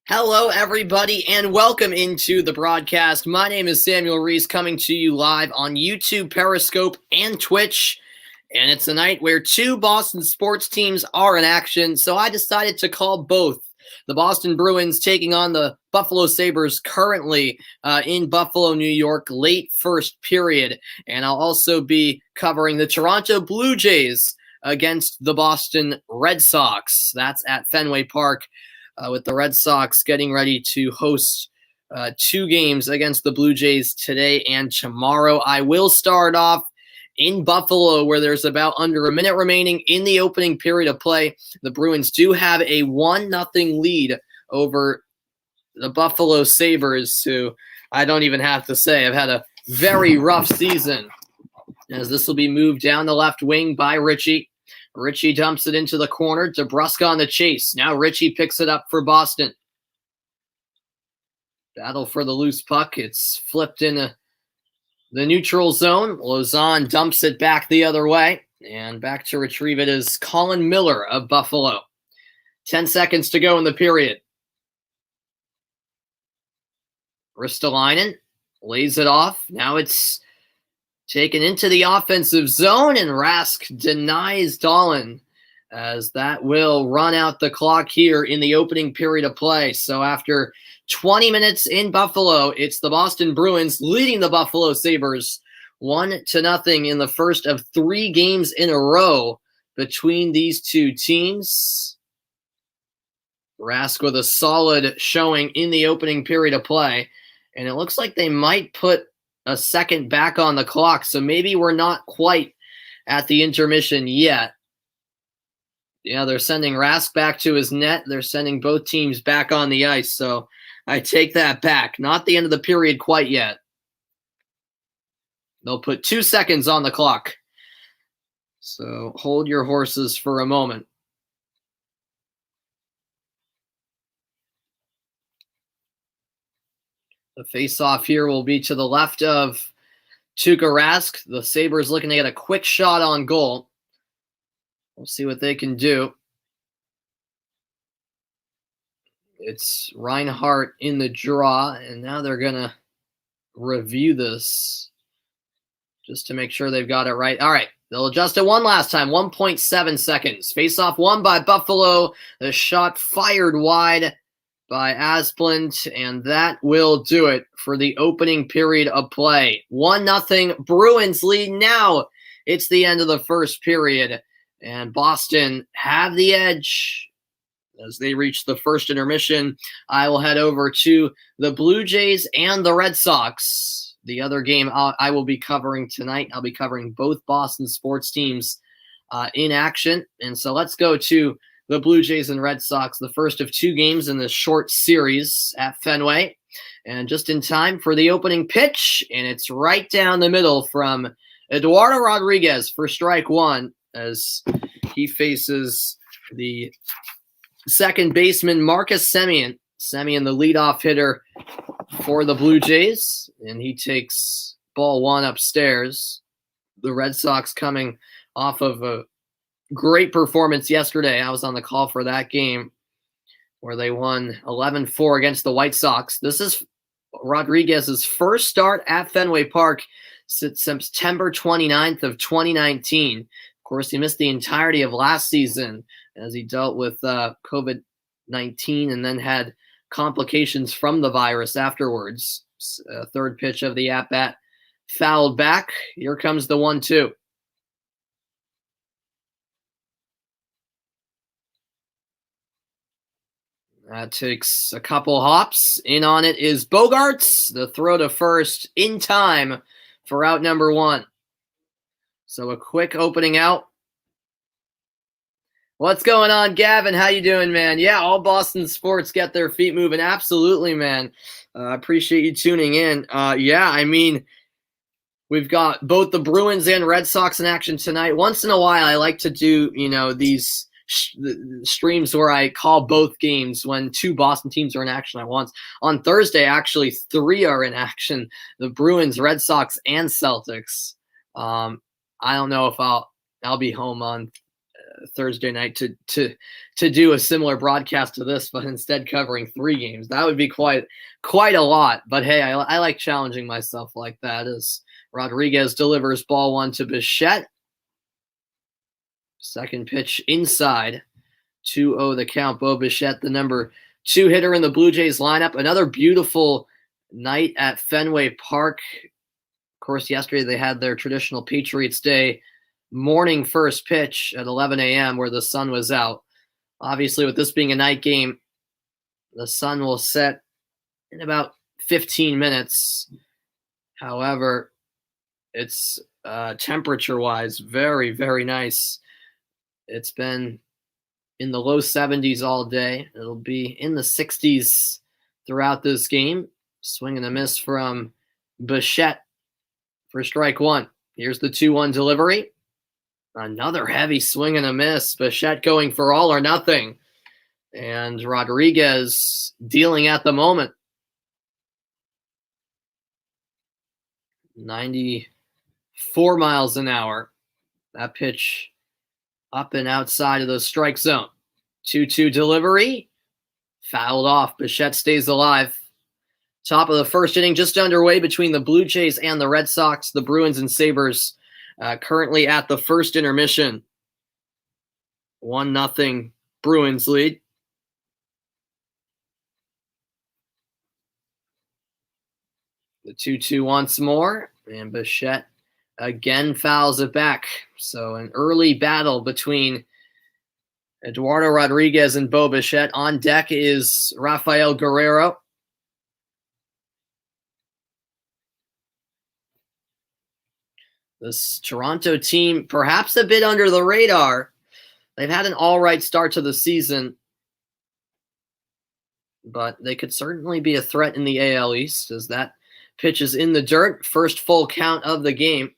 Hello, everybody, and welcome into the broadcast. My name is Samuel Reese, coming to you live on YouTube, Periscope, and Twitch. And it's a night where two Boston sports teams are in action, so I decided to call both. The Boston Bruins taking on the Buffalo Sabres currently in Buffalo, New York, late first period. And I'll also be covering the Toronto Blue Jays against the Boston Red Sox. That's at Fenway Park. With the Red Sox getting ready to host two games against the Blue Jays today and tomorrow. I will start off in Buffalo, where there's about under a minute remaining in the opening period of play. The Bruins do have a 1-0 lead over the Buffalo Sabres, who I don't even have to say have had a very rough season, as this will be moved down the left wing by Ritchie. Ritchie dumps it into the corner. DeBrusk on the chase. Now Ritchie picks it up for Boston. Battle for the loose puck. It's flipped in the neutral zone. Lauzon dumps it back the other way. And back to retrieve it is Colin Miller of Buffalo. 10 seconds to go in the period. Ristolainen lays it off. Now it's taken into the offensive zone, and Rask denies Dahlin, as that will run out the clock here in the opening period of play. So after 20 minutes in Buffalo, it's the Boston Bruins leading the Buffalo Sabres 1-0 in the first of 3 games in a row between these two teams. Rask with a solid showing in the opening period of play, and it looks like they might put a second back on the clock, so maybe we're not quite at the intermission yet. Yeah, they're sending Rask back to his net. They're sending both teams back on the ice, so I take that back. Not the end of the period quite yet. They'll put 2 seconds on the clock, so hold your horses for a moment. The face-off here will be to the left of Tuukka Rask. The Sabres looking to get a quick shot on goal. We'll see what they can do. It's Reinhart in the draw, and now they're going to review this just to make sure they've got it right. All right, they'll adjust it one last time. 1.7 seconds. Face-off won by Buffalo. The shot fired wide by Asplund, and that will do it for the opening period of play. 1-0 Bruins lead now. It's the end of the first period, and Boston have the edge as they reach the first intermission. I will head over to the Blue Jays and the Red Sox. The other game I will be covering tonight. I'll be covering both Boston sports teams in action, and so let's go to the Blue Jays and Red Sox, the first of 2 games in this short series at Fenway. And just in time for the opening pitch, and it's right down the middle from Eduardo Rodriguez for strike 1 as he faces the second baseman Marcus Semien. Semien, the leadoff hitter for the Blue Jays, and he takes ball 1 upstairs. The Red Sox coming off of a great performance yesterday. I was on the call for that game where they won 11-4 against the White Sox. This is Rodriguez's first start at Fenway Park since September 29th of 2019. Of course, he missed the entirety of last season as he dealt with COVID-19 and then had complications from the virus afterwards. Third pitch of the at-bat fouled back. Here comes the 1-2. That takes a couple hops. In on it is Bogarts. The throw to first in time for out number 1. So a quick opening out. What's going on, Gavin? How you doing, man? Yeah, all Boston sports get their feet moving. Absolutely, man. I appreciate you tuning in. Yeah, I mean, we've got both the Bruins and Red Sox in action tonight. Once in a while, I like to do, these streams where I call both games when 2 Boston teams are in action at once. On Thursday, actually 3 are in action: the Bruins, Red Sox, and Celtics. I don't know if I'll be home on Thursday night to do a similar broadcast to this, but instead covering 3 games. That would be quite a lot. But hey, I like challenging myself like that. As Rodriguez delivers ball 1 to Bichette. Second pitch inside. 2-0 the count. Bo Bichette, the number 2 hitter in the Blue Jays lineup. Another beautiful night at Fenway Park. Of course, yesterday they had their traditional Patriots Day morning first pitch at 11 a.m. where the sun was out. Obviously, with this being a night game, the sun will set in about 15 minutes. However, it's temperature-wise very, very nice. It's been in the low 70s all day. It'll be in the 60s throughout this game. Swing and a miss from Bichette for strike 1. Here's the 2-1 delivery. Another heavy swing and a miss. Bichette going for all or nothing. And Rodriguez dealing at the moment. 94 miles an hour. That pitch up and outside of the strike zone. 2-2 delivery. Fouled off. Bichette stays alive. Top of the first inning just underway between the Blue Jays and the Red Sox. The Bruins and Sabres currently at the first intermission. 1-0 Bruins lead. The 2-2 once more. And Bichette again fouls it back. So an early battle between Eduardo Rodriguez and Bo Bichette. On deck is Rafael Guerrero. This Toronto team, perhaps a bit under the radar. They've had an all right start to the season, but they could certainly be a threat in the AL East as that pitch is in the dirt. First full count of the game.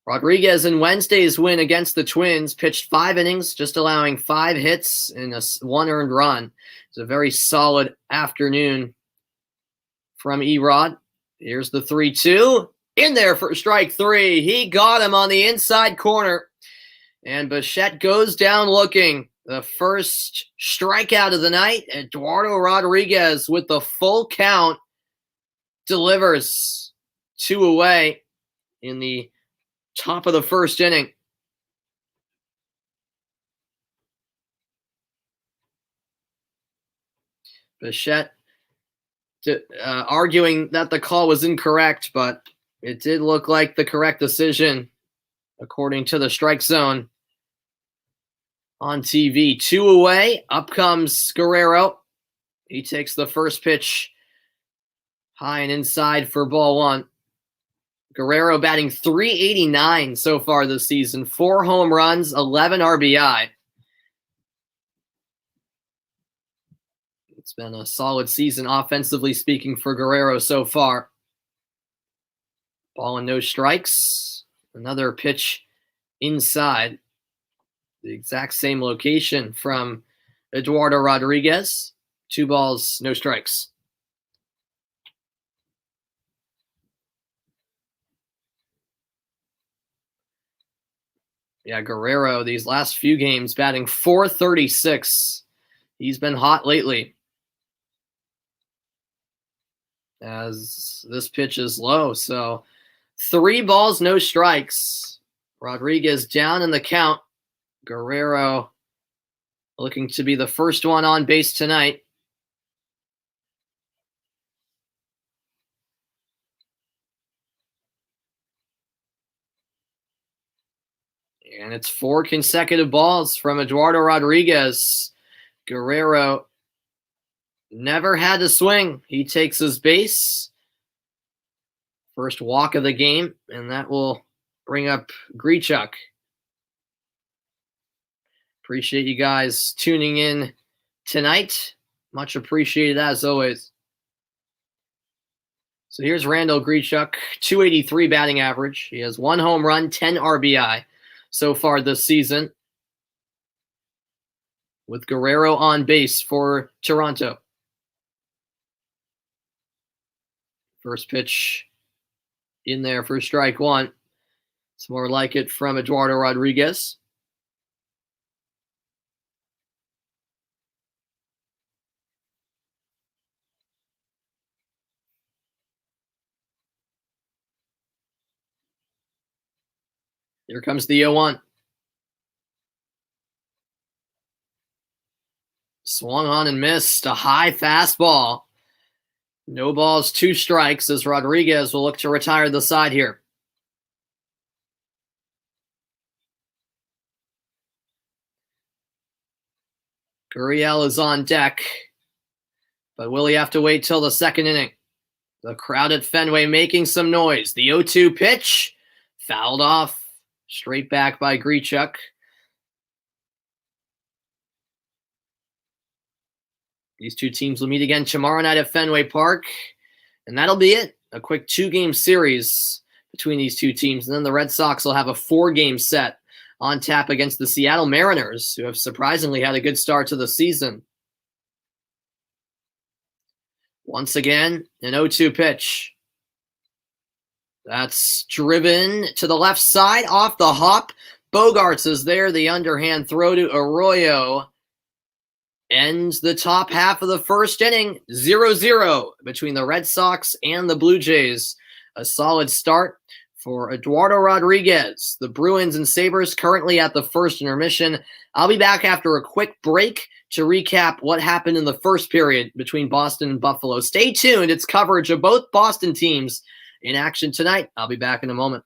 Rodriguez in Wednesday's win against the Twins pitched 5 innings, just allowing 5 hits and 1 earned run. It's a very solid afternoon from Erod. Here's the 3-2. In there for strike 3. He got him on the inside corner. And Bichette goes down looking. The first strikeout of the night. Eduardo Rodriguez with the full count delivers 2 away in the top of the first inning. Bichette arguing that the call was incorrect, but it did look like the correct decision according to the strike zone on TV. 2 away. Up comes Guerrero. He takes the first pitch high and inside for ball 1. Guerrero batting .389 so far this season. 4 home runs, 11 RBI. It's been a solid season offensively speaking for Guerrero so far. Ball and no strikes. Another pitch inside. The exact same location from Eduardo Rodriguez. 2 balls, no strikes. Yeah, Guerrero, these last few games, batting .436. He's been hot lately. As this pitch is low. So 3 balls, no strikes. Rodriguez down in the count. Guerrero looking to be the first one on base tonight. And it's 4 consecutive balls from Eduardo Rodriguez. Guerrero never had to swing. He takes his base. First walk of the game, and that will bring up Grichuk. Appreciate you guys tuning in tonight. Much appreciated as always. So here's Randall Grichuk, .283 batting average. He has 1 home run, 10 RBI so far this season, with Guerrero on base for Toronto. First pitch in there for strike 1. It's more like it from Eduardo Rodriguez. Here comes the 0-1. Swung on and missed. A high fastball. No balls, 2 strikes as Rodriguez will look to retire the side here. Gurriel is on deck, but will he have to wait till the second inning? The crowd at Fenway making some noise. The 0-2 pitch, fouled off, straight back by Grichuk. These two teams will meet again tomorrow night at Fenway Park, and that'll be it. A quick 2-game series between these two teams, and then the Red Sox will have a 4-game set on tap against the Seattle Mariners, who have surprisingly had a good start to the season. Once again, an 0-2 pitch. That's driven to the left side off the hop. Bogarts is there. The underhand throw to Arroyo ends the top half of the first inning. 0-0 between the Red Sox and the Blue Jays. A solid start for Eduardo Rodriguez. The Bruins and Sabres currently at the first intermission. I'll be back after a quick break to recap what happened in the first period between Boston and Buffalo. Stay tuned. It's coverage of both Boston teams in action tonight. I'll be back in a moment.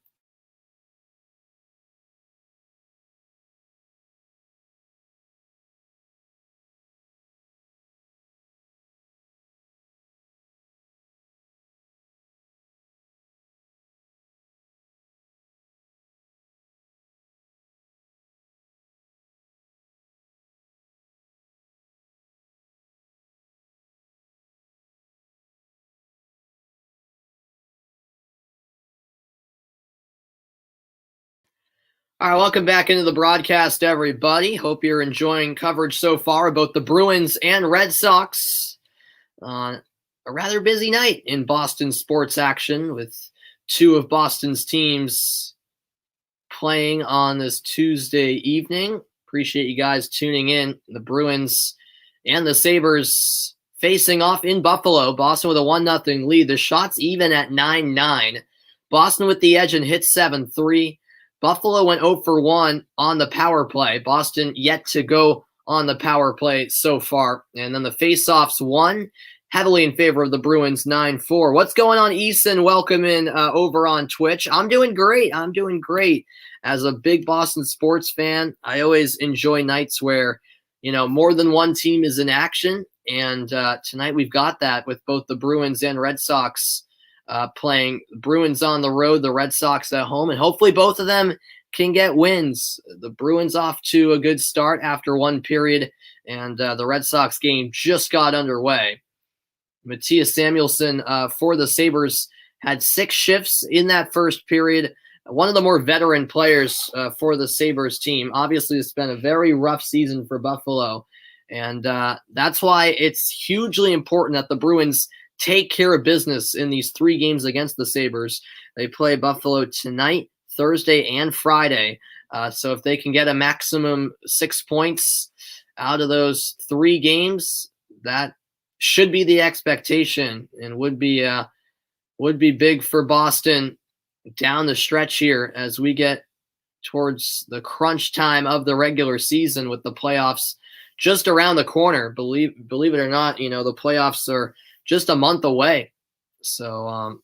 All right, welcome back into the broadcast, everybody. Hope you're enjoying coverage so far of both the Bruins and Red Sox on a rather busy night in Boston sports action with 2 of Boston's teams playing on this Tuesday evening. Appreciate you guys tuning in. The Bruins and the Sabres facing off in Buffalo. Boston with a 1-0 lead. The shot's even at 9-9. Boston with the edge and hit 7-3. Buffalo went 0 for 1 on the power play. Boston yet to go on the power play so far. And then the faceoffs won heavily in favor of the Bruins 9-4. What's going on, Eason? Welcome in over on Twitch. I'm doing great. As a big Boston sports fan, I always enjoy nights where, more than one team is in action. And tonight we've got that with both the Bruins and Red Sox playing. Bruins on the road, the Red Sox at home, and hopefully both of them can get wins. The Bruins off to a good start after one period, and the Red Sox game just got underway. Matthias Samuelsson for the Sabres had 6 shifts in that first period. One of the more veteran players for the Sabres team. Obviously, it's been a very rough season for Buffalo, and that's why it's hugely important that the Bruins take care of business in these 3 games against the Sabres. They play Buffalo tonight, Thursday, and Friday. So if they can get a maximum 6 points out of those 3 games, that should be the expectation and would be big for Boston down the stretch here as we get towards the crunch time of the regular season with the playoffs just around the corner. Believe it or not, the playoffs are just a month away. So,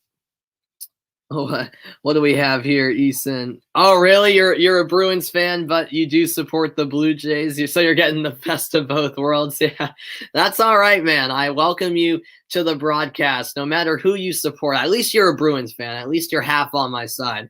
what do we have here, Eason? Oh, really? You're a Bruins fan, but you do support the Blue Jays. So you're getting the best of both worlds. Yeah, that's all right, man. I welcome you to the broadcast, no matter who you support. At least you're a Bruins fan. At least you're half on my side.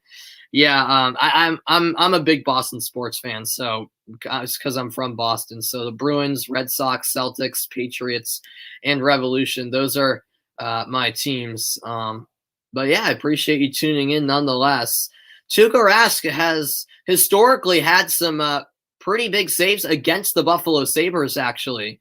Yeah, I'm a big Boston sports fan. So it's because I'm from Boston. So the Bruins, Red Sox, Celtics, Patriots, and Revolution. Those are my teams. But yeah, I appreciate you tuning in nonetheless. Tuukka Rask has historically had some pretty big saves against the Buffalo Sabres, actually,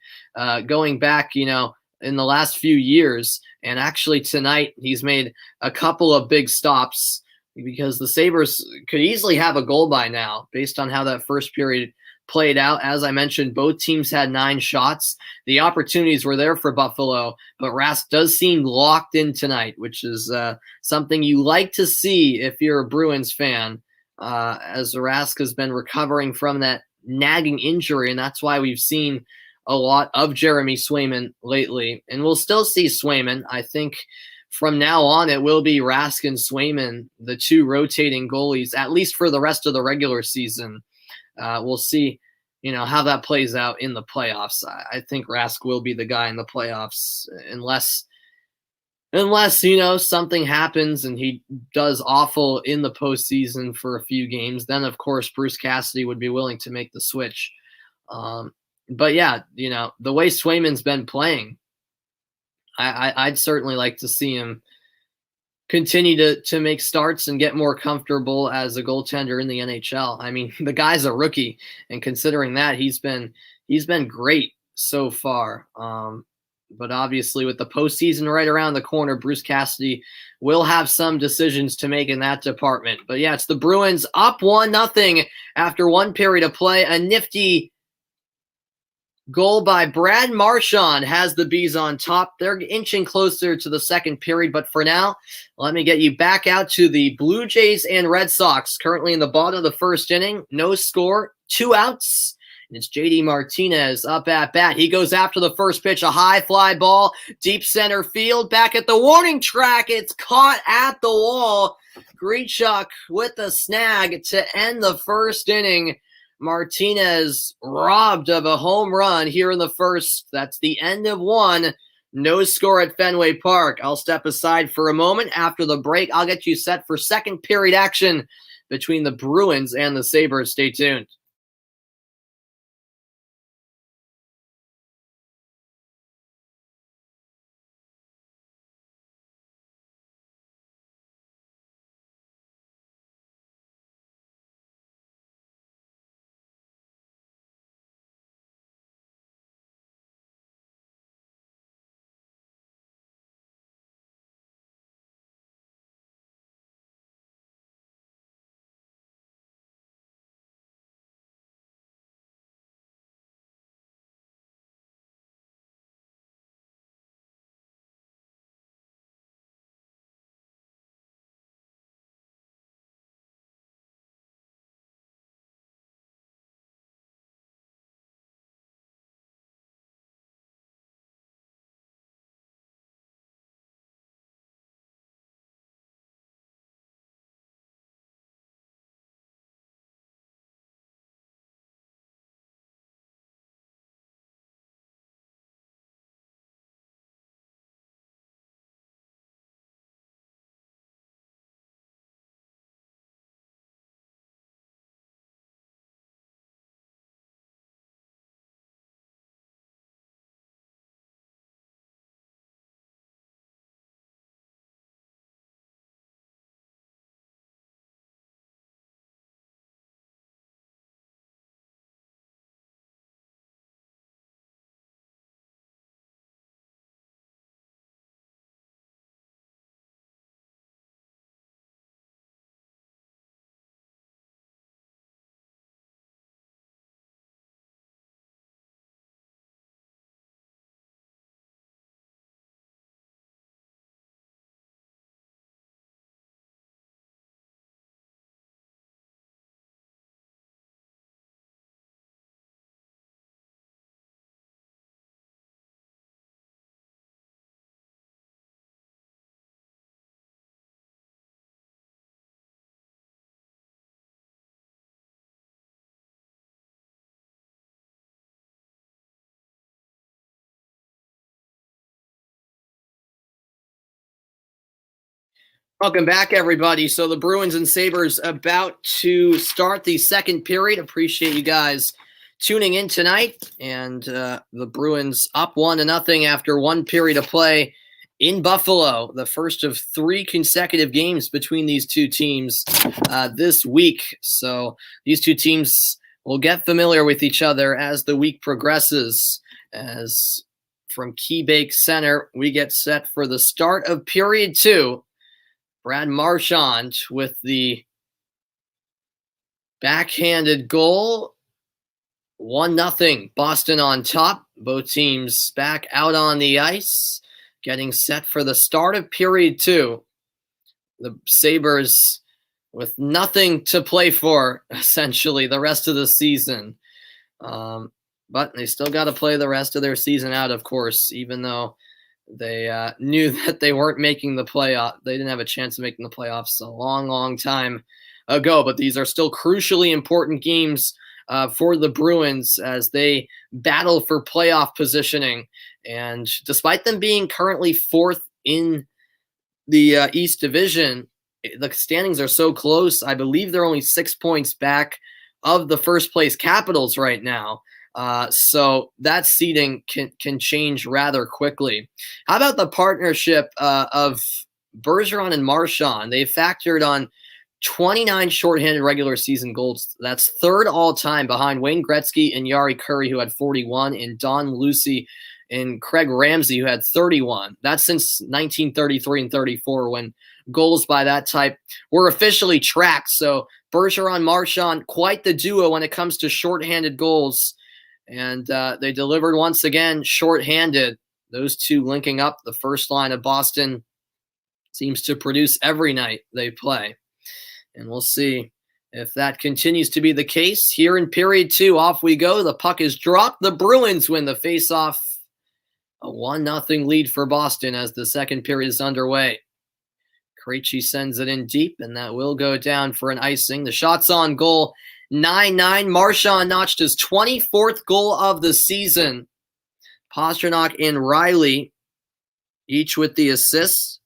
going back, in the last few years. And actually tonight, he's made a couple of big stops because the Sabres could easily have a goal by now based on how that first period played out. As I mentioned, both teams had 9 shots. The opportunities were there for Buffalo, but Rask does seem locked in tonight, which is something you like to see if you're a Bruins fan, as Rask has been recovering from that nagging injury, and that's why we've seen a lot of Jeremy Swayman lately. And we'll still see Swayman. I think from now on, it will be Rask and Swayman, the 2 rotating goalies, at least for the rest of the regular season. We'll see, how that plays out in the playoffs. I think Rask will be the guy in the playoffs unless something happens and he does awful in the postseason for a few games. Then, of course, Bruce Cassidy would be willing to make the switch. But yeah, the way Swayman's been playing, I'd certainly like to see him continue to make starts and get more comfortable as a goaltender in the NHL. I mean, the guy's a rookie, and considering that, he's been great so far. But obviously, with the postseason right around the corner, Bruce Cassidy will have some decisions to make in that department. But yeah, it's the Bruins up 1-0 after 1 period of play. A nifty goal by Brad Marchand has the Bees on top. They're inching closer to the second period, but for now, let me get you back out to the Blue Jays and Red Sox. Currently in the bottom of the first inning, no score, 2 outs. And it's JD Martinez up at bat. He goes after the first pitch, a high fly ball, deep center field, back at the warning track. It's caught at the wall. Grichuk with the snag to end the first inning. Martinez robbed of a home run here in the first. That's the end of 1. No score at Fenway Park. I'll step aside for a moment. After the break, I'll get you set for second period action between the Bruins and the Sabres. Stay tuned. Welcome back, everybody. So the Bruins and Sabres about to start the second period. Appreciate you guys tuning in tonight. And the Bruins up 1-0 after 1 period of play in Buffalo. The first of 3 consecutive games between these two teams this week. So these two teams will get familiar with each other as the week progresses. As from KeyBank Center, we get set for the start of period 2. Brad Marchand with the backhanded goal. 1-0, Boston on top. Both teams back out on the ice, getting set for the start of period 2. The Sabres with nothing to play for, essentially, the rest of the season. But they still got to play the rest of their season out, of course, even though they knew that they weren't making the playoff. They didn't have a chance of making the playoffs a long, long time ago. But these are still crucially important games for the Bruins as they battle for playoff positioning. And despite them being currently 4th in the East Division, the standings are so close. I believe they're only 6 points back of the first place Capitals right now. So that seeding can change rather quickly. How about the partnership of Bergeron and Marchand? They factored on 29 shorthanded regular season goals. That's 3rd all-time behind Wayne Gretzky and Jari Kurri, who had 41, and Don Lucy and Craig Ramsey, who had 31. That's since 1933 and 34 when goals by that type were officially tracked. So Bergeron, Marchand, quite the duo when it comes to shorthanded goals. And they delivered once again shorthanded. Those two linking up. The first line of Boston seems to produce every night they play. And we'll see if that continues to be the case. Here in period 2, off we go. The puck is dropped. The Bruins win the faceoff. A 1-0 lead for Boston as the second period is underway. Krejci sends it in deep, and that will go down for an icing. The shots on goal, 9-9. Marchand notched his 24th goal of the season. Pastrnak and Riley, each with the assists.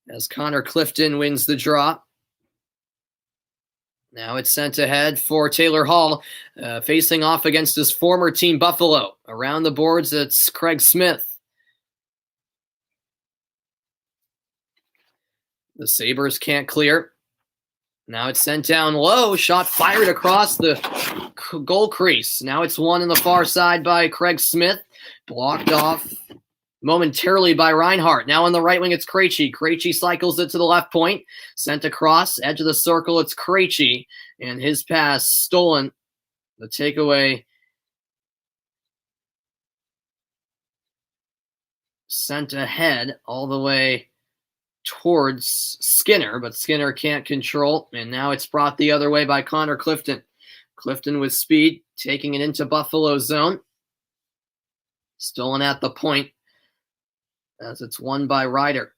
As Connor Clifton wins the draw. Now it's sent ahead for Taylor Hall, facing off against his former team, Buffalo. Around the boards, it's Craig Smith. The Sabres can't clear. Now it's sent down low. Shot fired across the goal crease. Now it's won in the far side by Craig Smith. Blocked off momentarily by Reinhart. Now on the right wing, it's Krejci. Krejci cycles it to the left point. Sent across, edge of the circle, it's Krejci. And his pass stolen. The takeaway sent ahead all the way towards Skinner, but Skinner can't control. And now it's brought the other way by Connor Clifton. Clifton with speed, taking it into Buffalo zone. Stolen at the point. As it's won by Reeder.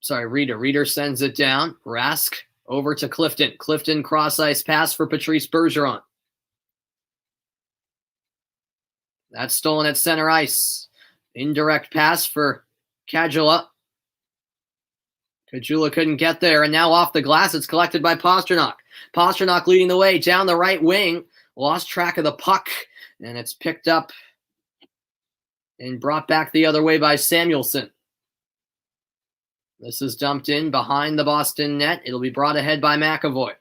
Reeder sends it down. Rask over to Clifton. Clifton cross-ice pass for Patrice Bergeron. That's stolen at center ice. Indirect pass for Caggiula. Caggiula couldn't get there, and now off the glass, it's collected by Pastrnak. Pastrnak leading the way down the right wing. Lost track of the puck, and it's picked up and brought back the other way by Samuelson. This is dumped in behind the Boston net. It'll be brought ahead by McAvoy.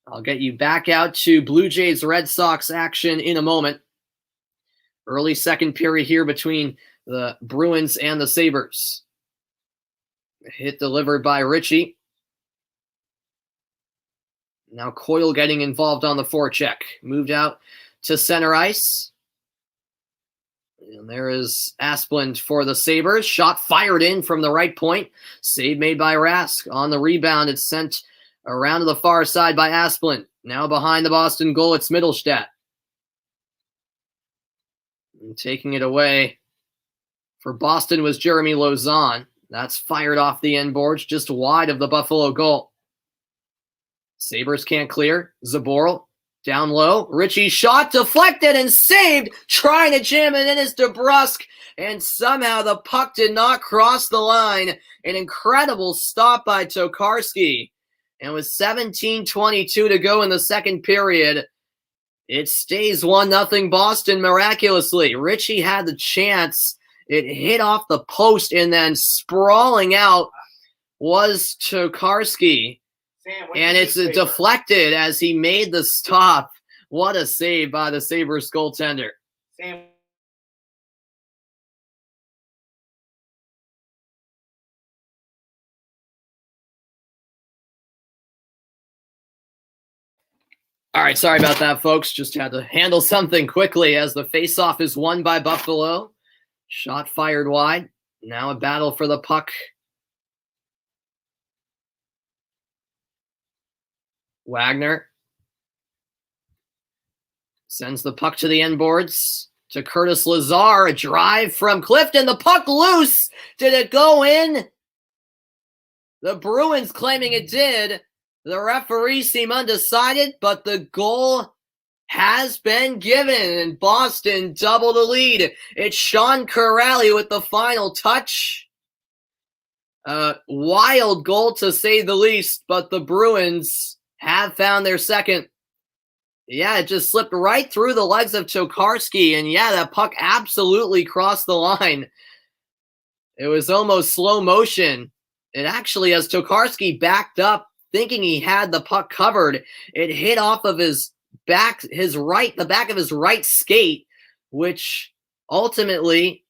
I'll get you back out to Blue Jays Red Sox action in a moment. Early second period here between the Bruins and the Sabres. Hit delivered by Ritchie. Now Coyle getting involved on the forecheck. Moved out to center ice. And there is Asplund for the Sabres. Shot fired in from the right point. Save made by Rask. On the rebound, it's sent around to the far side by Asplund. Now behind the Boston goal, it's Mittelstadt. And taking it away for Boston was Jeremy Lauzon. That's fired off the end boards, just wide of the Buffalo goal. Sabres can't clear. Zaboral. Down low, Ritchie shot, deflected and saved, trying to jam it in is DeBrusk, and somehow the puck did not cross the line. An incredible stop by Tokarski. And with 17:22 to go in the second period, it stays 1-0 Boston miraculously. Ritchie had the chance. It hit off the post, and then sprawling out was Tokarski. And it's deflected as he made the stop What a save by the Sabres goaltender. Same. All right, sorry about that, folks. Just had to handle something quickly as the faceoff is won by Buffalo. Shot fired wide. Now a battle for the puck. Wagner sends the puck to the end boards to Curtis Lazar. A drive from Clifton. The puck loose. Did it go in? The Bruins claiming it did. The referees seem undecided, but the goal has been given, and Boston double the lead. It's Sean Kuraly with the final touch. Wild goal to say the least, but the Bruins have found their second. Yeah, it just slipped right through the legs of Tokarski, and yeah, that puck absolutely crossed the line. It was almost slow motion. It actually, as Tokarski backed up, thinking he had the puck covered, it hit off of his back, the back of his right skate, which ultimately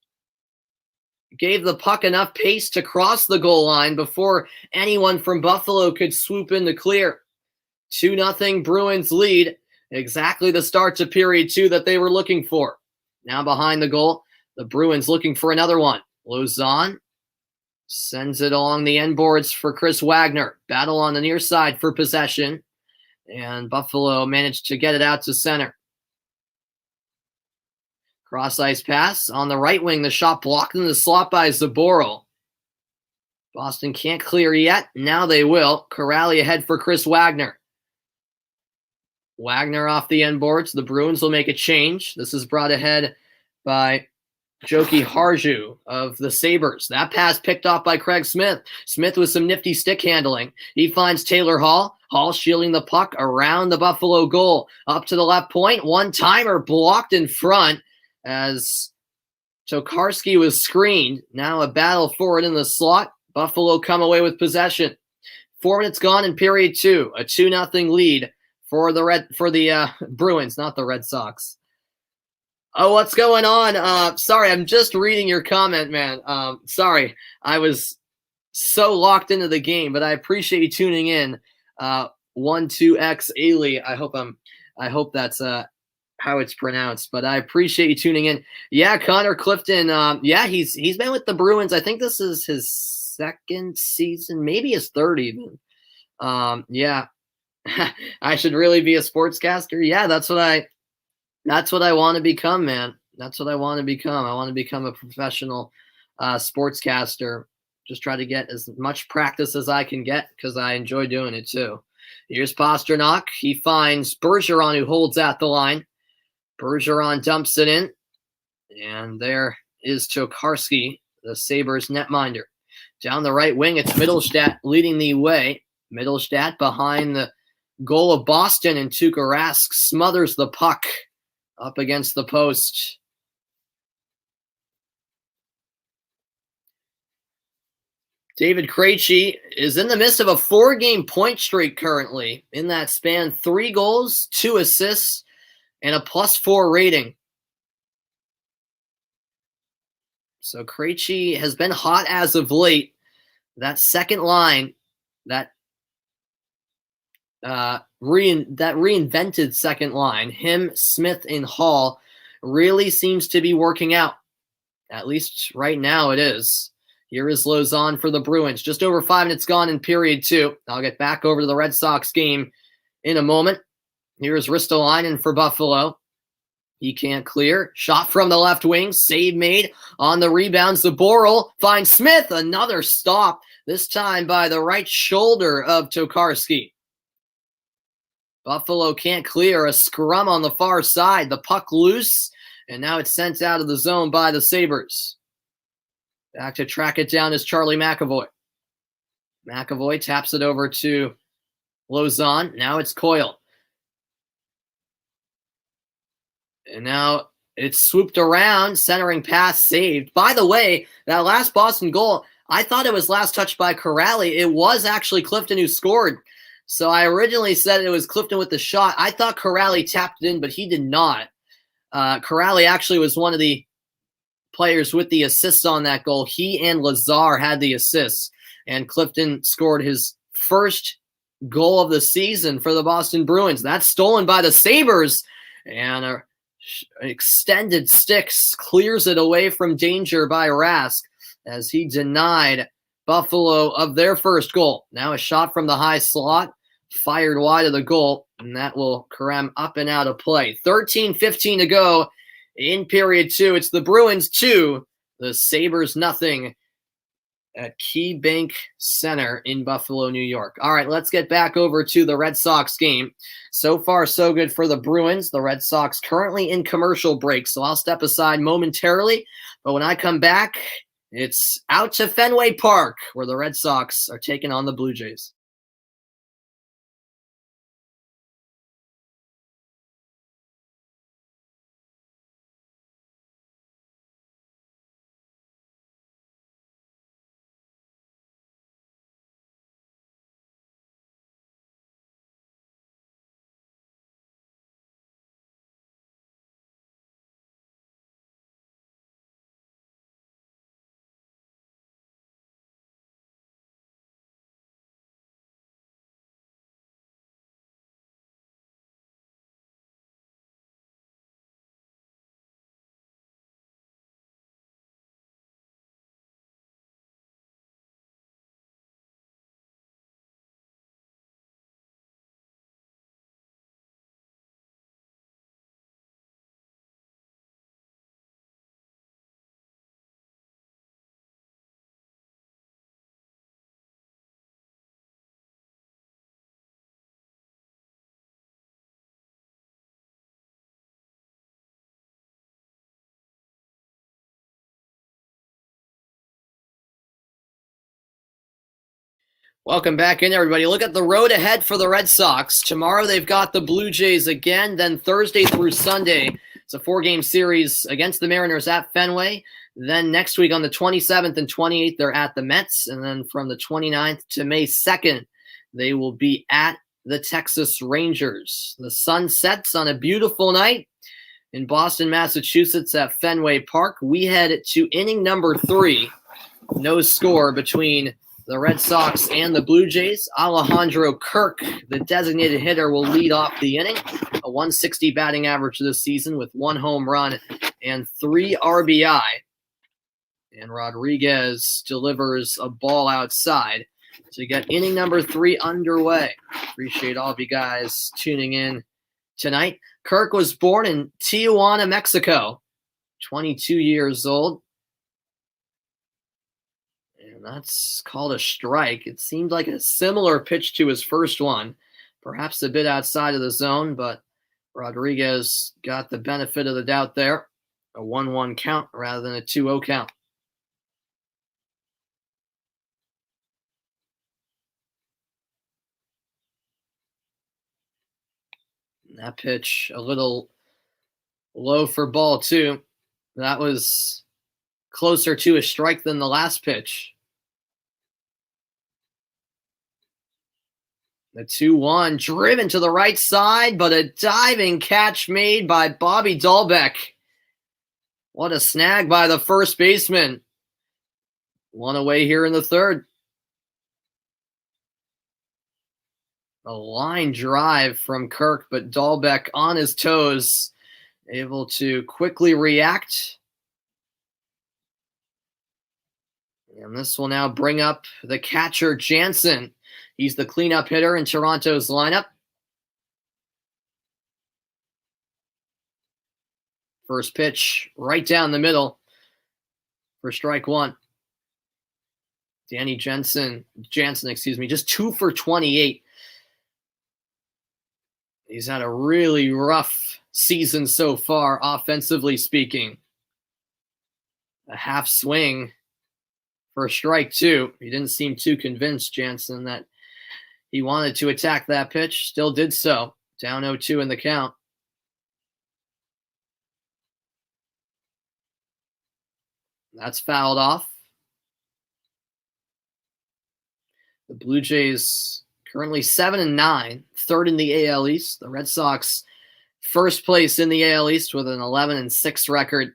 gave the puck enough pace to cross the goal line before anyone from Buffalo could swoop in to clear. 2-0 Bruins lead. Exactly the start to period 2 that they were looking for. Now behind the goal, the Bruins looking for another one. Lauzon sends it along the end boards for Chris Wagner. Battle on the near side for possession. And Buffalo managed to get it out to center. Cross ice pass on the right wing. The shot blocked in the slot by Zaboral. Boston can't clear yet. Now they will. Kuraly ahead for Chris Wagner. Wagner off the end boards. The Bruins will make a change. This is brought ahead by Joki Harju of the Sabres. That pass picked off by Craig Smith. Smith with some nifty stick handling. He finds Taylor Hall. Hall shielding the puck around the Buffalo goal. Up to the left point. One-timer blocked in front as Tokarski was screened. Now a battle for it in the slot. Buffalo come away with possession. 4 minutes gone in period 2. A 2-0 lead for the Bruins, not the Red Sox. Oh, what's going on? Sorry, I'm just reading your comment, man. Sorry, I was so locked into the game, but I appreciate you tuning in. 12X Ailey. I hope that's how it's pronounced, but I appreciate you tuning in. Yeah, Connor Clifton. Yeah, he's been with the Bruins. I think this is his second season, maybe his third even. Yeah. I should really be a sportscaster. Yeah, that's what I want to become, man. That's what I want to become. I want to become a professional sportscaster. Just try to get as much practice as I can get because I enjoy doing it too. Here's Pasternak. He finds Bergeron, who holds at the line. Bergeron dumps it in. And there is Tokarski, the Sabres netminder. Down the right wing, it's Mittelstadt leading the way. Mittelstadt behind the goal of Boston, and Tuukka Rask smothers the puck up against the post. David Krejci is in the midst of a 4-game point streak currently. In that span, 3 goals, 2 assists, and a +4 rating. So Krejci has been hot as of late. That second line, that reinvented second line, him, Smith, and Hall, really seems to be working out. At least right now it is. Here is Lauzon for the Bruins. Just over 5 minutes gone in period 2. I'll get back over to the Red Sox game in a moment. Here's Ristolainen for Buffalo. He can't clear. Shot from the left wing. Save made on the rebound. Zaboral finds Smith. Another stop, this time by the right shoulder of Tokarski. Buffalo can't clear. A scrum on the far side. The puck loose, and now it's sent out of the zone by the Sabres. Back to track it down is Charlie McAvoy. McAvoy taps it over to Lauzon. Now it's Coyle. And now it's swooped around, centering pass saved. By the way, that last Boston goal, I thought it was last touched by Kuraly. It was actually Clifton who scored. So I originally said it was Clifton with the shot. I thought Corrali tapped it in, but he did not. Corrali actually was one of the players with the assists on that goal. He and Lazar had the assists, and Clifton scored his first goal of the season for the Boston Bruins. That's stolen by the Sabres, and extended sticks clears it away from danger by Rask as he denied Buffalo of their first goal. Now a shot from the high slot, fired wide of the goal, and that will cram up and out of play. 13:15 to go in period 2. It's the Bruins 2, the Sabres nothing at KeyBank Center in Buffalo, New York. All right, let's get back over to the Red Sox game. So far, so good for the Bruins. The Red Sox currently in commercial break, so I'll step aside momentarily. But when I come back, it's out to Fenway Park, where the Red Sox are taking on the Blue Jays. Welcome back in, everybody. Look at the road ahead for the Red Sox. Tomorrow they've got the Blue Jays again, then Thursday through Sunday. It's a 4-game series against the Mariners at Fenway. Then next week on the 27th and 28th, they're at the Mets. And then from the 29th to May 2nd, they will be at the Texas Rangers. The sun sets on a beautiful night in Boston, Massachusetts at Fenway Park. We head to inning number 3. No score between the Red Sox and the Blue Jays. Alejandro Kirk, the designated hitter, will lead off the inning. A 160 batting average this season with 1 home run and 3 RBI. And Rodriguez delivers a ball outside to get inning number 3 underway. Appreciate all of you guys tuning in tonight. Kirk was born in Tijuana, Mexico, 22 years old. And that's called a strike. It seemed like a similar pitch to his first one, perhaps a bit outside of the zone, but Rodriguez got the benefit of the doubt there. A 1-1 count rather than a 2-0 count. And that pitch a little low for ball 2. That was closer to a strike than the last pitch. The 2-1 driven to the right side, but a diving catch made by Bobby Dahlbeck. What a snag by the first baseman. 1 away here in the 3rd. A line drive from Kirk, but Dahlbeck on his toes, able to quickly react. And this will now bring up the catcher, Jansen. He's the cleanup hitter in Toronto's lineup. First pitch right down the middle for strike 1. Danny Jansen, just 2 for 28. He's had a really rough season so far, offensively speaking. A half swing for strike 2. He didn't seem too convinced, Jansen, that he wanted to attack that pitch. Still did so. Down 0-2 in the count. That's fouled off. The Blue Jays currently 7-9, third in the AL East. The Red Sox first place in the AL East with an 11-6 record.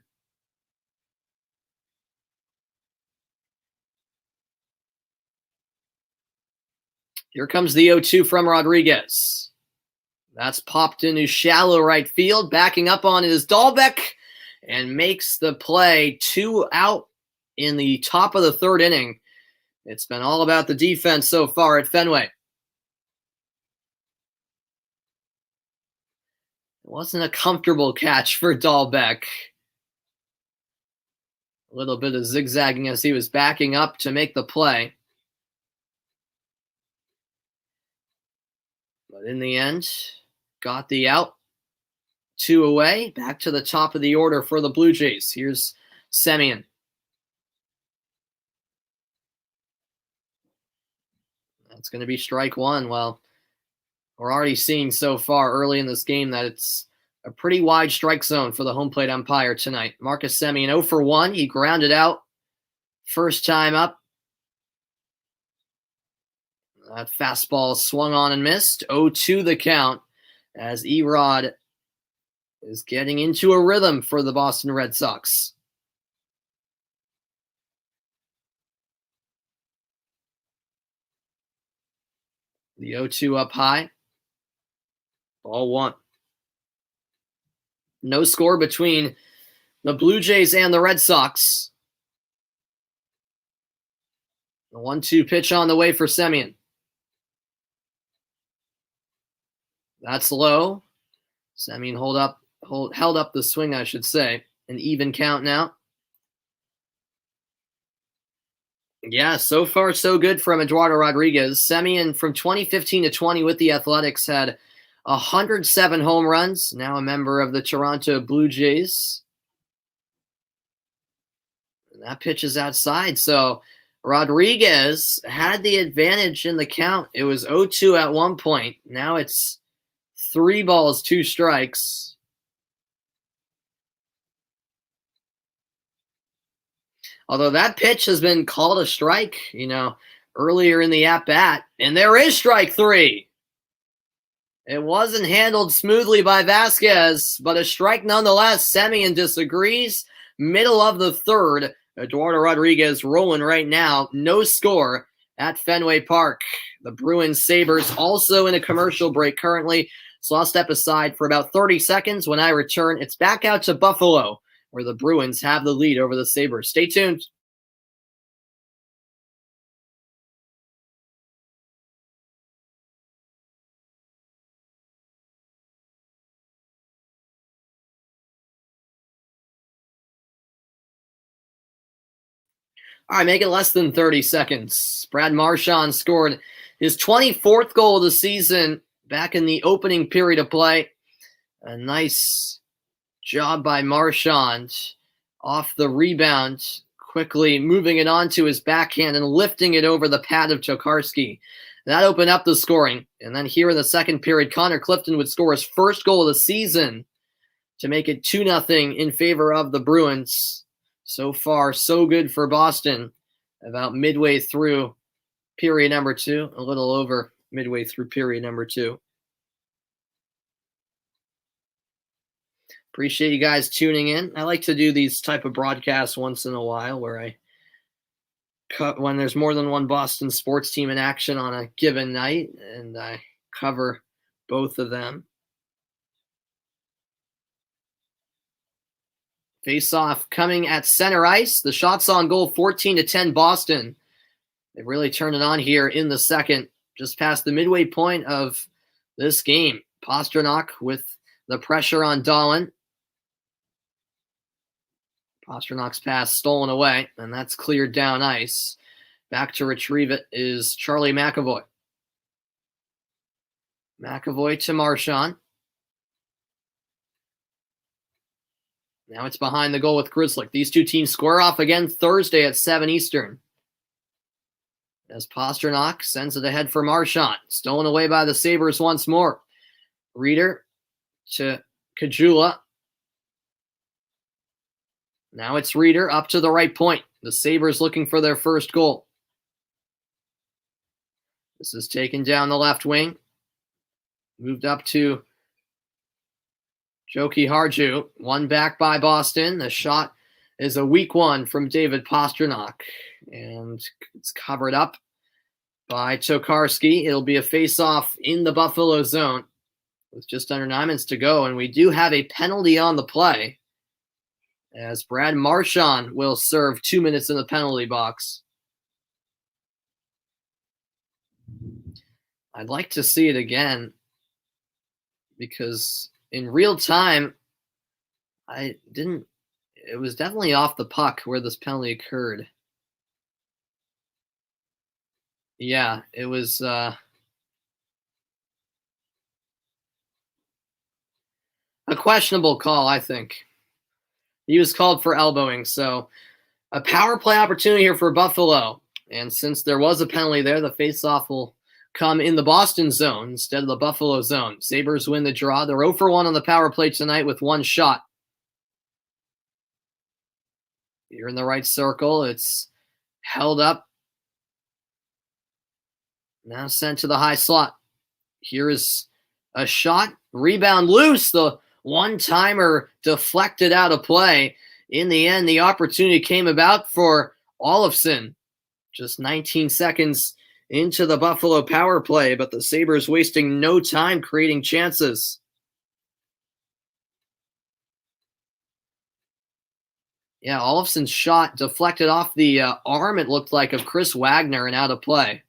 Here comes the 0-2 from Rodriguez. That's popped into shallow right field. Backing up on it is Dahlbeck and makes the play. 2 out in the top of the third inning. It's been all about the defense so far at Fenway. It wasn't a comfortable catch for Dahlbeck. A little bit of zigzagging as he was backing up to make the play. But in the end, got the out. 2 away. Back to the top of the order for the Blue Jays. Here's Semien. That's going to be strike one. Well, we're already seeing so far early in this game that it's a pretty wide strike zone for the home plate umpire tonight. Marcus Semien 0 for 1. He grounded out first time up. That fastball swung on and missed. 0-2 the count as Erod is getting into a rhythm for the Boston Red Sox. The 0-2 up high. Ball 1. No score between the Blue Jays and the Red Sox. The 1-2 pitch on the way for Semien. That's low. Semien held up the swing, I should say. An even count now. Yeah, so far so good from Eduardo Rodriguez. Semien from 2015 to 20 with the Athletics had 107 home runs. Now a member of the Toronto Blue Jays. And that pitch is outside. So Rodriguez had the advantage in the count. It was 0-2 at one point. Now it's 3 balls, 2 strikes. Although that pitch has been called a strike, earlier in the at-bat. And there is strike 3. It wasn't handled smoothly by Vasquez, but a strike nonetheless. Semien disagrees. Middle of the third. Eduardo Rodriguez rolling right now. No score at Fenway Park. The Bruins Sabres also in a commercial break currently. So I'll step aside for about 30 seconds. When I return, it's back out to Buffalo, where the Bruins have the lead over the Sabres. Stay tuned. All right, make it less than 30 seconds. Brad Marchand scored his 24th goal of the season back in the opening period of play. A nice job by Marchand off the rebound, quickly moving it onto his backhand and lifting it over the pad of Tokarski. That opened up the scoring. And then here in the second period, Connor Clifton would score his first goal of the season to make it 2-0 in favor of the Bruins. So far, so good for Boston. About midway through period number 2, a little over midway through period number 2. Appreciate you guys tuning in. I like to do these type of broadcasts once in a while where I cut when there's more than one Boston sports team in action on a given night, and I cover both of them. Face-off coming at center ice. The shots on goal, 14-10 Boston. They've really turned it on here in the second, just past the midway point of this game. Pastrnak with the pressure on Dahlin. Pasternak's pass stolen away, and that's cleared down ice. Back to retrieve it is Charlie McAvoy. McAvoy to Marchand. Now it's behind the goal with Grzelcyk. These two teams square off again Thursday at 7 Eastern. As Pastrnak sends it ahead for Marchand. Stolen away by the Sabres once more. Reeder to Kajula. Now it's Reeder up to the right point. The Sabres looking for their first goal. This is taken down the left wing. Moved up to Joki Harju. One back by Boston. The shot is a weak one from David Pastrnak. And it's covered up by Tokarski. It'll be a face-off in the Buffalo zone with just under 9 minutes to go. And we do have a penalty on the play, as Brad Marchand will serve 2 minutes in the penalty box. I'd like to see it again, because in real time, it was definitely off the puck where this penalty occurred. Yeah, it was a questionable call, I think. He was called for elbowing, so a power play opportunity here for Buffalo. And since there was a penalty there, the faceoff will come in the Boston zone instead of the Buffalo zone. Sabres win the draw. They're 0 for 1 on the power play tonight with one shot. Here in the right circle, it's held up. Now sent to the high slot. Here is a shot. Rebound loose. The one-timer deflected out of play. In the end, the opportunity came about for Olofsson. Just 19 seconds into the Buffalo power play, but the Sabres wasting no time creating chances. Yeah, Olofsson's shot deflected off the arm, it looked like, of Chris Wagner and out of play,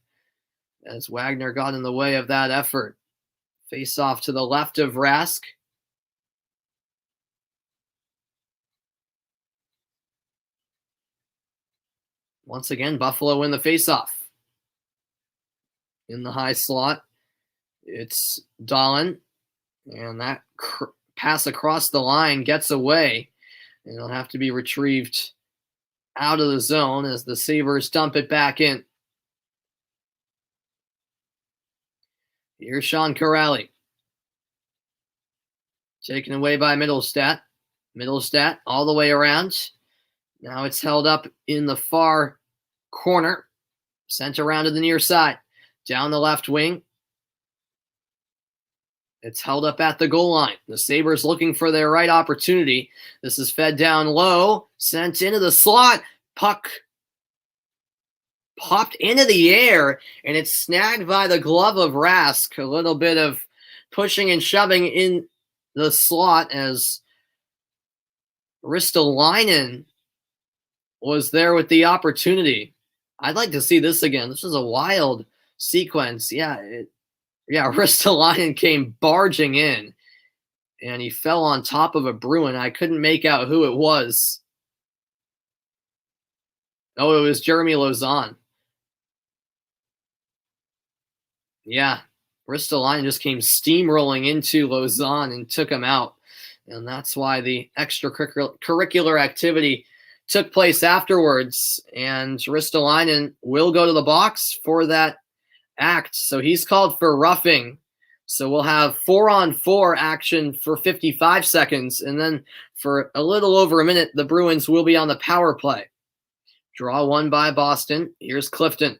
as Wagner got in the way of that effort. Face off to the left of Rask. Once again, Buffalo win the faceoff. In the high slot, it's Dahlin, and that pass across the line gets away, and it'll have to be retrieved out of the zone as the Sabres dump it back in. Here's Sean Corrali. Taken away by Middlestat. Middlestat all the way around. Now it's held up in the far corner. Sent around to the near side. Down the left wing. It's held up at the goal line. The Sabres looking for their right opportunity. This is fed down low. Sent into the slot. Puck popped into the air, and it's snagged by the glove of Rask. A little bit of pushing and shoving in the slot as Ristolainen was there with the opportunity. I'd like to see this again. This is a wild sequence. Ristolainen came barging in, and he fell on top of a Bruin. I couldn't make out who it was. Oh, it was Jeremy Lauzon. Yeah, Ristolainen just came steamrolling into Lauzon and took him out. And that's why the extracurricular activity took place afterwards. And Ristolainen will go to the box for that act. So he's called for roughing. So we'll have 4-on-4 action for 55 seconds. And then for a little over a minute, the Bruins will be on the power play. Draw one by Boston. Here's Clifton.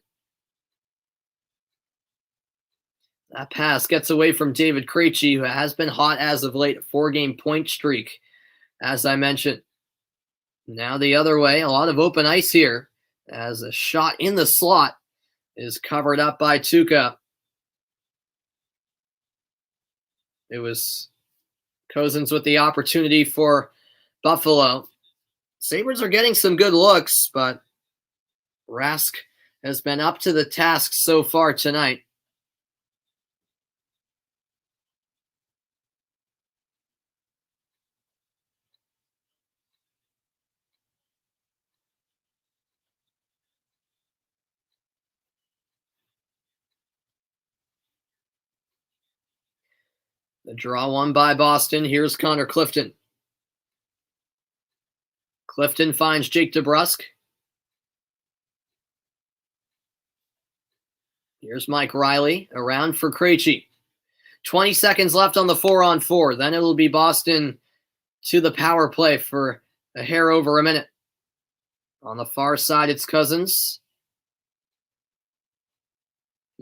That pass gets away from David Krejci, who has been hot as of late, a 4-game point streak, as I mentioned. Now the other way, a lot of open ice here, as a shot in the slot is covered up by Tuukka. It was Cozens with the opportunity for Buffalo. Sabres are getting some good looks, but Rask has been up to the task so far tonight. The draw one by Boston. Here's Connor Clifton. Clifton finds Jake DeBrusk. Here's Mike Riley around for Krejci. 20 seconds left on the 4-on-4. Then it'll be Boston to the power play for a hair over a minute. On the far side, it's Cozens.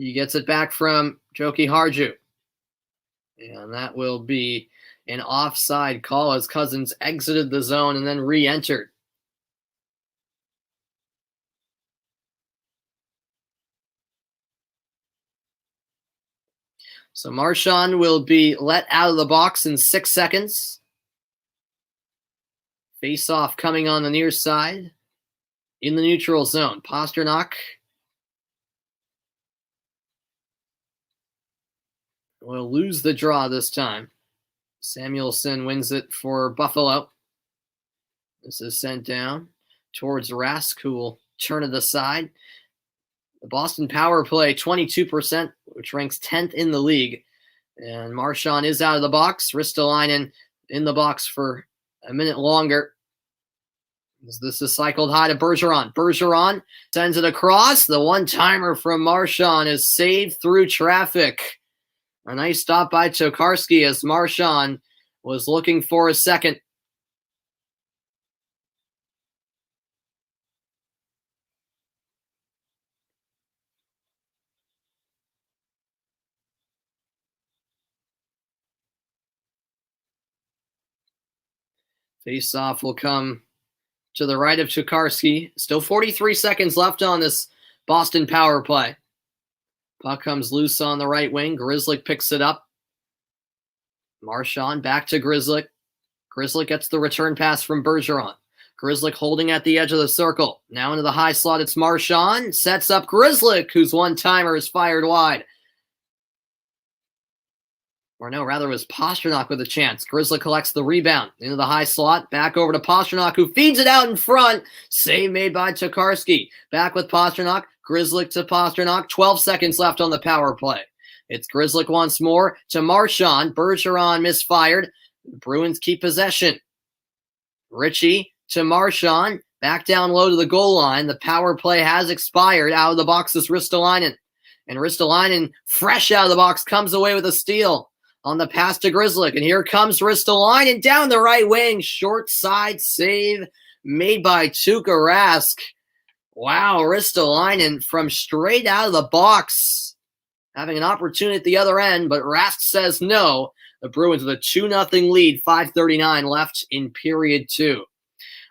He gets it back from Joki Harju. And that will be an offside call as Cousins exited the zone and then re-entered. So Marchand will be let out of the box in 6 seconds. Face-off coming on the near side in the neutral zone. Pastrnak will lose the draw this time. Samuelson wins it for Buffalo. This is sent down towards Rask, who will turn it aside. The Boston power play, 22%, which ranks 10th in the league. And Marchand is out of the box. Ristolainen in the box for a minute longer. This is cycled high to Bergeron. Bergeron sends it across. The one-timer from Marchand is saved through traffic. A nice stop by Tokarski as Marchand was looking for a second. Face-off will come to the right of Tokarski. Still 43 seconds left on this Boston power play. Puck comes loose on the right wing. Grzelcyk picks it up. Marchand back to Grzelcyk. Grzelcyk gets the return pass from Bergeron. Grzelcyk holding at the edge of the circle. Now into the high slot, it's Marchand. Sets up Grzelcyk, whose one-timer is fired wide. Or no, rather it was Pastrnak with a chance. Grzelcyk collects the rebound into the high slot. Back over to Pastrnak, who feeds it out in front. Save made by Tokarski. Back with Pastrnak. Grzelcyk to Pastrnak. 12 seconds left on the power play. It's Grzelcyk once more to Marchand. Bergeron misfired. The Bruins keep possession. Ritchie to Marchand. Back down low to the goal line. The power play has expired. Out of the box is Ristolainen. And Ristolainen, fresh out of the box, comes away with a steal on the pass to Grzelcyk. And here comes Ristolainen down the right wing. Short side save made by Tuukka Rask. Wow, Ristolainen from straight out of the box. Having an opportunity at the other end, but Rask says no. The Bruins with a 2-0 lead, 5:39 left in period 2.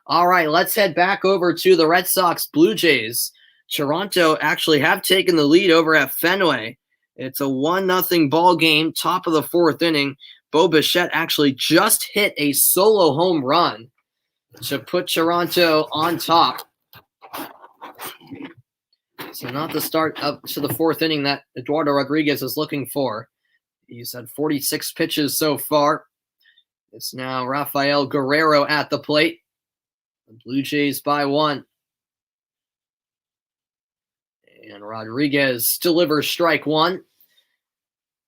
All right, let's head back over to the Red Sox Blue Jays. Toronto actually have taken the lead over at Fenway. It's a 1-0 ball game, top of the 4th inning. Bo Bichette actually just hit a solo home run to put Toronto on top. So not the start up to the 4th inning that Eduardo Rodriguez is looking for. He's had 46 pitches so far. It's now Rafael Guerrero at the plate. The Blue Jays by 1. And Rodriguez delivers strike 1.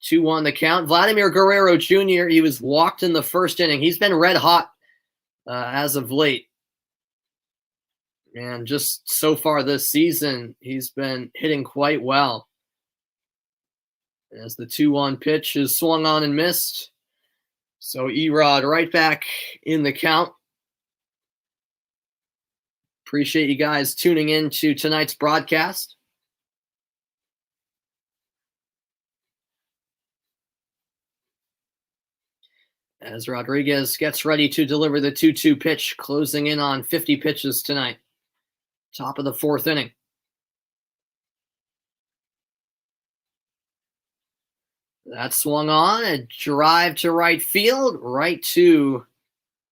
2-1 the count. Vladimir Guerrero Jr., he was walked in the 1st inning. He's been red hot as of late. And just so far this season, he's been hitting quite well. As the 2-1 pitch is swung on and missed. So Erod right back in the count. Appreciate you guys tuning in to tonight's broadcast. As Rodriguez gets ready to deliver the 2-2 pitch, closing in on 50 pitches tonight. Top of the 4th inning. That swung on, a drive to right field, right to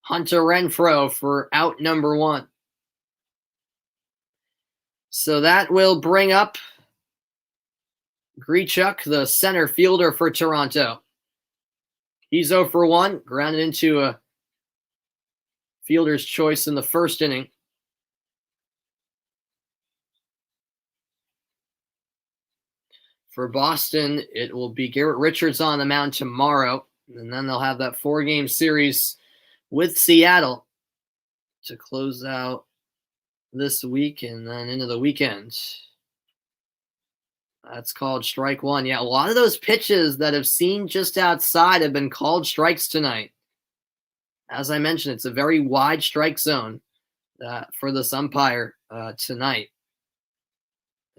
Hunter Renfroe for out number 1. So that will bring up Grichuk, the center fielder for Toronto. He's 0 for 1, grounded into a fielder's choice in the 1st inning. For Boston, it will be Garrett Richards on the mound tomorrow, and then they'll have that 4-game series with Seattle to close out this week and then into the weekend. That's called strike 1. Yeah, a lot of those pitches that have seen just outside have been called strikes tonight. As I mentioned, it's a very wide strike zone for this umpire tonight.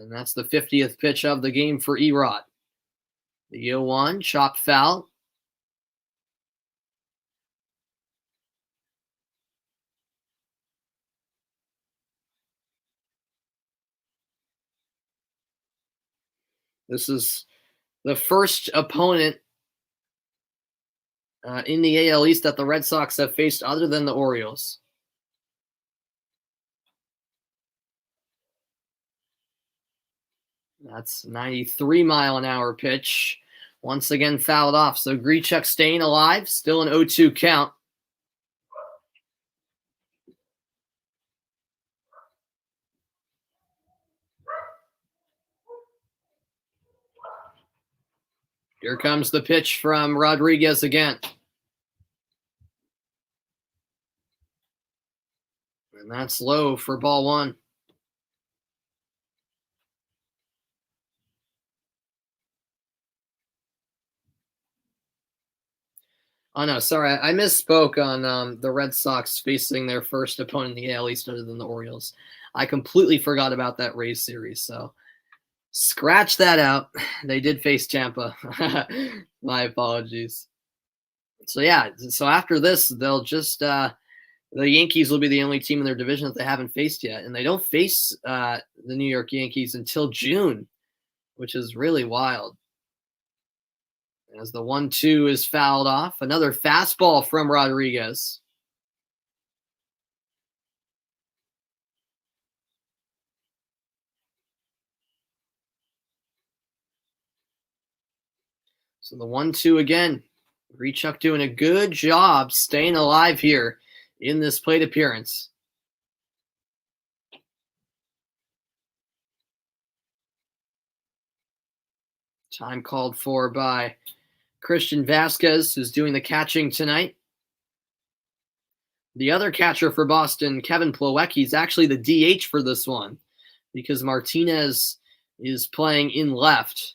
And that's the 50th pitch of the game for Erod. The 0-1, chopped foul. This is the first opponent in the AL East that the Red Sox have faced other than the Orioles. That's 93-mile-an-hour pitch. Once again fouled off. So Grichuk staying alive. Still an 0-2 count. Here comes the pitch from Rodriguez again. And that's low for ball one. Oh, no, sorry. I misspoke on the Red Sox facing their first opponent in the AL East other than the Orioles. I completely forgot about that Rays series, so scratch that out. They did face Tampa. My apologies. So, yeah, so after this, they'll just the Yankees will be the only team in their division that they haven't faced yet, and they don't face the New York Yankees until June, which is really wild. As the 1-2 is fouled off. Another fastball from Rodriguez. So the 1-2 again. Grichuk doing a good job staying alive here in this plate appearance. Time called for by Christian Vasquez, who's doing the catching tonight. The other catcher for Boston, Kevin Plawecki, is actually the DH for this one because Martinez is playing in left.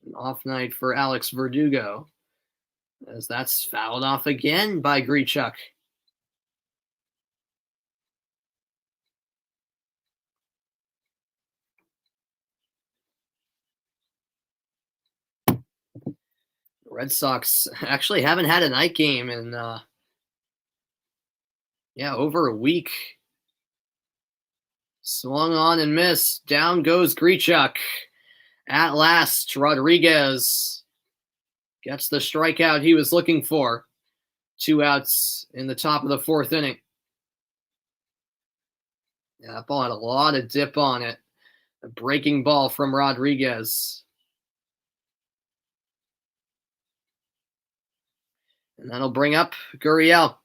An off night for Alex Verdugo, as that's fouled off again by Grichuk. Red Sox actually haven't had a night game in over a week. Swung on and missed. Down goes Grichuk. At last, Rodriguez gets the strikeout he was looking for. 2 outs in the top of the 4th inning. Yeah, that ball had a lot of dip on it. A breaking ball from Rodriguez. And that'll bring up Gurriel.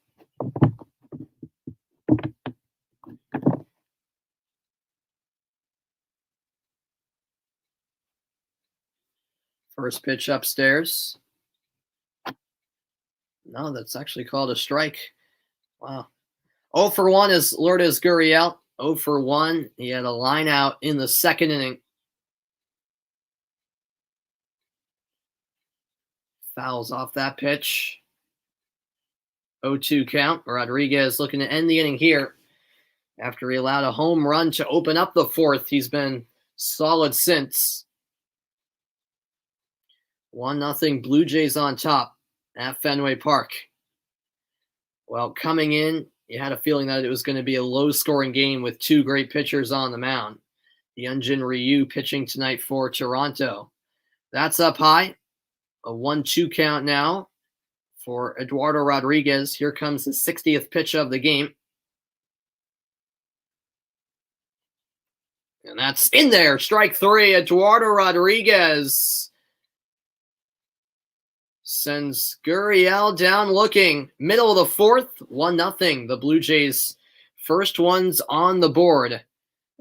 First pitch upstairs. No, that's actually called a strike. Wow. 0 for 1 is Lourdes Gurriel. 0 for 1. He had a line out in the 2nd inning. Fouls off that pitch. 0-2 count. Rodriguez looking to end the inning here. After he allowed a home run to open up the 4th, he's been solid since. 1-0 Blue Jays on top at Fenway Park. Well, coming in, you had a feeling that it was going to be a low-scoring game with 2 great pitchers on the mound. Hyunjin Ryu pitching tonight for Toronto. That's up high. A 1-2 count now for Eduardo Rodriguez. Here comes the 60th pitch of the game. And that's in there. Strike 3. Eduardo Rodriguez sends Gurriel down looking. Middle of the 4th, 1-0. The Blue Jays first ones on the board.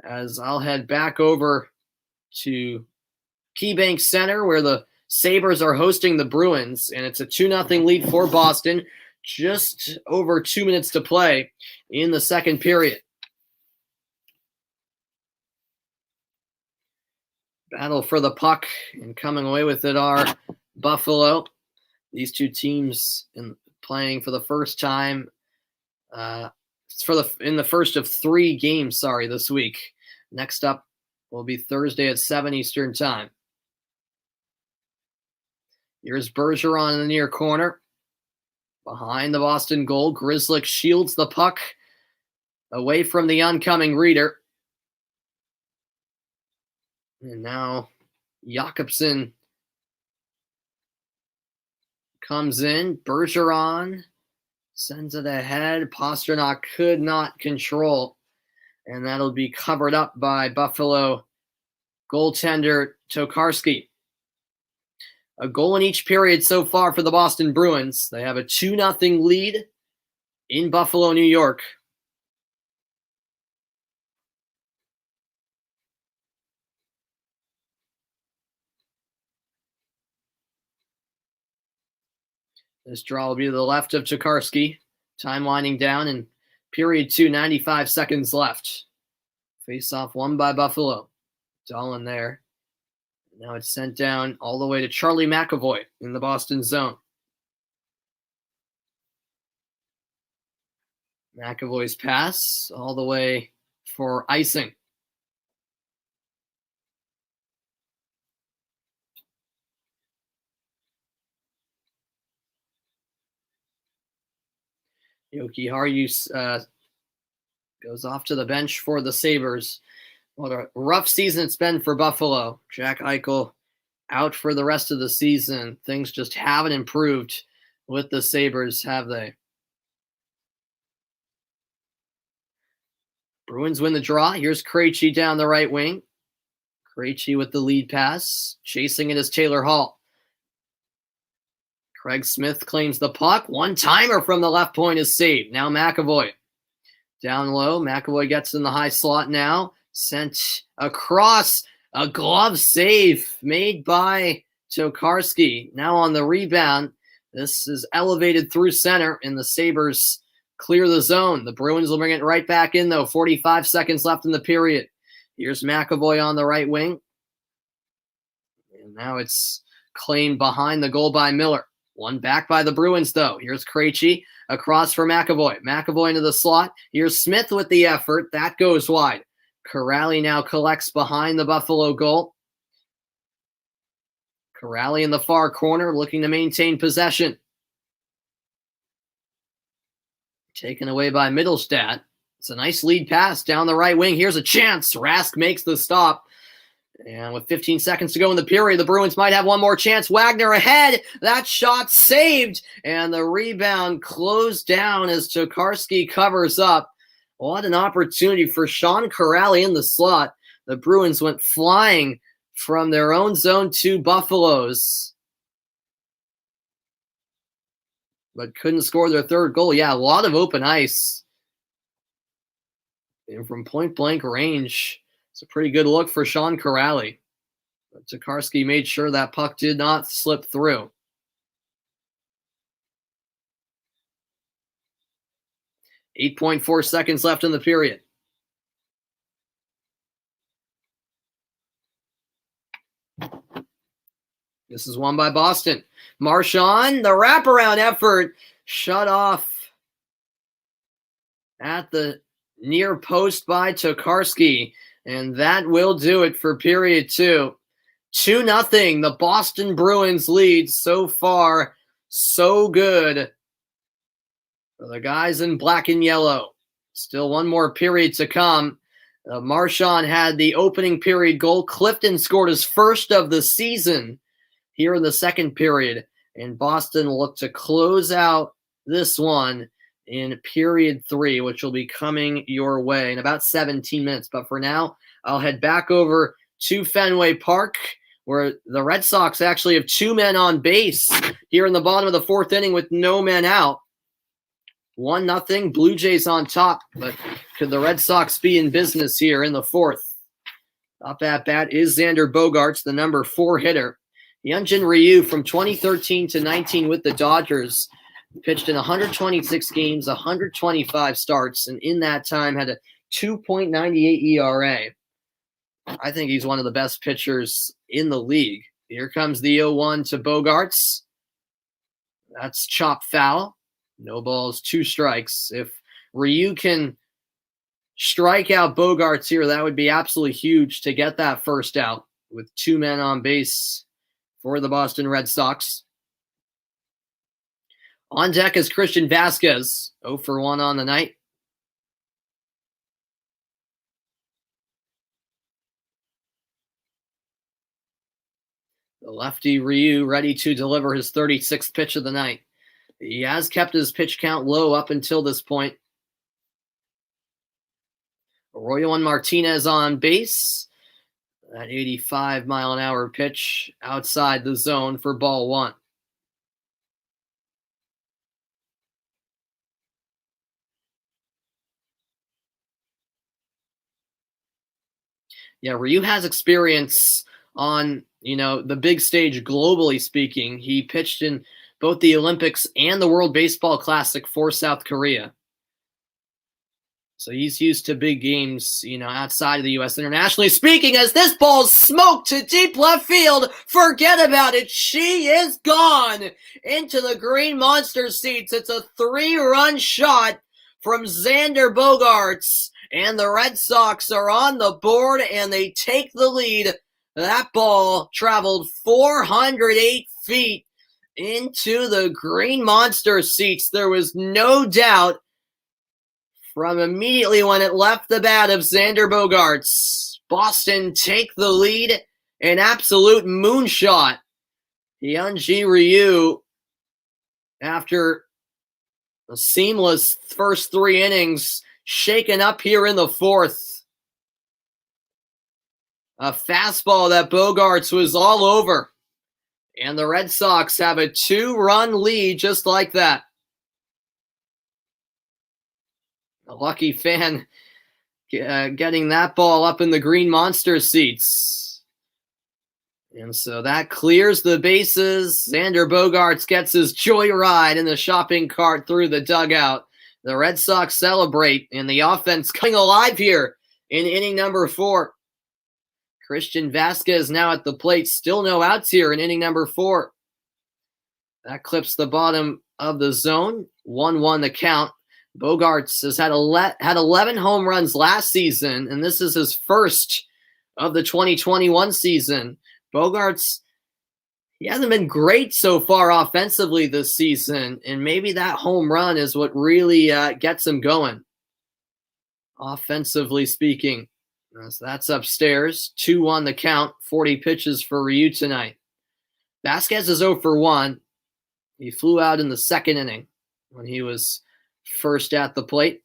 As I'll head back over to KeyBank Center where the Sabres are hosting the Bruins, and it's a 2-0 lead for Boston. Just over 2 minutes to play in the second period. Battle for the puck, and coming away with it are Buffalo. These two teams playing for the first time It's in the first of 3 games, this week. Next up will be Thursday at 7 Eastern time. Here's Bergeron in the near corner. Behind the Boston goal, Grzelcyk shields the puck away from the oncoming Reeder. And now Jakobsen comes in. Bergeron sends it ahead. Pastrnak could not control. And that'll be covered up by Buffalo goaltender Tokarski. A goal in each period so far for the Boston Bruins. They have a 2-0 lead in Buffalo, New York. This draw will be to the left of Tokarski. Time winding down, and period 2, 95 seconds left. Face-off won by Buffalo. Dahlin there. Now it's sent down all the way to Charlie McAvoy in the Boston zone. McAvoy's pass all the way for icing. Yoki Haru goes off to the bench for the Sabres. What a rough season it's been for Buffalo. Jack Eichel out for the rest of the season. Things just haven't improved with the Sabres, have they? Bruins win the draw. Here's Krejci down the right wing. Krejci with the lead pass. Chasing it is Taylor Hall. Craig Smith claims the puck. One-timer from the left point is saved. Now McAvoy. Down low. McAvoy gets in the high slot now. Sent across. A glove save made by Tokarski. Now on the rebound. This is elevated through center, and the Sabres clear the zone. The Bruins will bring it right back in, though. 45 seconds left in the period. Here's McAvoy on the right wing. And now it's claimed behind the goal by Miller. One back by the Bruins, though. Here's Krejci across for McAvoy. McAvoy into the slot. Here's Smith with the effort. That goes wide. Corrali now collects behind the Buffalo goal. Corrali in the far corner looking to maintain possession. Taken away by Middlestat. It's a nice lead pass down the right wing. Here's a chance. Rask makes the stop. And with 15 seconds to go in the period, the Bruins might have one more chance. Wagner ahead. That shot saved. And the rebound closed down as Tokarski covers up. What an opportunity for Sean Corrali in the slot. The Bruins went flying from their own zone to Buffalo's, but couldn't score their third goal. Yeah, a lot of open ice. And from point-blank range, it's a pretty good look for Sean Corrali. But Tokarski made sure that puck did not slip through. .4 seconds left in the period. This is won by Boston. Marchand, the wraparound effort, shut off at the near post by Tokarski. And that will do it for period 2. 2-0. The Boston Bruins lead. So far, so good for the guys in black and yellow. Still one more period to come. Marchand had the opening period goal. Clifton scored his first of the season here in the second period. And Boston looked to close out this one in period 3, which will be coming your way in about 17 minutes. But for now, I'll head back over to Fenway Park, where the Red Sox actually have 2 men on base here in the bottom of the 4th inning with no men out. 1-0, Blue Jays on top, but could the Red Sox be in business here in the 4th? Up at bat is Xander Bogaerts, the number 4 hitter. Hyunjin Ryu from 2013 to 19 with the Dodgers pitched in 126 games, 125 starts, and in that time had a 2.98 ERA. I think he's one of the best pitchers in the league. Here comes the 0-1 to Bogaerts. That's chop foul. No balls, 2 strikes. If Ryu can strike out Bogaerts here, that would be absolutely huge to get that first out with 2 men on base for the Boston Red Sox. On deck is Christian Vasquez, 0 for 1 on the night. The lefty Ryu ready to deliver his 36th pitch of the night. He has kept his pitch count low up until this point. Arroyo and Martinez on base. That 85-mile-an-hour pitch outside the zone for ball 1. Yeah, Ryu has experience on, the big stage globally speaking. He pitched in both the Olympics and the World Baseball Classic for South Korea. So he's used to big games, outside of the U.S. internationally speaking, as this ball's smoked to deep left field. Forget about it. She is gone into the Green Monster seats. It's a 3-run shot from Xander Bogaerts, and the Red Sox are on the board, and they take the lead. That ball traveled 408 feet into the Green Monster seats. There was no doubt from immediately when it left the bat of Xander Bogaerts. Boston take the lead. An absolute moonshot. Hyunjin Ryu, after a seamless first 3 innings, shaken up here in the 4th. A fastball that Bogaerts was all over. And the Red Sox have a 2-run lead just like that. A lucky fan getting that ball up in the Green Monster seats. And so that clears the bases. Xander Bogaerts gets his joyride in the shopping cart through the dugout. The Red Sox celebrate, and the offense coming alive here in inning number 4. Christian Vasquez now at the plate. Still no outs here in inning number 4. That clips the bottom of the zone. 1-1 the count. Bogaerts has had 11 home runs last season, and this is his first of the 2021 season. Bogaerts, he hasn't been great so far offensively this season, and maybe that home run is what really gets him going, offensively speaking. So that's upstairs. 2-1 the count. 40 pitches for Ryu tonight. Vasquez is 0 for 1. He flew out in the 2nd inning when he was first at the plate.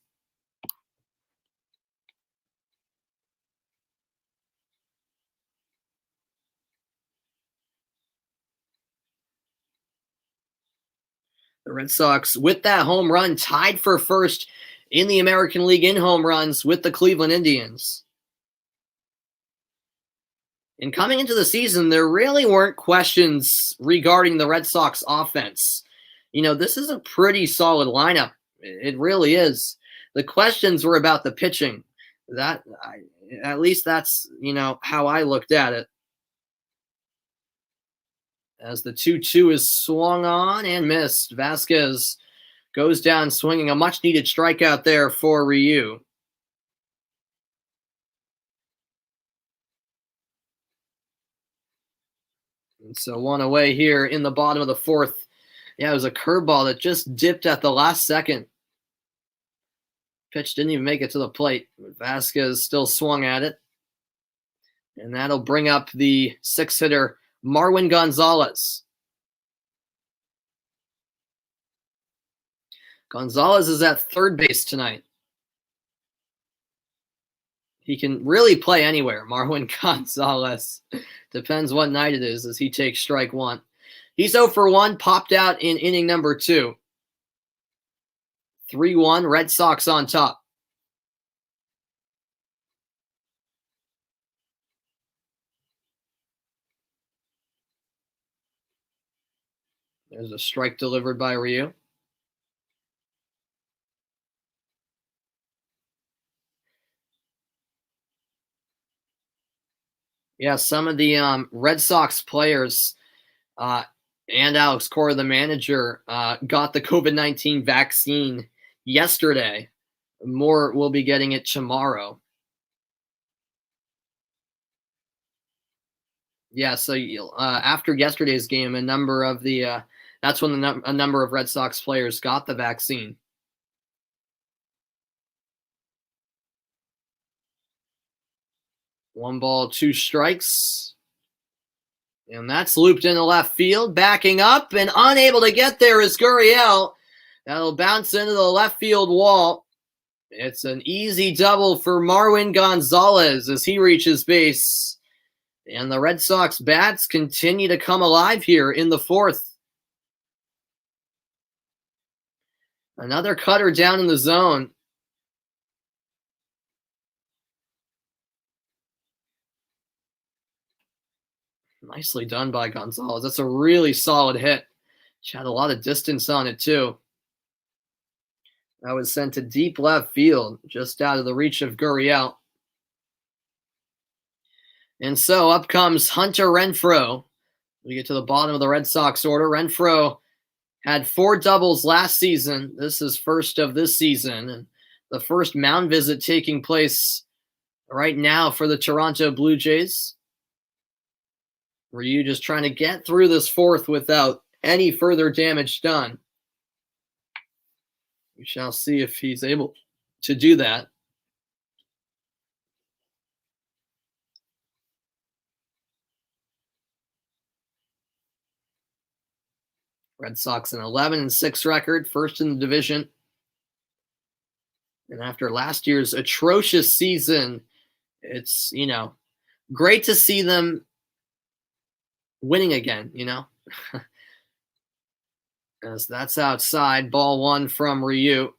The Red Sox, with that home run, tied for first in the American League in home runs with the Cleveland Indians. And coming into the season, there really weren't questions regarding the Red Sox offense. This is a pretty solid lineup. It really is. The questions were about the pitching. At least that's, how I looked at it. As the 2-2 is swung on and missed, Vasquez goes down swinging. A much-needed strikeout there for Ryu. And so 1 away here in the bottom of the 4th. Yeah, it was a curveball that just dipped at the last second. Pitch didn't even make it to the plate. Vasquez still swung at it. And that'll bring up the 6-hitter, Marwin Gonzalez. Gonzalez is at third base tonight. He can really play anywhere, Marwin Gonzalez. Depends what night it is as he takes strike 1. He's 0 for 1, popped out in inning number 2. 3-1, Red Sox on top. There's a strike delivered by Ryu. Yeah, some of the Red Sox players and Alex Cora, the manager, got the COVID-19 vaccine yesterday. More will be getting it tomorrow. Yeah, so after yesterday's game, a number of the that's when a number of Red Sox players got the vaccine. One ball, two strikes. And that's looped into left field. Backing up and unable to get there is Gurriel. That'll bounce into the left field wall. It's an easy double for Marwin Gonzalez as he reaches base. And the Red Sox bats continue to come alive here in the fourth. Another cutter down in the zone. Nicely done by Gonzalez. That's a really solid hit. She had a lot of distance on it, too. That was sent to deep left field, just out of the reach of Gurriel. And so up comes Hunter Renfroe. We get to the bottom of the Red Sox order. Renfroe had 4 doubles last season. This is first of this season. And the first mound visit taking place right now for the Toronto Blue Jays. Ryu just trying to get through this fourth without any further damage done. We shall see if he's able to do that. Red Sox an 11-6 record, first in the division. And after last year's atrocious season, it's, great to see them winning again, As that's outside, ball 1 from Ryu.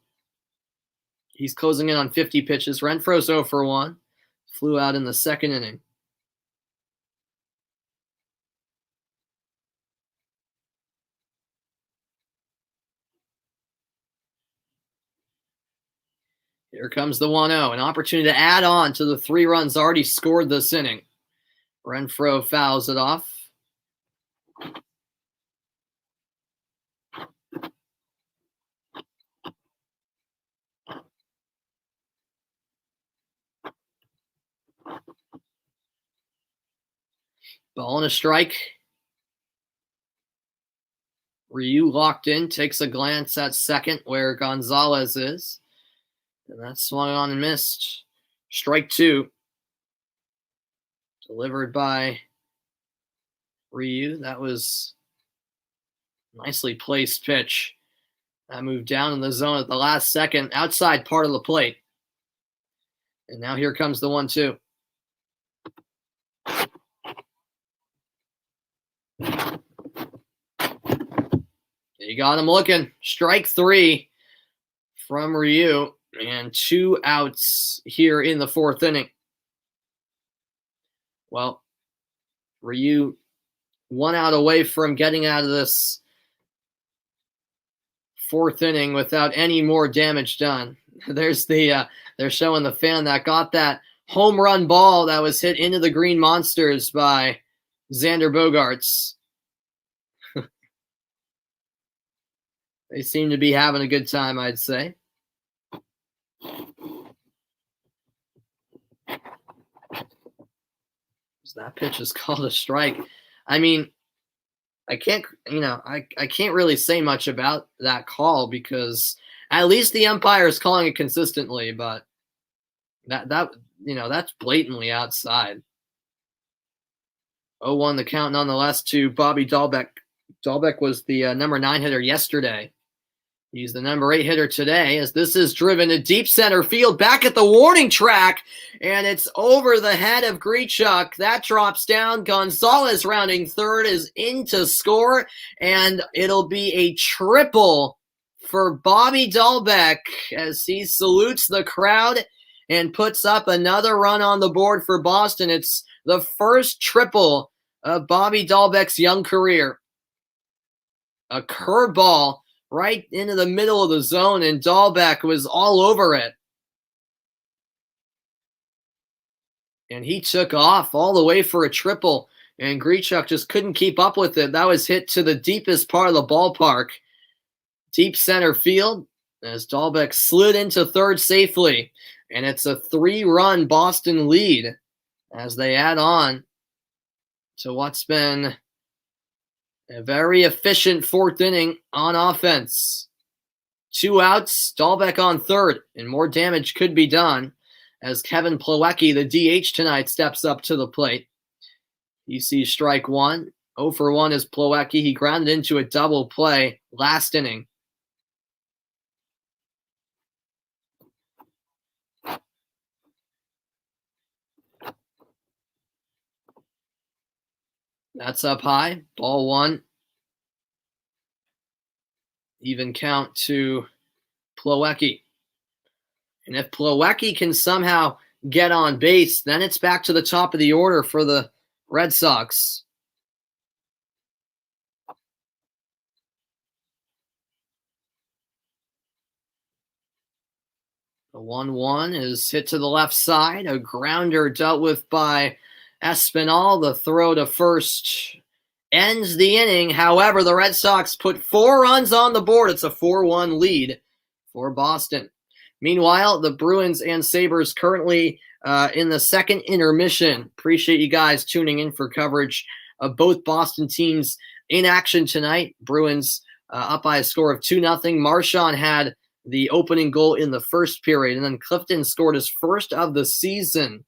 He's closing in on 50 pitches. Renfroe's 0 for 1. Flew out in the second inning. Here comes the 1-0, an opportunity to add on to the 3 runs already scored this inning. Renfroe fouls it off. Ball and a strike. Ryu locked in, takes a glance at second where Gonzalez is. And that's swung on and missed. Strike 2. Delivered by Ryu. That was a nicely placed pitch. That moved down in the zone at the last second, outside part of the plate. And now here comes the 1-2. You got him looking. Strike 3 from Ryu. And 2 outs here in the fourth inning. Well, Ryu 1 out away from getting out of this fourth inning without any more damage done. There's they're showing the fan that got that home run ball that was hit into the Green Monsters by Xander Bogaerts. They seem to be having a good time, I'd say. That pitch is called a strike. I mean, I can't really say much about that call because at least the umpire is calling it consistently, but that's blatantly outside. 0-1 the count nonetheless to Bobby Dahlbeck. Dahlbeck was the number 9 hitter yesterday. He's the number 8 hitter today as this is driven to deep center field back at the warning track, and it's over the head of Grichuk. That drops down. Gonzalez rounding third is in to score, and it'll be a triple for Bobby Dahlbeck as he salutes the crowd and puts up another run on the board for Boston. It's the first triple of Bobby Dahlbeck's young career. A curveball right into the middle of the zone, and Dahlbeck was all over it. And he took off all the way for a triple, and Grichuk just couldn't keep up with it. That was hit to the deepest part of the ballpark. Deep center field. as Dahlbeck slid into third safely. And it's a 3-run Boston lead as they add on to what's been a very efficient fourth inning on offense. 2 outs, Dahlbeck on third, and more damage could be done as Kevin Plawecki, the DH tonight, steps up to the plate. You see strike one. 0 for 1 is Plawecki. He grounded into a double play last inning. That's up high. Ball 1. Even count to Plawecki. And if Plawecki can somehow get on base, then it's back to the top of the order for the Red Sox. The 1-1 is hit to the left side. A grounder dealt with by Espinal. The throw to first ends the inning. However, the Red Sox put 4 runs on the board. It's a 4-1 lead for Boston. Meanwhile, the Bruins and Sabres currently in the second intermission. Appreciate you guys tuning in for coverage of both Boston teams in action tonight. Bruins up by a score of 2-0. Marchand had the opening goal in the first period, and then Clifton scored his first of the season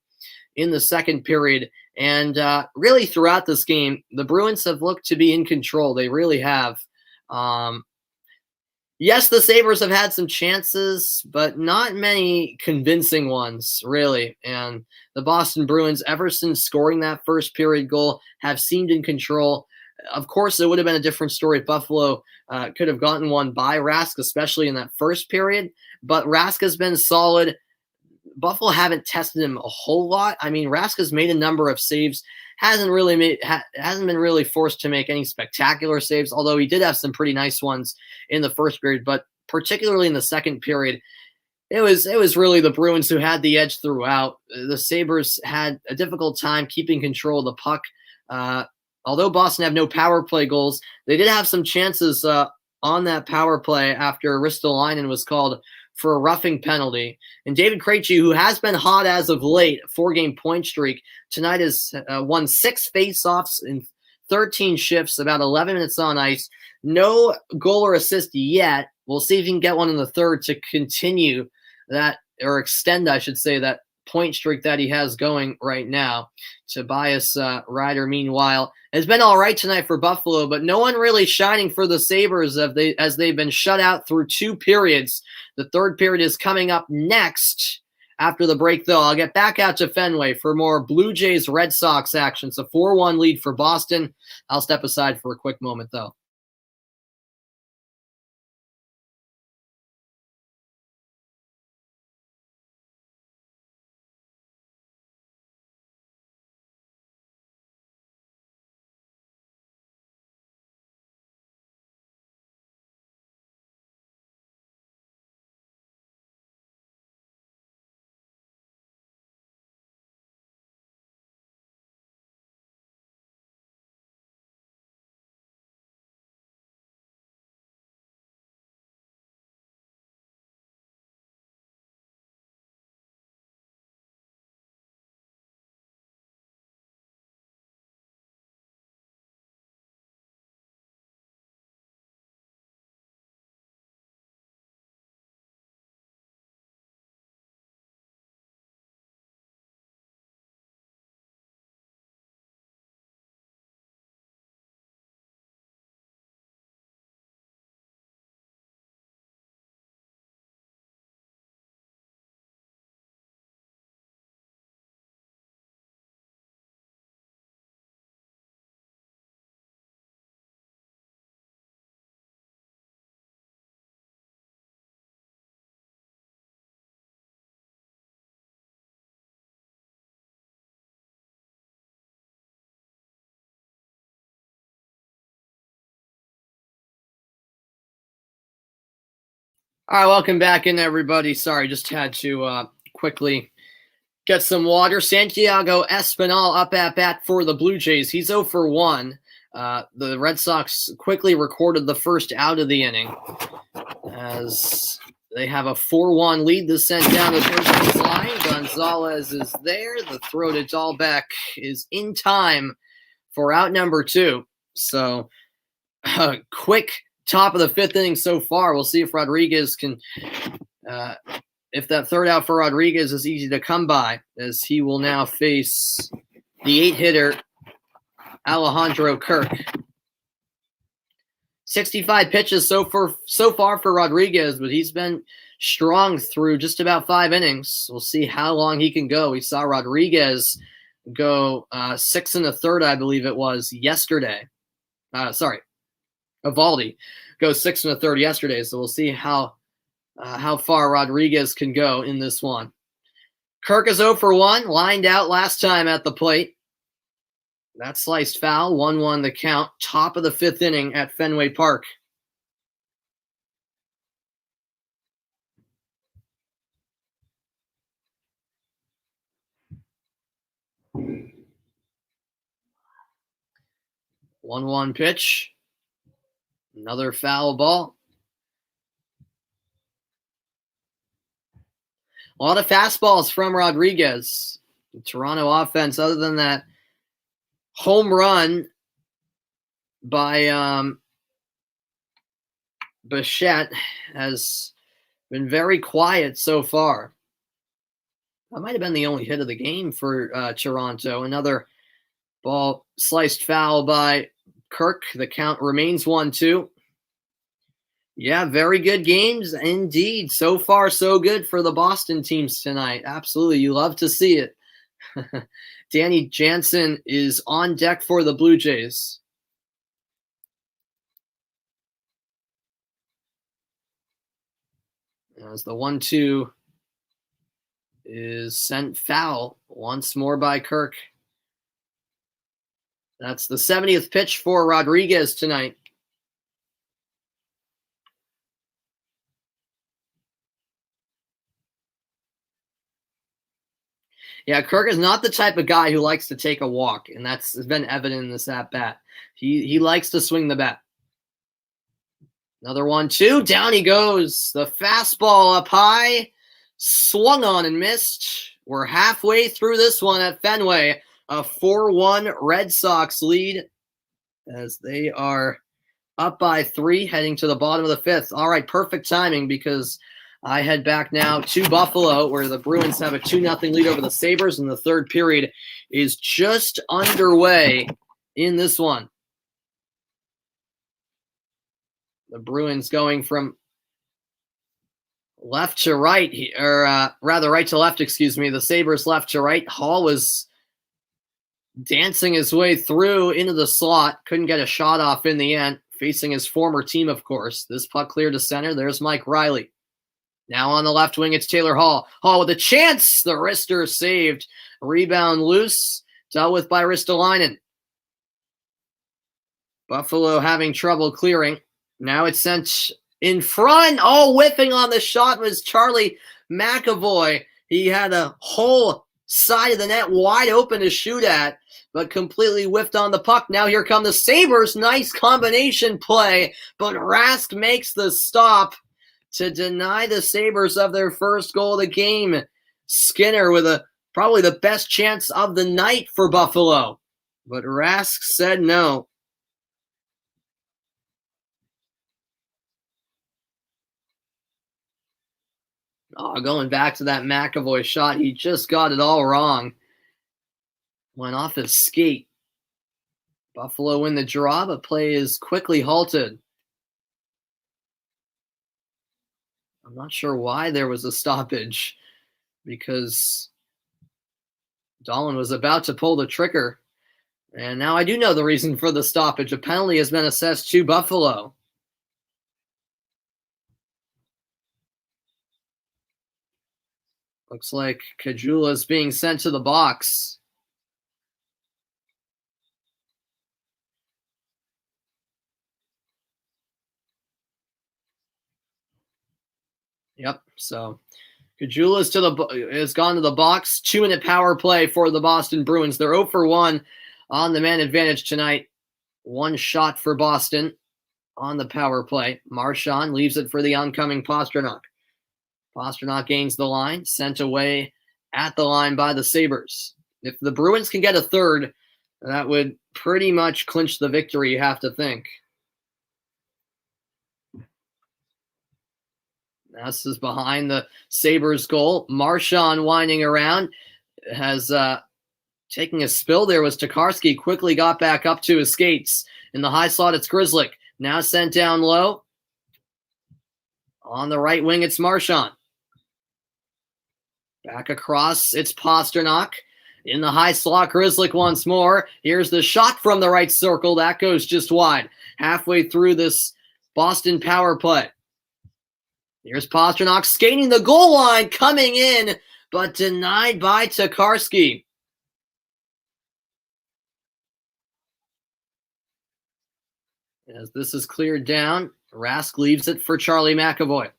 in the second period. And really throughout this game, the Bruins have looked to be in control. They really have. Yes, the Sabres have had some chances, but not many convincing ones, really. And the Boston Bruins, ever since scoring that first period goal, have seemed in control. Of course, it would have been a different story if Buffalo could have gotten one by Rask, especially in that first period. But Rask has been solid. Buffalo haven't tested him a whole lot. I mean, Rask has made a number of saves. Hasn't been really forced to make any spectacular saves, although he did have some pretty nice ones in the first period. But particularly in the second period, it was really the Bruins who had the edge throughout. The Sabres had a difficult time keeping control of the puck. Although Boston have no power play goals, they did have some chances on that power play after Ristolainen was called for a roughing penalty. And David Krejci, who has been hot as of late, 4-game point streak, tonight has won 6 faceoffs in 13 shifts, about 11 minutes on ice. No goal or assist yet. We'll see if he can get one in the third to continue that, or extend, I should say, that point streak that he has going right now. Tobias Ryder, meanwhile, has been all right tonight for Buffalo, but no one really shining for the Sabres as they've been shut out through 2 periods. The third period is coming up next after the break, though. I'll get back out to Fenway for more Blue Jays Red Sox action. It's a 4-1 lead for Boston. I'll step aside for a quick moment, though. All right, welcome back in, everybody. Sorry, just had to quickly get some water. Santiago Espinal up at bat for the Blue Jays. He's 0 for 1. The Red Sox quickly recorded the first out of the inning as They have a 4-1 lead. This sent down the third base line. Gonzalez is there. The throw to Dahlbeck is in time for out number 2. So quick top of the 5th inning so far. We'll see if Rodriguez can if that third out for Rodriguez is easy to come by, as he will now face the 8-hitter Alejandro Kirk. 65 pitches so far for Rodriguez, but he's been strong through just about 5 innings. We'll see how long he can go. We saw Rodriguez go 6 1/3, I believe it was, yesterday. Evaldi go 6 1/3 yesterday, so we'll see how far Rodriguez can go in this one. Kirk is 0 for 1, lined out last time at the plate. That sliced foul, 1-1 the count, top of the 5th inning at Fenway Park. One pitch. Another foul ball. A lot of fastballs from Rodriguez. The Toronto offense, other than that home run by Bichette, has been very quiet so far. That might have been the only hit of the game for Toronto. Another ball sliced foul by Kirk. The count remains 1-2. Yeah, very good games indeed. So far, so good for the Boston teams tonight. Absolutely. You love to see it. Danny Jansen is on deck for the Blue Jays. As the 1-2 is sent foul once more by Kirk. That's the 70th pitch for Rodriguez tonight. Yeah, Kirk is not the type of guy who likes to take a walk, and that's been evident in this at-bat. He likes to swing the bat. Another 1-2. Down he goes. The fastball up high. Swung on and missed. We're halfway through this one at Fenway. A 4-1 Red Sox lead as they are up by 3 heading to the bottom of the 5th. All right, perfect timing because I head back now to Buffalo, where the Bruins have a 2-0 lead over the Sabres, and the third period is just underway in this one. The Bruins going from left to right, or rather right to left, excuse me. The Sabres left to right. Hall was dancing his way through into the slot. Couldn't get a shot off in the end, facing his former team, of course. This puck cleared to center. There's Mike Riley. Now on the left wing, it's Taylor Hall. Hall with a chance. The wrister saved. Rebound loose. Dealt with by Ristolainen. Buffalo having trouble clearing. Now it's sent in front. Oh, whiffing on the shot was Charlie McAvoy. He had a whole side of the net wide open to shoot at, but completely whiffed on the puck. Now here come the Sabres. Nice combination play, but Rask makes the stop to deny the Sabres of their first goal of the game. Skinner with probably the best chance of the night for Buffalo, but Rask said no. Oh, going back to that McAvoy shot, he just got it all wrong. Went off his skate. Buffalo win the draw, but play is quickly halted. I'm not sure why there was a stoppage, because Dahlin was about to pull the trigger. And now I do know the reason for the stoppage. A penalty has been assessed to Buffalo. Looks like Kajula is being sent to the box. Yep, so Kajula has gone to the box. 2-minute power play for the Boston Bruins. They're 0 for 1 on the man advantage tonight. One shot for Boston on the power play. Marchand leaves it for the oncoming Pastrnak. Pastrnak gains the line, sent away at the line by the Sabres. If the Bruins can get a third, that would pretty much clinch the victory, you have to think. Now this is behind the Sabres goal. Marchand winding around. Has taking a spill there was Tokarski. Quickly got back up to his skates. In the high slot, it's Grzelcyk. Now sent down low. On the right wing, it's Marchand. Back across, it's Pastrnak. In the high slot, Grzelcyk once more. Here's the shot from the right circle. That goes just wide. Halfway through this Boston power play. Here's Pastrnak skating the goal line, coming in, but denied by Tokarski. As this is cleared down, Rask leaves it for Charlie McAvoy.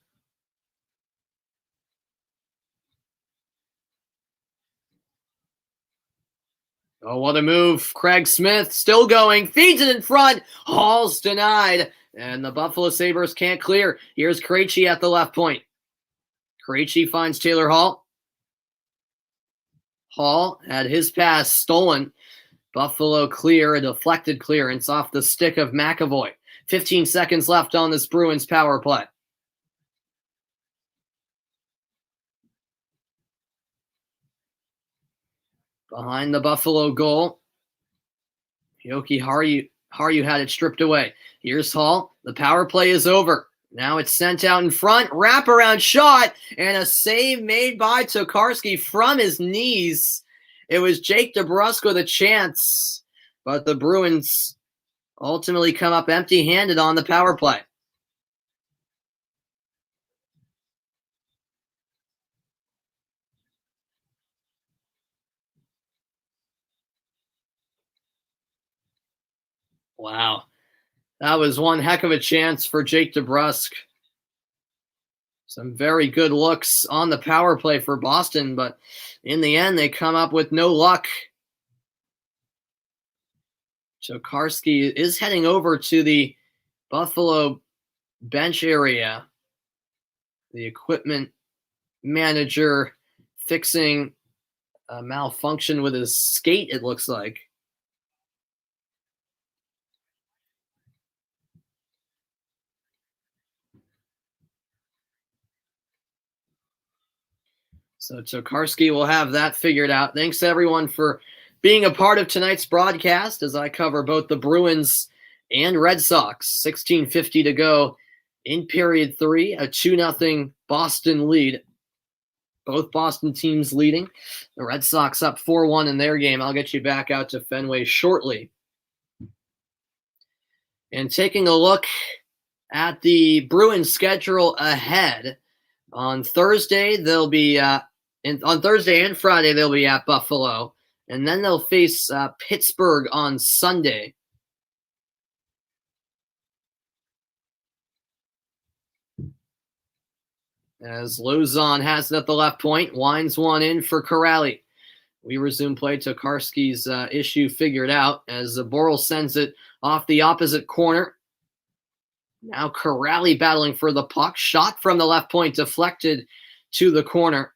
Oh, what a move. Craig Smith still going, feeds it in front. Hall's denied, and the Buffalo Sabres can't clear. Here's Krejci at the left point. Krejci finds Taylor Hall. Hall had his pass stolen. Buffalo clear, a deflected clearance off the stick of McAvoy. 15 seconds left on this Bruins power play. Behind the Buffalo goal, Yoki Harju had it stripped away. Here's Hall. The power play is over. Now it's sent out in front. Wraparound shot and a save made by Tokarski from his knees. It was Jake DeBrusk with a chance, but the Bruins ultimately come up empty-handed on the power play. Wow. That was one heck of a chance for Jake DeBrusk. Some very good looks on the power play for Boston, but in the end, they come up with no luck. Tokarski is heading over to the Buffalo bench area. The equipment manager fixing a malfunction with his skate, it looks like. So Tokarski will have that figured out. Thanks everyone for being a part of tonight's broadcast as I cover both the Bruins and Red Sox. 16:50 to go in period 3, a 2-0 Boston lead. Both Boston teams leading. The Red Sox up 4-1 in their game. I'll get you back out to Fenway shortly. And taking a look at the Bruins schedule ahead, on Thursday they'll be on Thursday and Friday they'll be at Buffalo, and then they'll face Pittsburgh on Sunday. As Lozon has it at the left point, winds one in for Corrali. We resume play. Tokarski's issue figured out as Borrell sends it off the opposite corner. Now Corrali battling for the puck. Shot from the left point, deflected to the corner.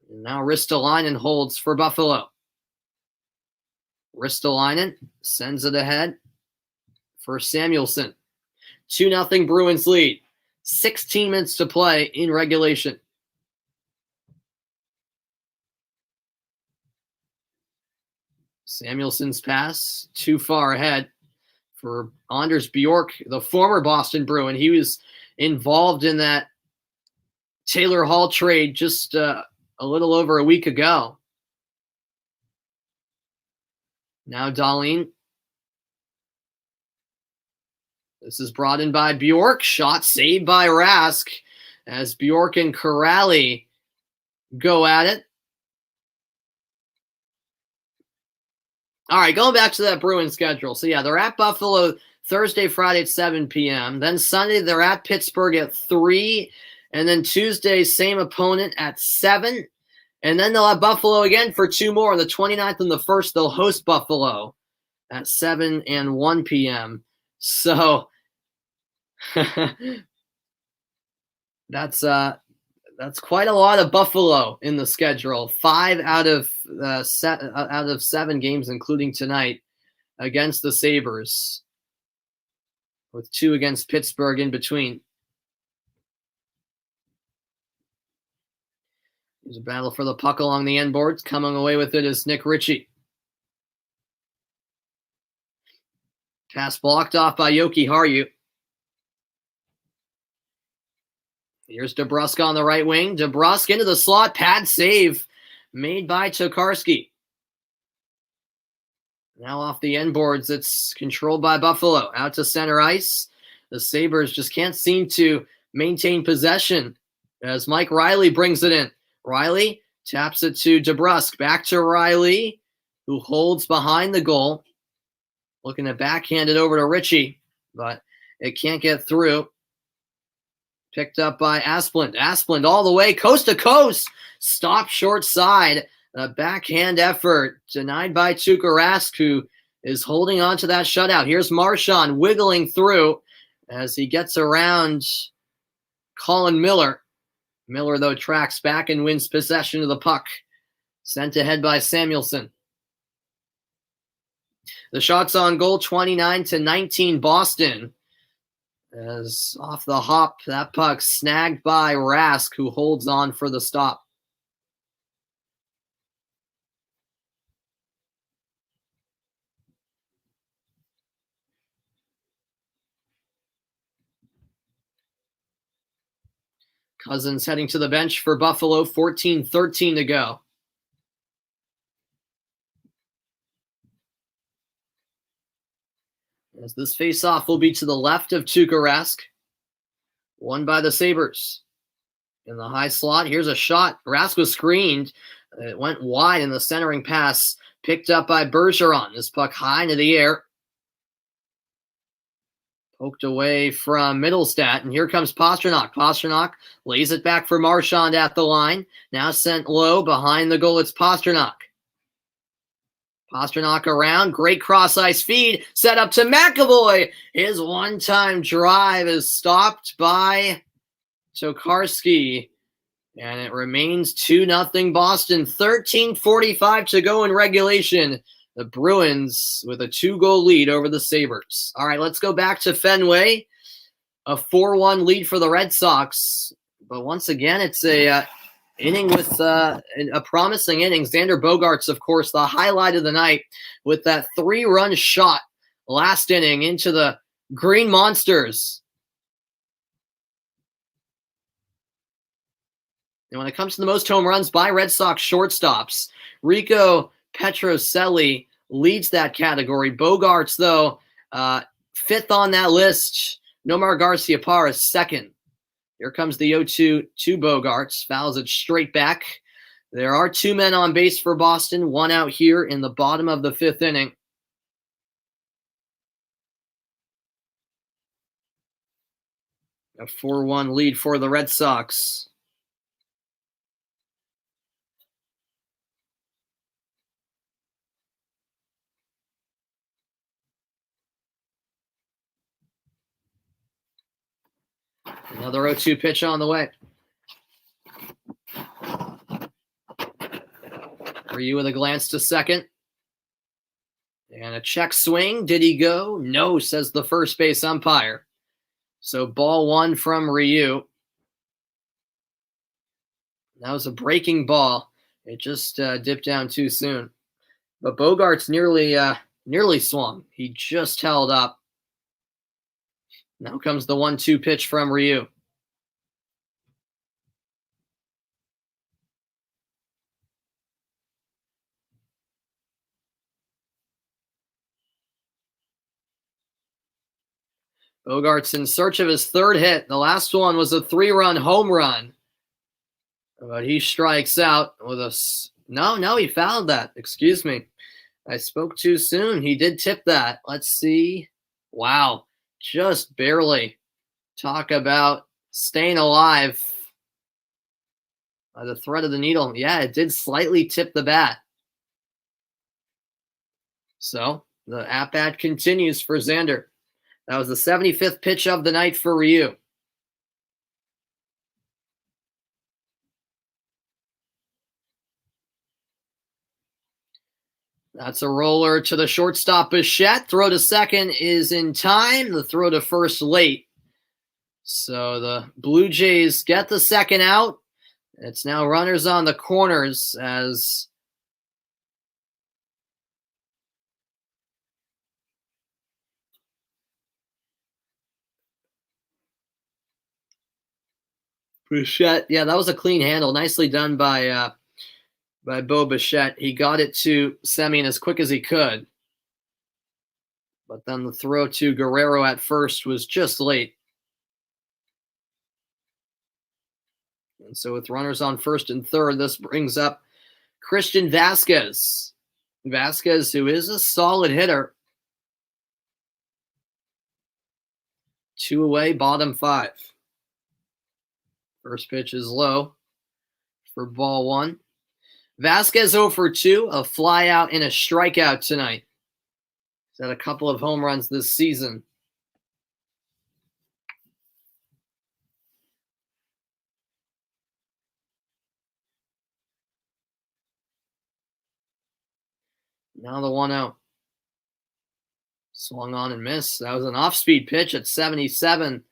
And now Ristolainen holds for Buffalo. Ristolainen sends it ahead for Samuelsson. 2-0 Bruins lead. 16 minutes to play in regulation. Samuelsson's pass too far ahead for Anders Bjork, the former Boston Bruin. He was involved in that Taylor Hall trade just a little over a week ago. Now Dahlin. This is brought in by Bjork. Shot saved by Rask as Bjork and Corrali go at it. All right, going back to that Bruins schedule. So, yeah, they're at Buffalo Thursday, Friday at 7 p.m. Then Sunday, they're at Pittsburgh at 3. And then Tuesday, same opponent at 7. And then they'll have Buffalo again for 2 more. On the 29th and the 1st, they'll host Buffalo at 7 and 1 p.m. So that's That's quite a lot of Buffalo in the schedule. 5 out of 7 games, including tonight, against the Sabres, with 2 against Pittsburgh in between. There's a battle for the puck along the end boards. Coming away with it is Nick Ritchie. Pass blocked off by Yoki Haru. Here's DeBrusk on the right wing. DeBrusk into the slot. Pad save made by Tokarski. Now off the end boards, it's controlled by Buffalo. Out to center ice. The Sabres just can't seem to maintain possession as Mike Riley brings it in. Riley taps it to DeBrusk. Back to Riley, who holds behind the goal. Looking to backhand it over to Ritchie, but it can't get through. Picked up by Asplund. Asplund all the way, coast to coast. Stop short side. A backhand effort denied by Tuukka Rask, who is holding on to that shutout. Here's Marchand wiggling through as he gets around Colin Miller. Miller, though, tracks back and wins possession of the puck. Sent ahead by Samuelson. The shots on goal, 29-19 Boston. As off the hop, that puck snagged by Rask, who holds on for the stop. Cousins heading to the bench for Buffalo, 14-13 to go. As this face-off will be to the left of Tuukka Rask. Won by the Sabres. In the high slot, here's a shot. Rask was screened. It went wide in the centering pass. Picked up by Bergeron. This puck high into the air. Poked away from Mittelstadt, and here comes Pastrnak. Pastrnak lays it back for Marchand at the line. Now sent low behind the goal. It's Pastrnak. Pastrnak around. Great cross-ice feed. Set up to McAvoy. His one-time drive is stopped by Tokarski, and it remains 2-0 Boston. 13:45 to go in regulation. The Bruins with a 2-goal lead over the Sabres. All right, let's go back to Fenway. A 4-1 lead for the Red Sox. But once again, it's a inning with a promising inning. Xander Bogaerts, of course, the highlight of the night with that 3-run shot last inning into the Green Monsters. And when it comes to the most home runs by Red Sox shortstops, Rico Petrocelli leads that category. Bogaerts, though, 5th on that list. Nomar Garciaparra is 2nd. Here comes the 0-2 to Bogaerts. Fouls it straight back. There are 2 men on base for Boston. 1 out here in the bottom of the 5th inning. A 4-1 lead for the Red Sox. Another 0-2 pitch on the way. Ryu with a glance to second. And a check swing. Did he go? No, says the first base umpire. So ball 1 from Ryu. That was a breaking ball. It just dipped down too soon. But Bogaerts nearly swung. He just held up. Now comes the 1-2 pitch from Ryu. Bogaerts in search of his 3rd hit. The last one was a 3-run home run. But he strikes out with a... No, he fouled that. Excuse me. I spoke too soon. He did tip that. Let's see. Wow. Just barely. Talk about staying alive. The thread of the needle. Yeah, it did slightly tip the bat. So the at-bat continues for Xander. That was the 75th pitch of the night for Ryu. That's a roller to the shortstop, Bichette. Throw to second is in time. The throw to first late. So the Blue Jays get the second out. It's now runners on the corners as Bichette. Yeah, that was a clean handle. Nicely done by Bo Bichette. He got it to Semien as quick as he could. But then the throw to Guerrero at first was just late. And so with runners on first and third, this brings up Christian Vasquez. Vasquez, who is a solid hitter. 2 away, bottom 5. First pitch is low for ball 1. Vasquez 0 for 2, a fly out and a strikeout tonight. He's had a couple of home runs this season. Now the 1-0. Swung on and missed. That was an off-speed pitch at 77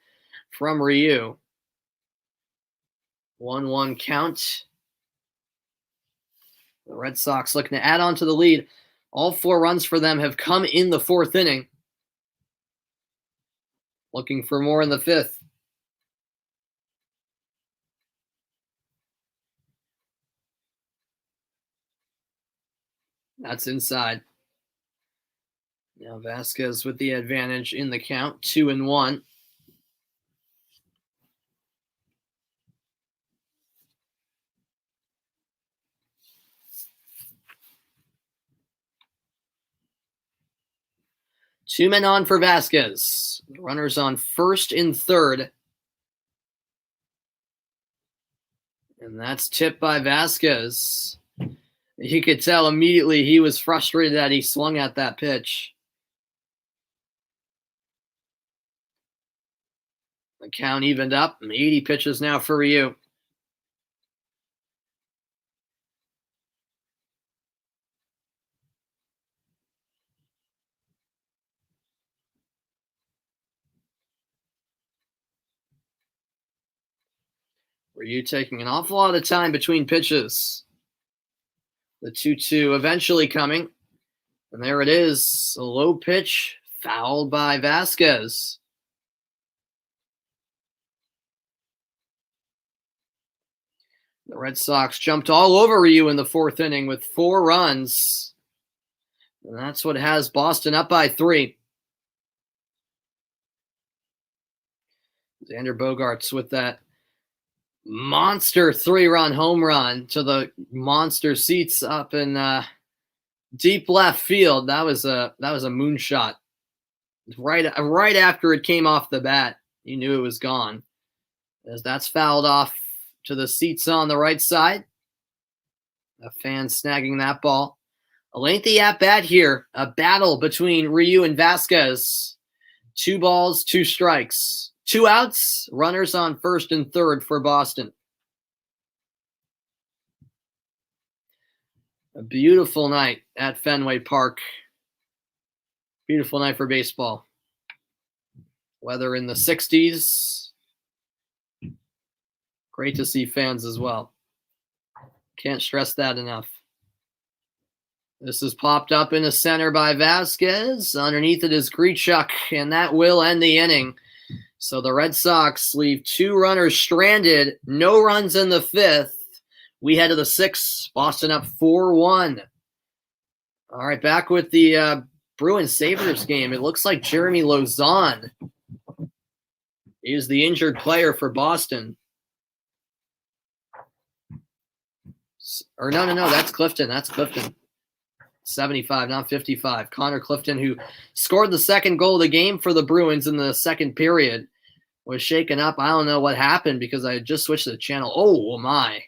from Ryu. 1-1 count. The Red Sox looking to add on to the lead. All 4 runs for them have come in the 4th inning. Looking for more in the 5th. That's inside. Now Vasquez with the advantage in the count, 2-1. Two men on for Vasquez. Runners on first and third. And that's tipped by Vasquez. You could tell immediately he was frustrated that he swung at that pitch. The count evened up. 80 pitches now for Ryu. Ryu taking an awful lot of time between pitches. The 2-2 eventually coming. And there it is. A low pitch fouled by Vasquez. The Red Sox jumped all over Ryu in the 4th inning with 4 runs. And that's what has Boston up by 3. Xander Bogaerts with that monster 3-run home run to the monster seats up in deep left field. That was a moonshot. Right after it came off the bat, you knew it was gone. As that's fouled off to the seats on the right side. A fan snagging that ball. A lengthy at-bat here. A battle between Ryu and Vasquez. 2 balls, 2 strikes. 2 outs. Runners on first and third for Boston. A beautiful night at Fenway Park. Beautiful night for baseball. Weather in the 60s. Great to see fans as well. Can't stress that enough. This is popped up in the center by Vasquez. Underneath it is Grichuk, and that will end the inning. So the Red Sox leave 2 runners stranded. No runs in the 5th. We head to the 6th. Boston up 4-1. All right, back with the Bruins Sabres game. It looks like Jeremy Lauzon is the injured player for Boston. Or no, that's Clifton. 75, not 55. Connor Clifton, who scored the second goal of the game for the Bruins in the second period, was shaken up. I don't know what happened because I just switched the channel. Oh, my.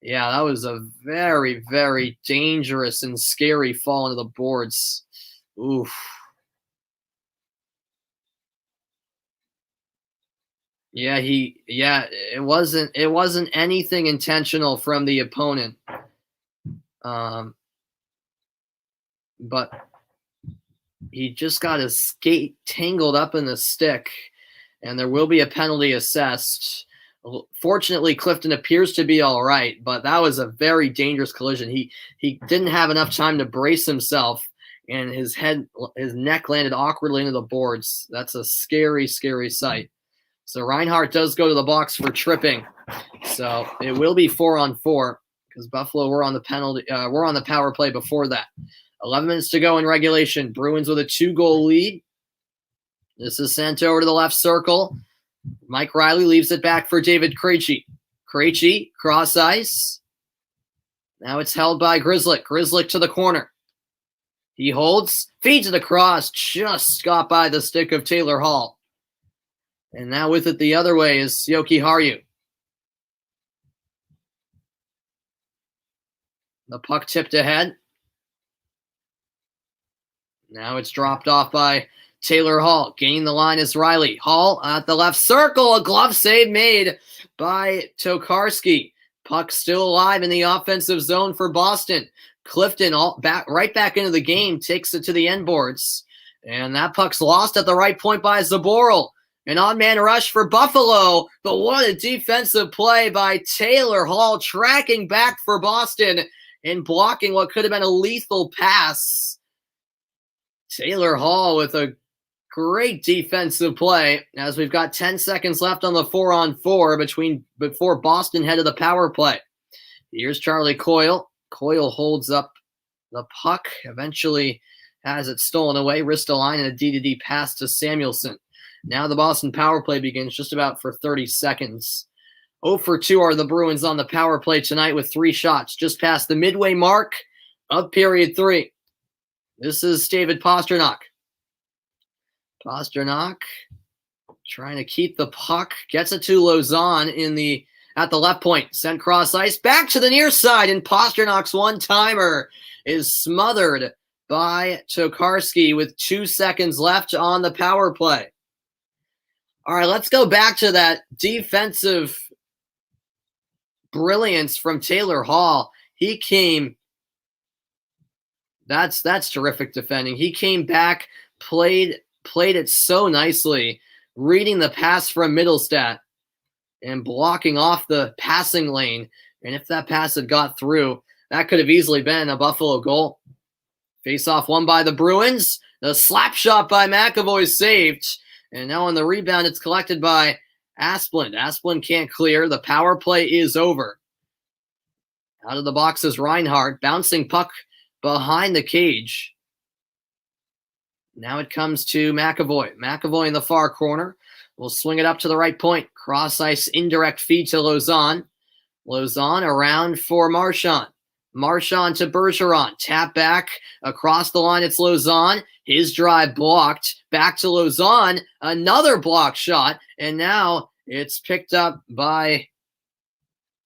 Yeah, that was a very, very dangerous and scary fall into the boards. Oof. Yeah, it wasn't anything intentional from the opponent. but he just got his skate tangled up in the stick, and there will be a penalty assessed. Fortunately, Clifton appears to be all right, but that was a very dangerous collision. He didn't have enough time to brace himself, and his neck landed awkwardly into the boards. That's a scary, scary sight. So Reinhart does go to the box for tripping. So it will be 4-on-4 because Buffalo were on the power play before that. 11 minutes to go in regulation. Bruins with a 2-goal lead. This is sent over to the left circle. Mike Riley leaves it back for David Krejci. Krejci, cross ice. Now it's held by Grzelcyk. Grzelcyk to the corner. He holds, feeds it across, just got by the stick of Taylor Hall. And now with it the other way is Yoki Haru. The puck tipped ahead. Now it's dropped off by Taylor Hall. Gaining the line is Riley. Hall at the left circle. A glove save made by Tokarski. Puck still alive in the offensive zone for Boston. Clifton right back into the game, takes it to the end boards. And that puck's lost at the right point by Zaboral. An on-man rush for Buffalo. But what a defensive play by Taylor Hall, tracking back for Boston and blocking what could have been a lethal pass. Taylor Hall with a great defensive play as we've got 10 seconds left on the 4-on-4 before Boston head to the power play. Here's Charlie Coyle. Coyle holds up the puck, eventually has it stolen away. Wrist a line and a D-to-D pass to Samuelson. Now the Boston power play begins just about for 30 seconds. 0 for 2 are the Bruins on the power play tonight with 3 shots just past the midway mark of period 3. This is David Pastrnak. Pastrnak trying to keep the puck. Gets it to Lauzon at the left point. Sent cross ice. Back to the near side. And Pasternak's one-timer is smothered by Tokarski with 2 seconds left on the power play. All right, let's go back to that defensive brilliance from Taylor Hall. He came... That's terrific defending. He came back, played it so nicely, reading the pass from Middlestat and blocking off the passing lane. And if that pass had got through, that could have easily been a Buffalo goal. Face-off won by the Bruins. The slap shot by McAvoy saved. And now on the rebound, it's collected by Asplund. Asplund can't clear. The power play is over. Out of the box is Reinhart, bouncing puck behind the cage. Now it comes to McAvoy. McAvoy in the far corner will swing it up to the right point. Cross ice indirect feed to Lauzon. Lauzon around for Marchand. Marchand to Bergeron. Tap back across the line. It's Lauzon. His drive blocked. Back to Lauzon. Another block shot. And now it's picked up by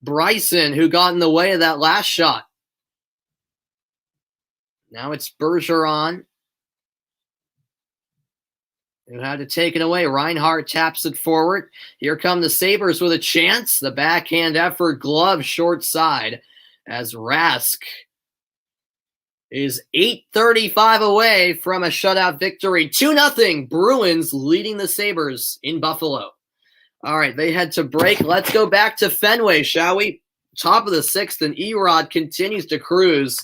Bryson, who got in the way of that last shot. Now it's Bergeron who had to take it away. Reinhart taps it forward. Here come the Sabres with a chance. The backhand effort, glove short side as Rask is 8:35 away from a shutout victory. 2-0 Bruins leading the Sabres in Buffalo. All right, they head to break. Let's go back to Fenway, shall we? Top of the 6th, and Erod continues to cruise.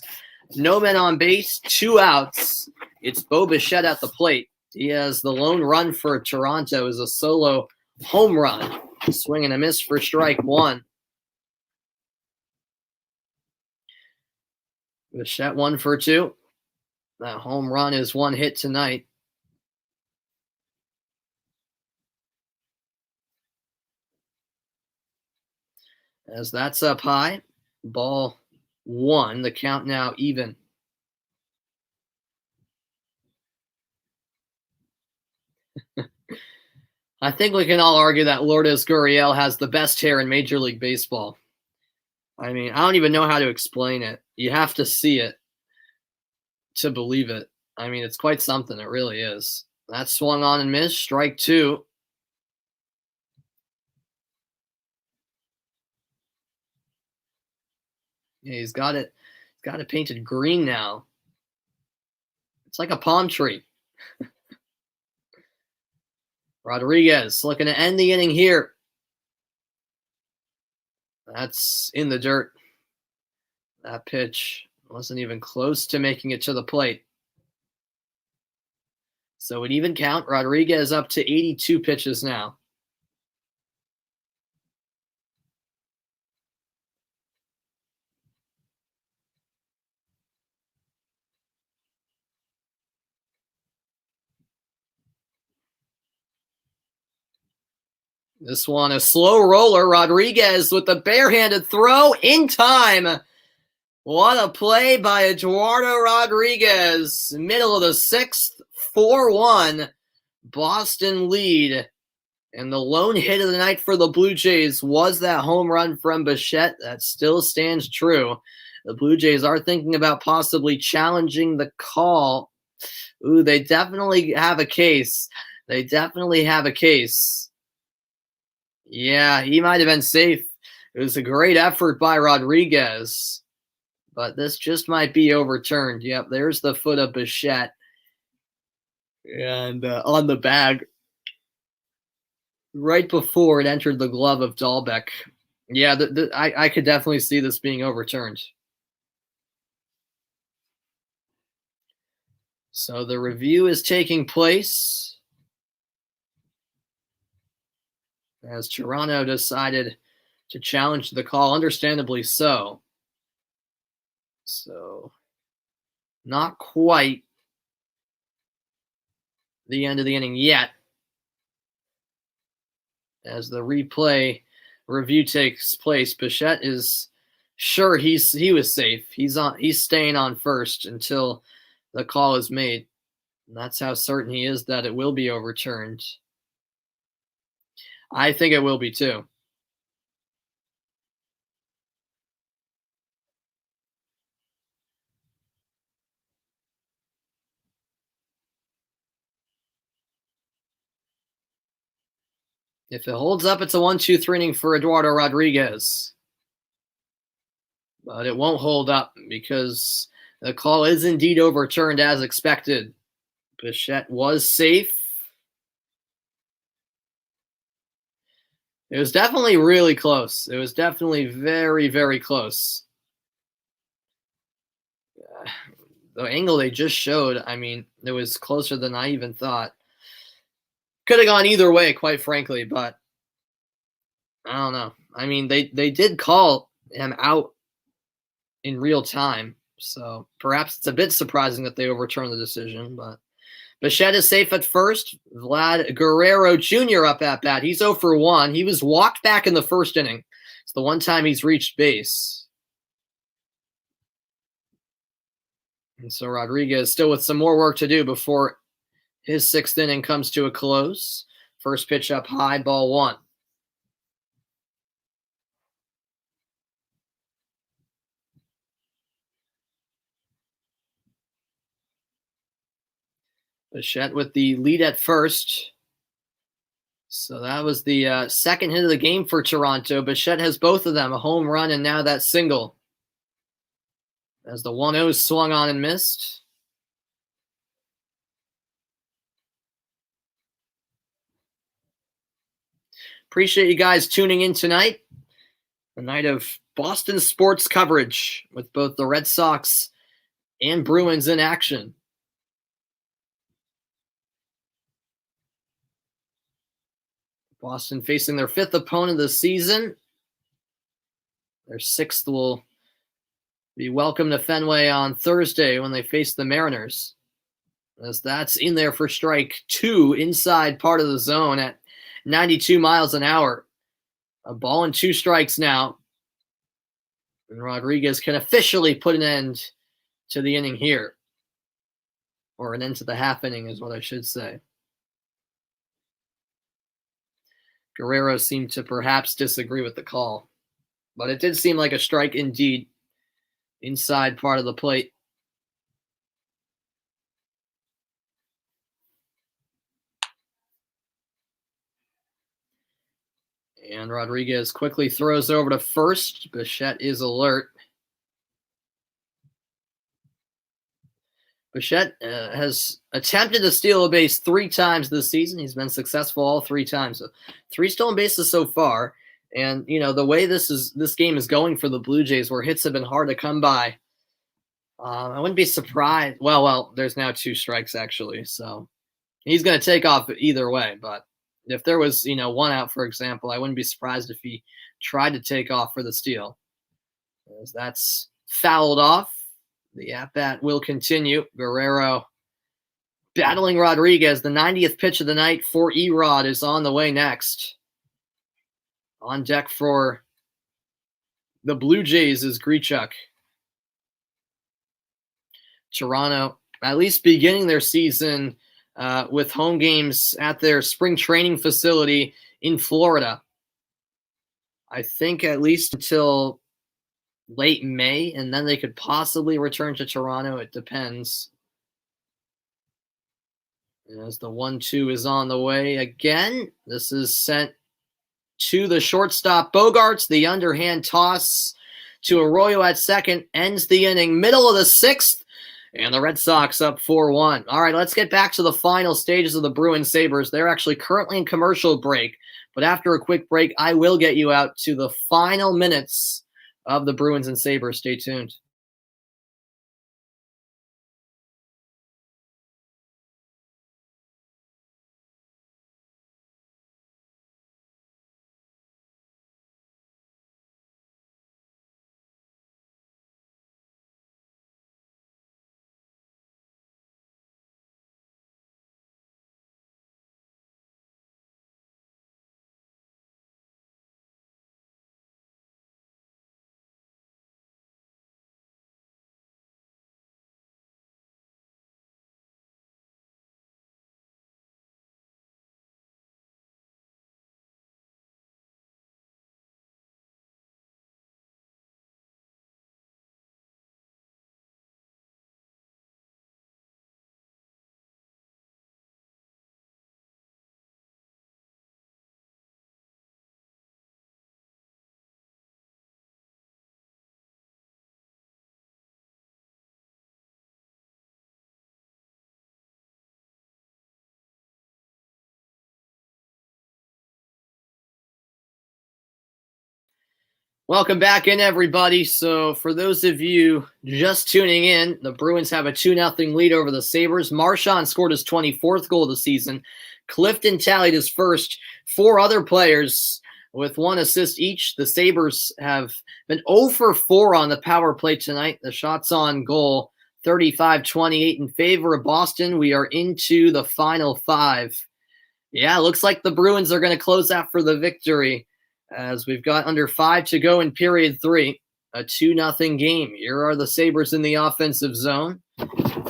No men on base, 2 outs. It's Bo Bichette at the plate. He has the lone run for Toronto as a solo home run. Swing and a miss for strike 1. Bichette 1 for 2. That home run is 1 hit tonight. As that's up high. Ball 1. The count now even. I think we can all argue that Lourdes Gurriel has the best hair in Major League Baseball. I mean, I don't even know how to explain it. You have to see it to believe it. I mean, it's quite something. It really is. That swung on and missed. Strike 2. Yeah, he's got it painted green now. It's like a palm tree. Rodriguez looking to end the inning here. That's in the dirt. That pitch wasn't even close to making it to the plate. So an even count. Rodriguez up to 82 pitches now. This one, a slow roller. Rodriguez with the barehanded throw in time. What a play by Eduardo Rodriguez. Middle of the sixth, 4-1. Boston lead. And the lone hit of the night for the Blue Jays was that home run from Bichette. That still stands true. The Blue Jays are thinking about possibly challenging the call. Ooh, they definitely have a case. They definitely have a case. Yeah, he might have been safe. It was a great effort by Rodriguez. But this just might be overturned. Yep, there's the foot of Bichette. And on the bag, right before it entered the glove of Dahlbeck. Yeah, I could definitely see this being overturned. So the review is taking place as Toronto decided to challenge the call, understandably so. So not quite the end of the inning yet, as the replay review takes place. Bichette is sure he was safe. He's staying on first until the call is made. And that's how certain he is that it will be overturned. I think it will be too. If it holds up, it's a 1-2-3 inning for Eduardo Rodriguez. But it won't hold up because the call is indeed overturned as expected. Bichette was safe. It was definitely really close. It was definitely very, very close. The angle they just showed, I mean, it was closer than I even thought. Could have gone either way, quite frankly, but I don't know. I mean, they did call him out in real time, so perhaps it's a bit surprising that they overturned the decision, but Bichette is safe at first. Vlad Guerrero Jr. up at bat. He's 0 for 1. He was walked back in the first inning. It's the one time he's reached base. And so Rodriguez still with some more work to do before his sixth inning comes to a close. First pitch up high, ball one. Bichette with the lead at first. So that was the second hit of the game for Toronto. Bichette has both of them, a home run and now that single. As the 1-0 swung on and missed. Appreciate you guys tuning in tonight. A night of Boston sports coverage with both the Red Sox and Bruins in action. Boston facing their fifth opponent of the season. Their sixth will be welcome to Fenway on Thursday when they face the Mariners. As that's in there for strike two inside part of the zone at 92 miles an hour. A ball and 2 strikes now. And Rodriguez can officially put an end to the inning here. Or an end to the half inning is what I should say. Guerrero seemed to perhaps disagree with the call. But it did seem like a strike indeed inside part of the plate. And Rodriguez quickly throws over to first. Bichette is alert. Bichette has attempted to steal a base 3 times this season. He's been successful all 3 times. So 3 stolen bases so far. And the way this game is going for the Blue Jays, where hits have been hard to come by, I wouldn't be surprised. Well, there's now 2 strikes actually, so he's going to take off either way. But if there was 1 out, for example, I wouldn't be surprised if he tried to take off for the steal. As that's fouled off. The at-bat will continue. Guerrero battling Rodriguez. The 90th pitch of the night for Erod is on the way next. On deck for the Blue Jays is Grichuk. Toronto, at least beginning their season with home games at their spring training facility in Florida. I think at least until late May, and then they could possibly return to Toronto. It depends. As the 1-2 is on the way again, this is sent to the shortstop Bogarts. The underhand toss to Arroyo at second ends the inning. Middle of the 6th, and the Red Sox up 4-1. All right, let's get back to the final stages of the Bruins Sabres. They're actually currently in commercial break, but after a quick break, I will get you out to the final minutes of the Bruins and Sabres. Stay tuned. Welcome back in, everybody. So for those of you just tuning in, the Bruins have a 2-0 lead over the Sabres. Marchand scored his 24th goal of the season. Clifton tallied his first. 4 other players with 1 assist each. The Sabres have been 0 for 4 on the power play tonight. The shots on goal, 35-28 in favor of Boston. We are into the final 5. Yeah, looks like the Bruins are going to close out for the victory, as we've got under 5 to go in period 3. A 2-0 game. Here are the Sabres in the offensive zone.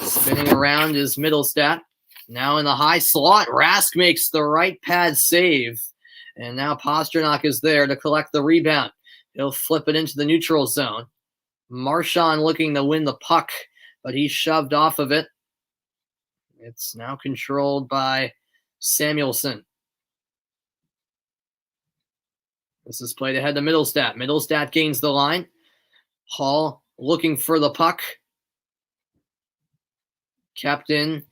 Spinning around is Middlestat. Now in the high slot, Rask makes the right pad save. And now Pasternak is there to collect the rebound. He'll flip it into the neutral zone. Marchand looking to win the puck, but he's shoved off of it. It's now controlled by Samuelson. This is played ahead to Middlestat. Middlestat gains the line. Hall looking for the puck. Kept in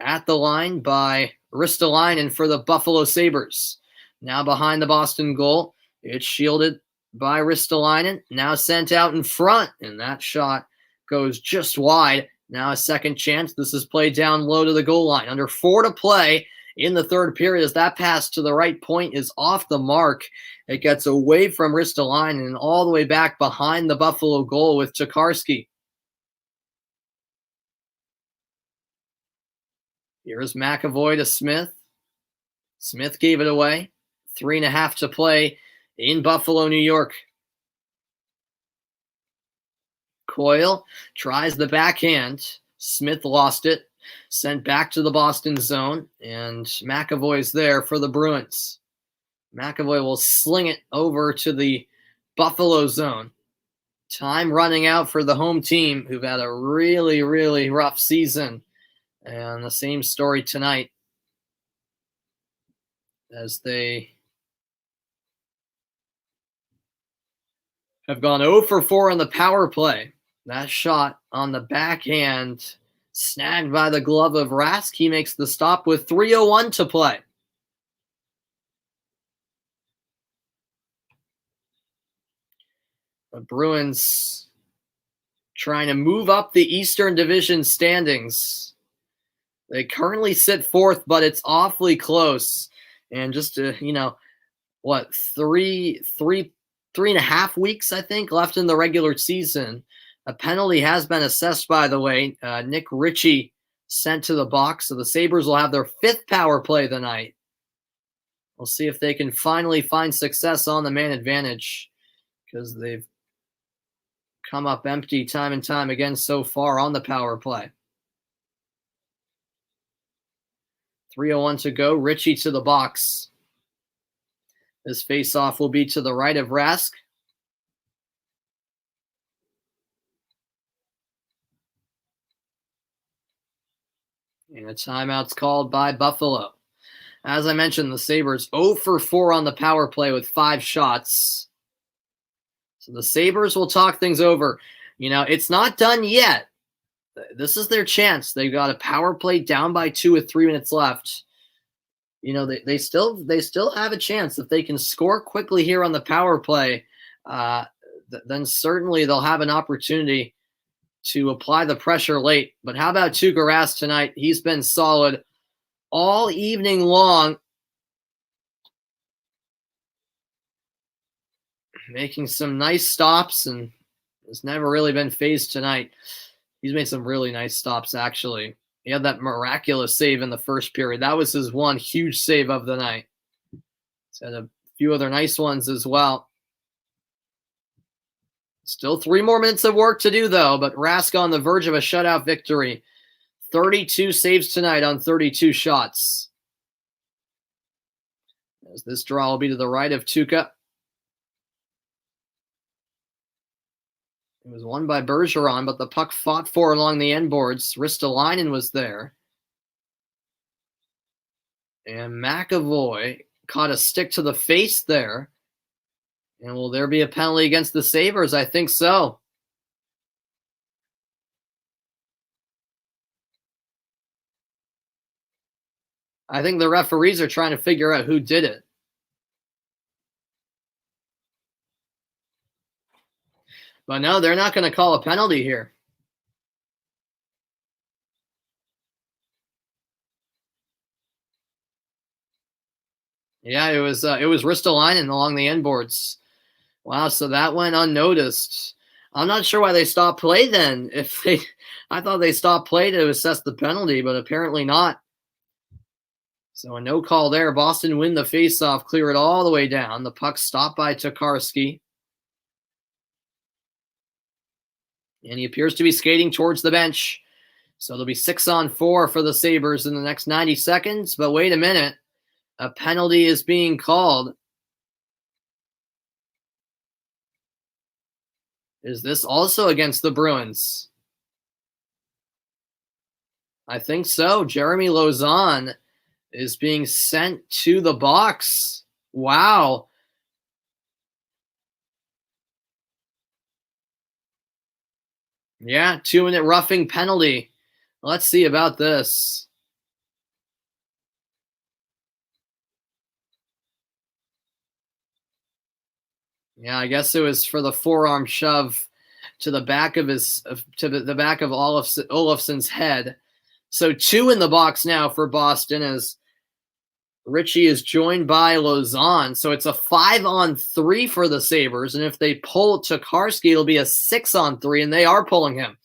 at the line by Ristolainen for the Buffalo Sabres. Now behind the Boston goal. It's shielded by Ristolainen. Now sent out in front. And that shot goes just wide. Now a second chance. This is played down low to the goal line. Under 4 to play in the third period, as that pass to the right point is off the mark. It gets away from Ristolainen and all the way back behind the Buffalo goal with Tokarski. Here's McAvoy to Smith. Smith gave it away. 3.5 to play in Buffalo, New York. Coyle tries the backhand. Smith lost it. Sent back to the Boston zone, and McAvoy's there for the Bruins. McAvoy will sling it over to the Buffalo zone. Time running out for the home team, who've had a really, really rough season. And the same story tonight, as they have gone 0 for 4 on the power play. That shot on the backhand Snagged by the glove of Rask. He makes the stop with 3:01 to play. The Bruins trying to move up the Eastern Division standings. They currently sit fourth, but it's awfully close. And just three and a half weeks, I think, left in the regular season. A penalty has been assessed, by the way. Nick Ritchie sent to the box, so the Sabres will have their 5th power play tonight. We'll see if they can finally find success on the man advantage, because they've come up empty time and time again so far on the power play. 3:01 to go. Ritchie to the box. This faceoff will be to the right of Rask. And a timeout's called by Buffalo. As I mentioned, the Sabres 0 for 4 on the power play with 5 shots. So the Sabres will talk things over. It's not done yet. This is their chance. They've got a power play down by 2 with 3 minutes left. They still have a chance. If they can score quickly here on the power play, then certainly they'll have an opportunity to apply the pressure late. But how about Tuukka Rask tonight? He's been solid all evening long, making some nice stops, and has never really been phased tonight. He's made some really nice stops, actually. He had that miraculous save in the first period. That was his one huge save of the night. He's had a few other nice ones as well. Still 3 more minutes of work to do, though, but Rask on the verge of a shutout victory. 32 saves tonight on 32 shots. As this draw will be to the right of Tuukka. It was won by Bergeron, but the puck fought for along the end boards. Ristolainen was there. And McAvoy caught a stick to the face there. And will there be a penalty against the Sabres? I think so. I think the referees are trying to figure out who did it. But no, they're not going to call a penalty here. Yeah, it was Ristolainen along the end boards. Wow, so that went unnoticed. I'm not sure why they stopped play then. I thought they stopped play to assess the penalty, but apparently not. So a no call there. Boston win the faceoff, clear it all the way down. The puck stopped by Tokarski. And he appears to be skating towards the bench. So there'll be 6-on-4 for the Sabres in the next 90 seconds. But wait a minute. A penalty is being called. Is this also against the Bruins? I think so. Jeremy Lauzon is being sent to the box. Wow. Yeah, 2-minute roughing penalty. Let's see about this. Yeah, I guess it was for the forearm shove to the back of the back of Olofsson's head. So 2 in the box now for Boston as Ritchie is joined by Lauzon. So it's a 5-on-3 for the Sabres. And if they pull Tokarski, it'll be a 6-on-3, and they are pulling him.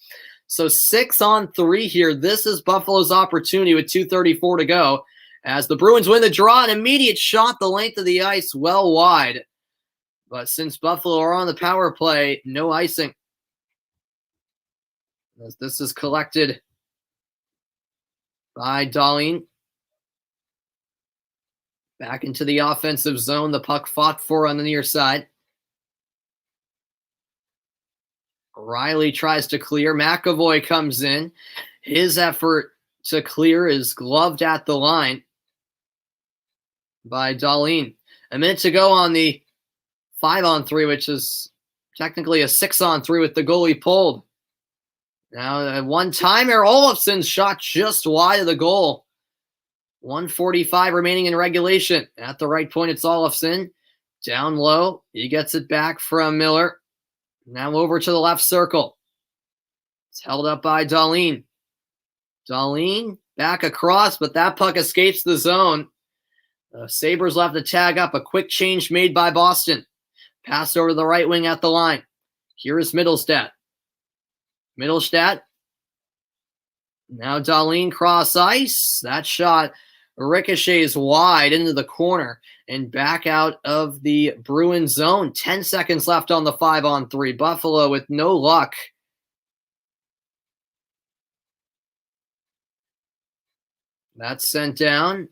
So 6-on-3 here. This is Buffalo's opportunity with 2:34 to go as the Bruins win the draw. An immediate shot the length of the ice, well wide. But since Buffalo are on the power play, no icing. As this is collected by Dahlin. Back into the offensive zone. The puck fought for on the near side. Riley tries to clear. McAvoy comes in. His effort to clear is gloved at the line by Dahlin. A minute to go on the 5-on-3, which is technically a 6-on-3 with the goalie pulled. Now, one-timer, Olofsson's shot just wide of the goal. 1:45 remaining in regulation. At the right point, it's Olofsson. Down low, he gets it back from Miller. Now over to the left circle. It's held up by Dahlin. Dahlin back across, but that puck escapes the zone. Sabres left to tag up. A quick change made by Boston. Pass over to the right wing at the line. Here is Mittelstadt. Mittelstadt. Now Dahlin cross ice. That shot ricochets wide into the corner and back out of the Bruins zone. 10 seconds left on the 5-on-3. Buffalo with no luck. That's sent down.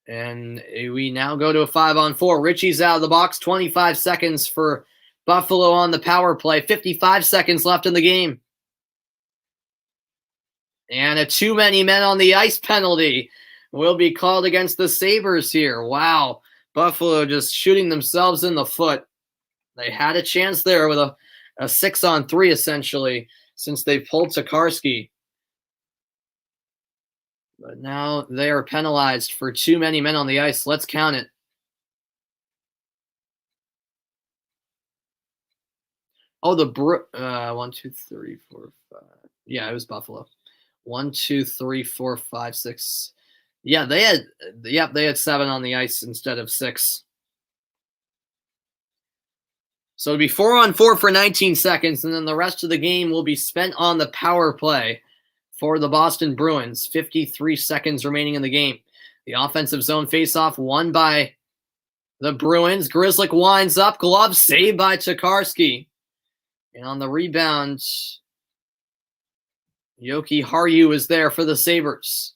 And we now go to a 5-on-4. Ritchie's out of the box. 25 seconds for Buffalo on the power play. 55 seconds left in the game. And a too many men on the ice penalty will be called against the Sabres here. Wow. Buffalo just shooting themselves in the foot. They had a chance there with a 6-on-3 essentially since they pulled Tokarski. But now they are penalized for too many men on the ice. Let's count it. Oh, the 1, 2, 3, 4, 5. Yeah, it was Buffalo. 1, 2, 3, 4, 5, 6. Yeah, they had 7 on the ice instead of 6. So it'll be 4-on-4 for 19 seconds, and then the rest of the game will be spent on the power play for the Boston Bruins. 53 seconds remaining in the game. The offensive zone faceoff won by the Bruins. Grzelcyk winds up. Glove saved by Tokarski. And on the rebound, Yoki Harju is there for the Sabres.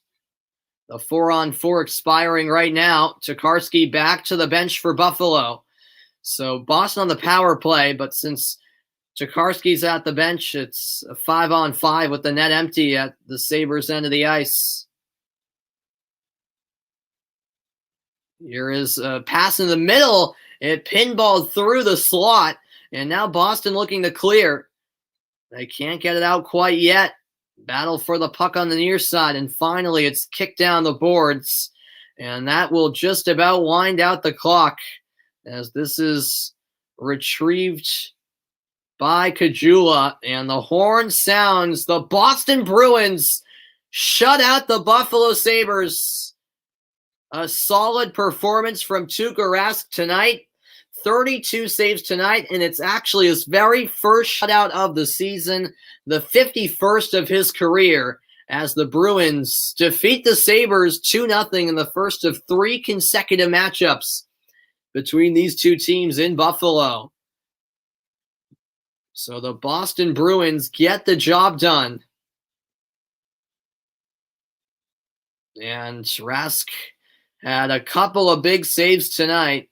The 4-on-4 expiring right now. Tokarski back to the bench for Buffalo. So Boston on the power play, but since Tokarski's at the bench, it's a 5-on-5 with the net empty at the Sabres end of the ice. Here is a pass in the middle. It pinballed through the slot, and now Boston looking to clear. They can't get it out quite yet. Battle for the puck on the near side, and finally it's kicked down the boards, and that will just about wind out the clock as this is retrieved by Kajula, and the horn sounds. The Boston Bruins shut out the Buffalo Sabres. A solid performance from Tuukka Rask tonight. 32 saves tonight, and it's actually his very first shutout of the season, the 51st of his career, as the Bruins defeat the Sabres 2-0 in the first of 3 consecutive matchups between these two teams in Buffalo. So the Boston Bruins get the job done. And Rask had a couple of big saves tonight.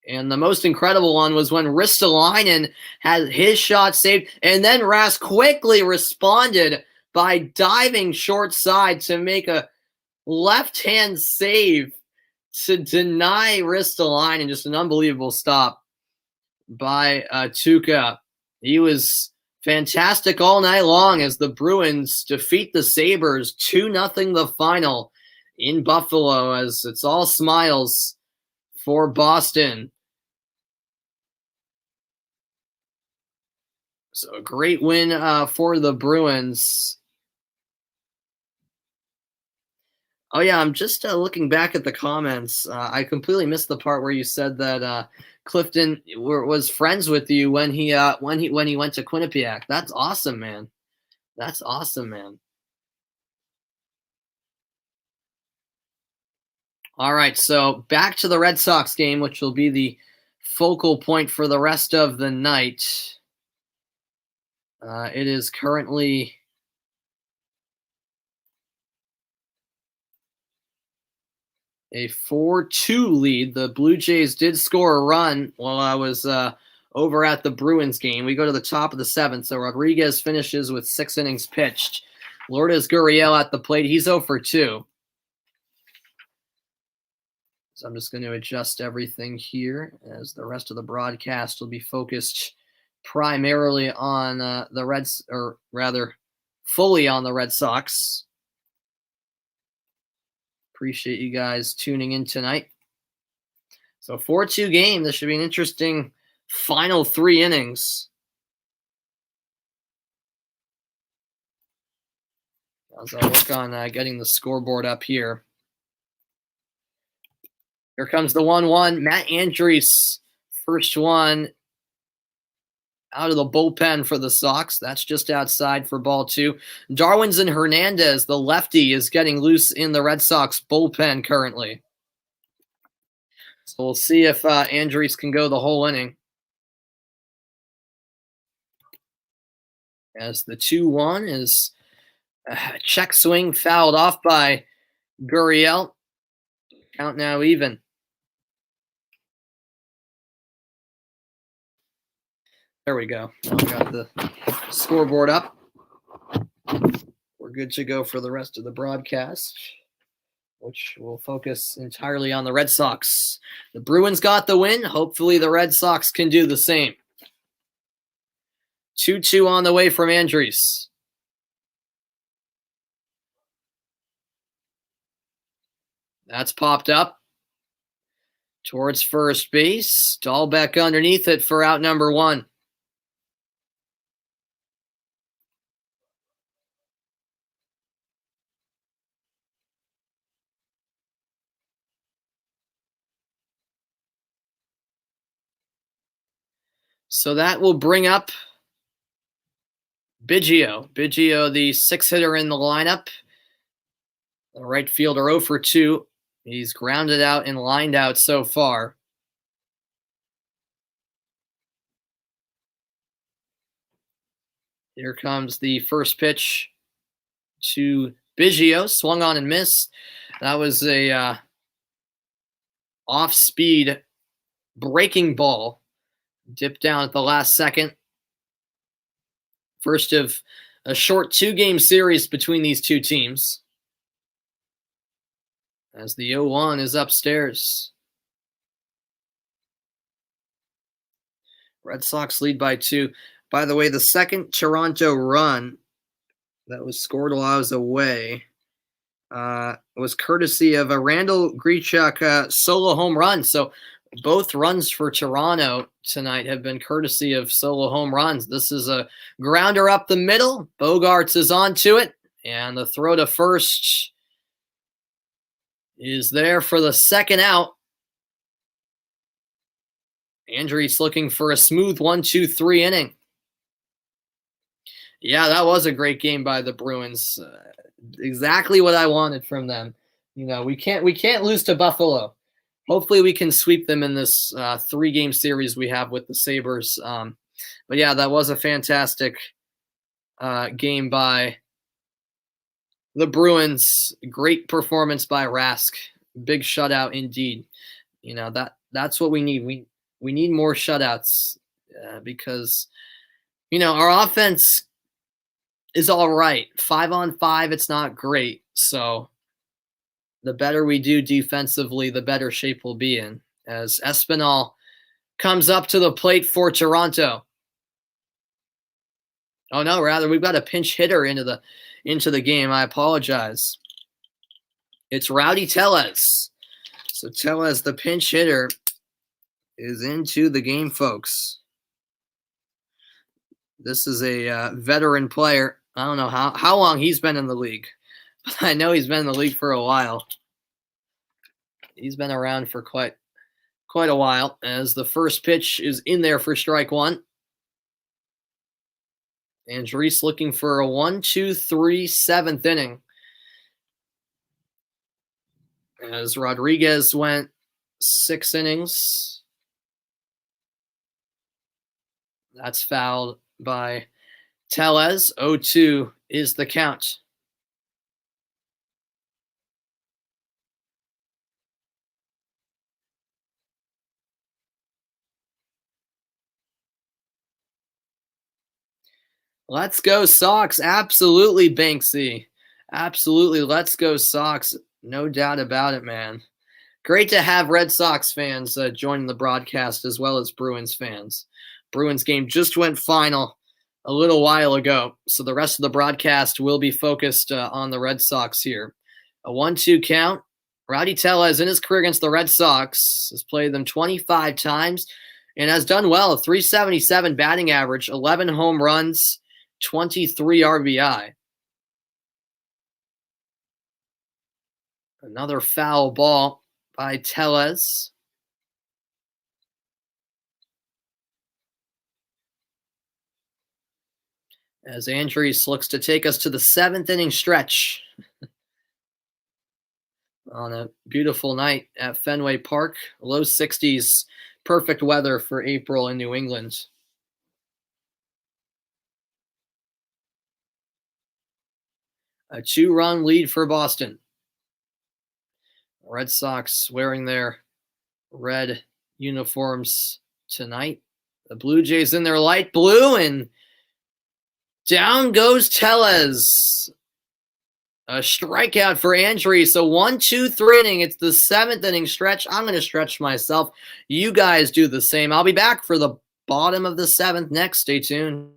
And the most incredible one was when Ristolainen had his shot saved, and then Rask quickly responded by diving short side to make a left-hand save to deny Ristolainen. Just an unbelievable stop by Tuukka. He was fantastic all night long as the Bruins defeat the Sabres 2-0 the final in Buffalo, as it's all smiles for Boston. So a great win for the Bruins. Oh yeah, I'm just looking back at the comments. I completely missed the part where you said that Clifton was friends with you when he went to Quinnipiac. That's awesome, man. That's awesome, man. All right, so back to the Red Sox game, which will be the focal point for the rest of the night. It is currently a 4-2 lead. The Blue Jays did score a run while I was over at the Bruins game. We go to the top of the 7th, so Rodriguez finishes with 6 innings pitched. Lourdes Gurriel at the plate. He's 0 for 2. So I'm just going to adjust everything here as the rest of the broadcast will be focused primarily on the Reds, or rather, fully on the Red Sox. Appreciate you guys tuning in tonight. So 4-2 game. This should be an interesting final 3 innings. As I work on getting the scoreboard up here. Here comes the 1-1. Matt Andriese, first one out of the bullpen for the Sox. That's just outside for ball 2. Darwinzon Hernandez, the lefty, is getting loose in the Red Sox bullpen currently. So we'll see if Andriese can go the whole inning. As the 2-1 is a check swing fouled off by Gurriel. Count now even. There we go. Now we got the scoreboard up. We're good to go for the rest of the broadcast, which will focus entirely on the Red Sox. The Bruins got the win. Hopefully the Red Sox can do the same. 2-2 on the way from Andriese. That's popped up towards first base. Dahlbeck underneath it for out number 1. So that will bring up Biggio. Biggio, the 6 hitter in the lineup. The right fielder 0 for 2. He's grounded out and lined out so far. Here comes the first pitch to Biggio. Swung on and missed. That was a off-speed breaking ball. Dipped down at the last second. First of a short 2-game series between these two teams. As the 0-1 is upstairs. Red Sox lead by 2. By the way, the second Toronto run that was scored while I was away was courtesy of a Randall Grichuk solo home run. So both runs for Toronto tonight have been courtesy of solo home runs. This is a grounder up the middle. Bogarts is onto it. And the throw to first is there for the second out. Andriese looking for a smooth 1-2-3 inning. Yeah, that was a great game by the Bruins. Exactly what I wanted from them. You know, we can't lose to Buffalo. Hopefully we can sweep them in this 3-game series we have with the Sabres. But yeah, that was a fantastic game by the Bruins. Great performance by Rask. Big shutout indeed. You know, that's what we need. We need more shutouts because, you know, our offense is all right. 5-on-5, it's not great. So the better we do defensively, the better shape we'll be in. As Espinal comes up to the plate for Toronto. Oh no, rather we've got a pinch hitter into the game. I apologize. It's Rowdy Tellez. So Tellez, the pinch hitter, is into the game, folks. This is a veteran player. I don't know how long he's been in the league, but I know he's been in the league for a while. He's been around for quite a while, as the first pitch is in there for strike 1. Andriese looking for a 1-2-3 7th inning. As Rodriguez went 6 innings. That's fouled by Tellez. 0-2 is the count. Let's go Sox. Absolutely, Banksy. Absolutely. Let's go Sox. No doubt about it, man. Great to have Red Sox fans joining the broadcast as well as Bruins fans. Bruins game just went final a little while ago, so the rest of the broadcast will be focused on the Red Sox here. A 1-2 count. Rowdy Tellez in his career against the Red Sox has played them 25 times and has done well. 377 batting average, 11 home runs, 23 RBI. Another foul ball by Tellez. As Andrius looks to take us to the 7th inning stretch on a beautiful night at Fenway Park. Low 60s, perfect weather for April in New England. A 2-run lead for Boston. Red Sox wearing their red uniforms tonight. The Blue Jays in their light blue, and down goes Tellez. A strikeout for Andrius. So 1-2-3 inning. It's the 7th inning stretch. I'm going to stretch myself. You guys do the same. I'll be back for the bottom of the 7th next. Stay tuned.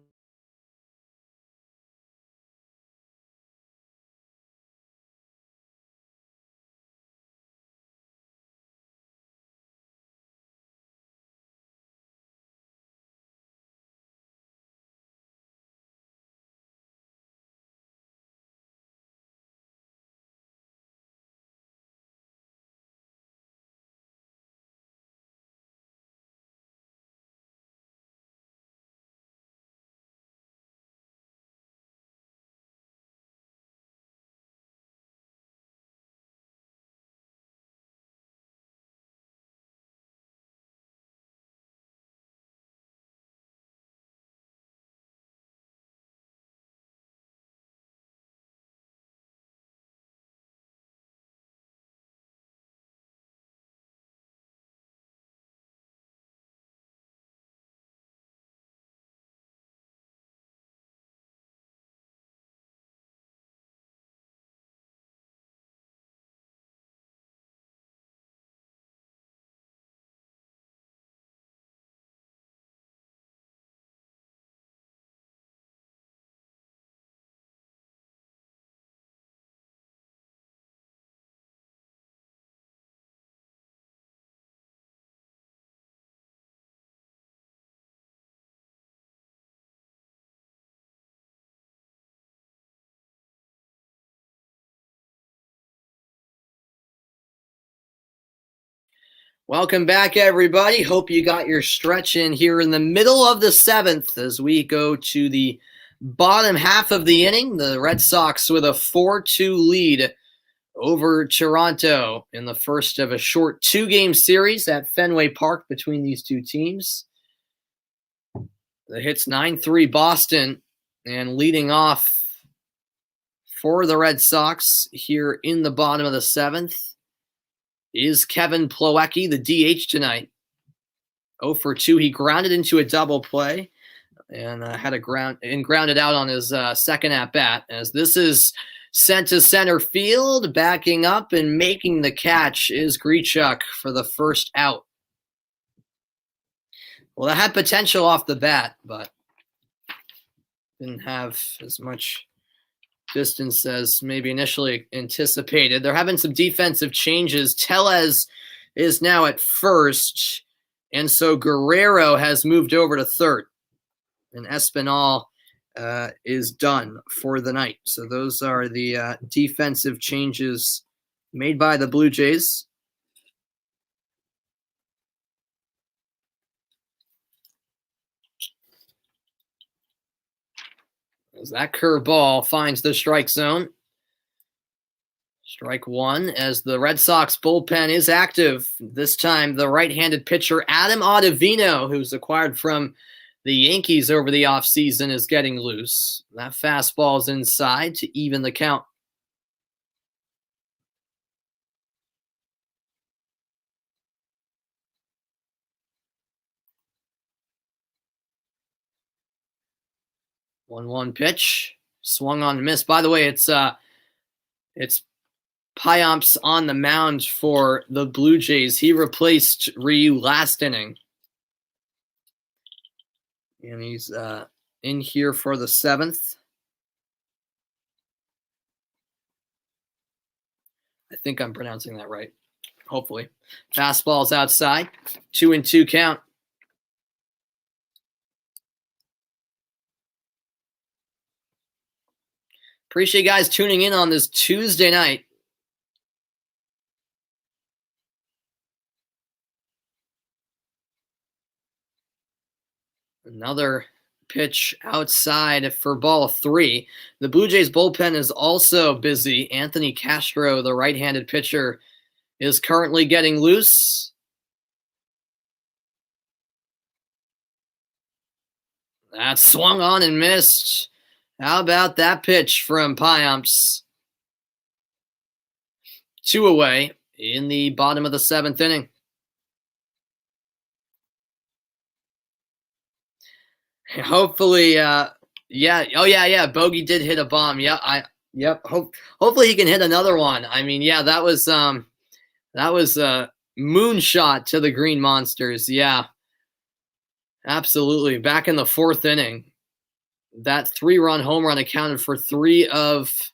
Welcome back, everybody. Hope you got your stretch in here in the middle of the 7th as we go to the bottom half of the inning. The Red Sox with a 4-2 lead over Toronto in the first of a short 2-game series at Fenway Park between these two teams. The hits 9-3 Boston, and leading off for the Red Sox here in the bottom of the 7th is Kevin Plawecki, the DH tonight. 0 for 2. He grounded into a double play and grounded out on his second at bat. As this is sent to center field, backing up and making the catch is Grichuk for the first out. Well, that had potential off the bat, but didn't have as much distance as maybe initially anticipated. They're having some defensive changes. Tellez is now at first, and so Guerrero has moved over to third, and Espinal is done for the night. So those are the defensive changes made by the Blue Jays. As that curveball finds the strike zone. Strike one as the Red Sox bullpen is active. This time the right-handed pitcher Adam Ottavino, who's acquired from the Yankees over the offseason, is getting loose. That fastball is inside to even the count. One pitch, swung on and missed. By the way, it's Payamps on the mound for the Blue Jays. He replaced Ryu last inning. And he's in here for the 7th. I think I'm pronouncing that right. Hopefully. Fastball's outside. 2-2 count. Appreciate you guys tuning in on this Tuesday night. Another pitch outside for ball 3. The Blue Jays bullpen is also busy. Anthony Castro, the right-handed pitcher, is currently getting loose. That swung on and missed. How about that pitch from Payamps? 2 away in the bottom of the 7th inning. Hopefully, yeah. Oh, yeah. Bogey did hit a bomb. Yeah, yep. Hopefully he can hit another one. I mean, yeah, that was a moonshot to the Green Monsters. Yeah, absolutely. Back in the 4th inning, that 3-run home run accounted for 3 of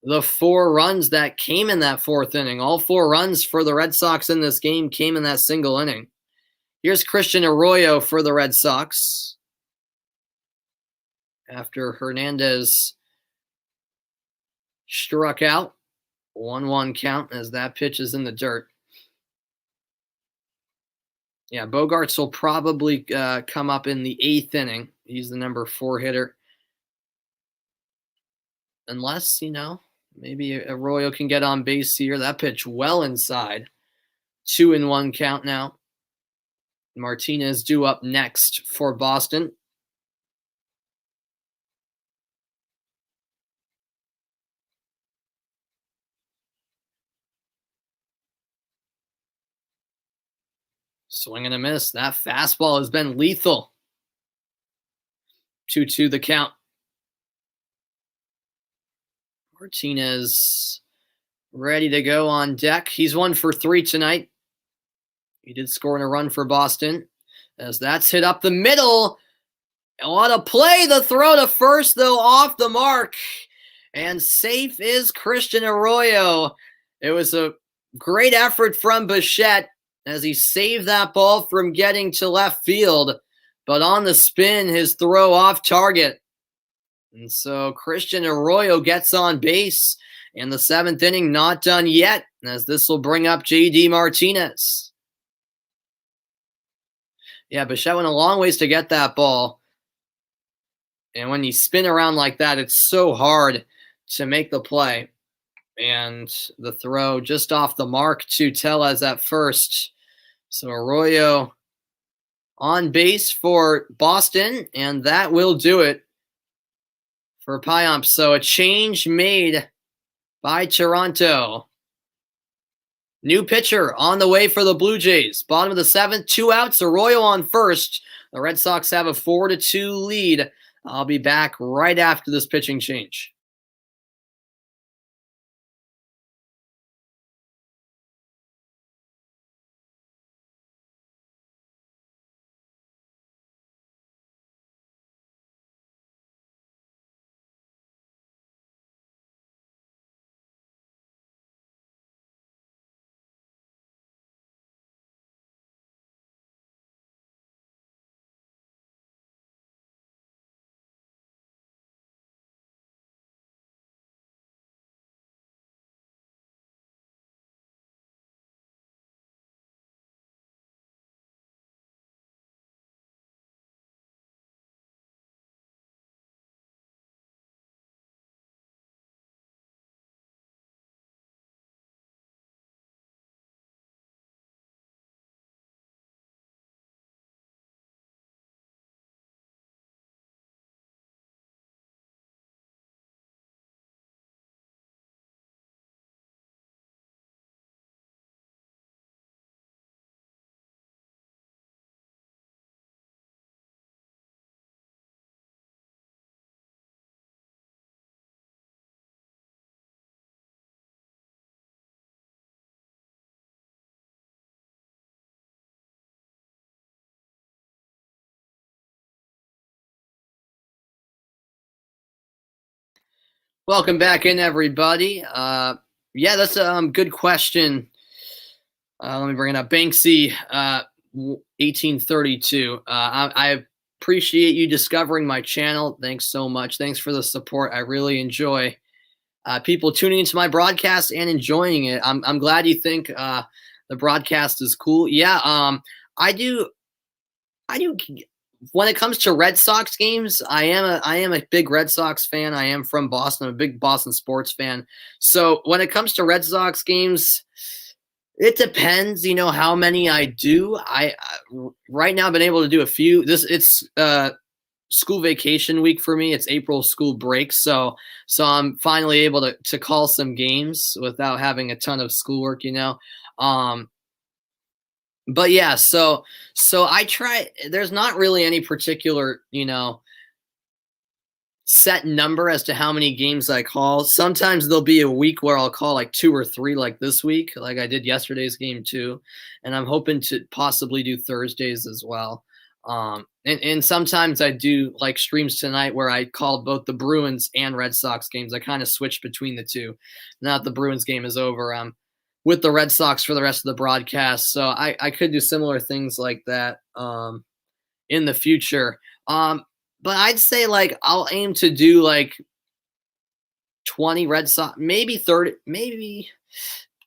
the 4 runs that came in that 4th inning. All 4 runs for the Red Sox in this game came in that single inning. Here's Christian Arroyo for the Red Sox. After Hernandez struck out, 1-1 count as that pitch is in the dirt. Yeah, Bogarts will probably come up in the 8th inning. He's the number 4 hitter. Unless, maybe Arroyo can get on base here. That pitch well inside. 2-1 count now. Martinez due up next for Boston. Swing and a miss. That fastball has been lethal. 2-2 the count. Martinez ready to go on deck. He's 1 for 3 tonight. He did score in a run for Boston. As that's hit up the middle. What a play. The throw to first, though, off the mark. And safe is Christian Arroyo. It was a great effort from Bichette as he saved that ball from getting to left field. But on the spin, his throw off target. And so Christian Arroyo gets on base. And the 7th inning not done yet, as this will bring up J.D. Martinez. Yeah, Bichette went a long ways to get that ball. And when you spin around like that, it's so hard to make the play. And the throw just off the mark to Tellez at first. So Arroyo on base for Boston, and that will do it for Payamps. So a change made by Toronto. New pitcher on the way for the Blue Jays. Bottom of the 7th, 2 outs. Arroyo on first. The Red Sox have a 4-2 lead. I'll be back right after this pitching change. Welcome back in, everybody. Yeah, that's a good question. Let me bring it up. Banksy, 1832. I appreciate you discovering my channel. Thanks so much. Thanks for the support. I really enjoy people tuning into my broadcast and enjoying it. I'm glad you think the broadcast is cool. Yeah, I do. I do. When it comes to Red Sox games, I am a big Red Sox fan. I am from Boston. I'm a big Boston sports fan. So when it comes to Red Sox games, it depends, how many I do. Right now I've been able to do a few. It's school vacation week for me. It's April school break, so I'm finally able to call some games without having a ton of schoolwork. Um, but yeah, so I try. There's not really any particular, set number as to how many games I call. Sometimes there'll be a week where I'll call like 2 or 3, like this week, like I did yesterday's game too, and I'm hoping to possibly do Thursdays as well. And sometimes I do like streams tonight where I called both the Bruins and Red Sox games. I kind of switch between the two. Now that the Bruins game is over, I'm with the Red Sox for the rest of the broadcast. So I could do similar things like that in the future. But I'd say like I'll aim to do like 20 Red Sox, maybe 30, maybe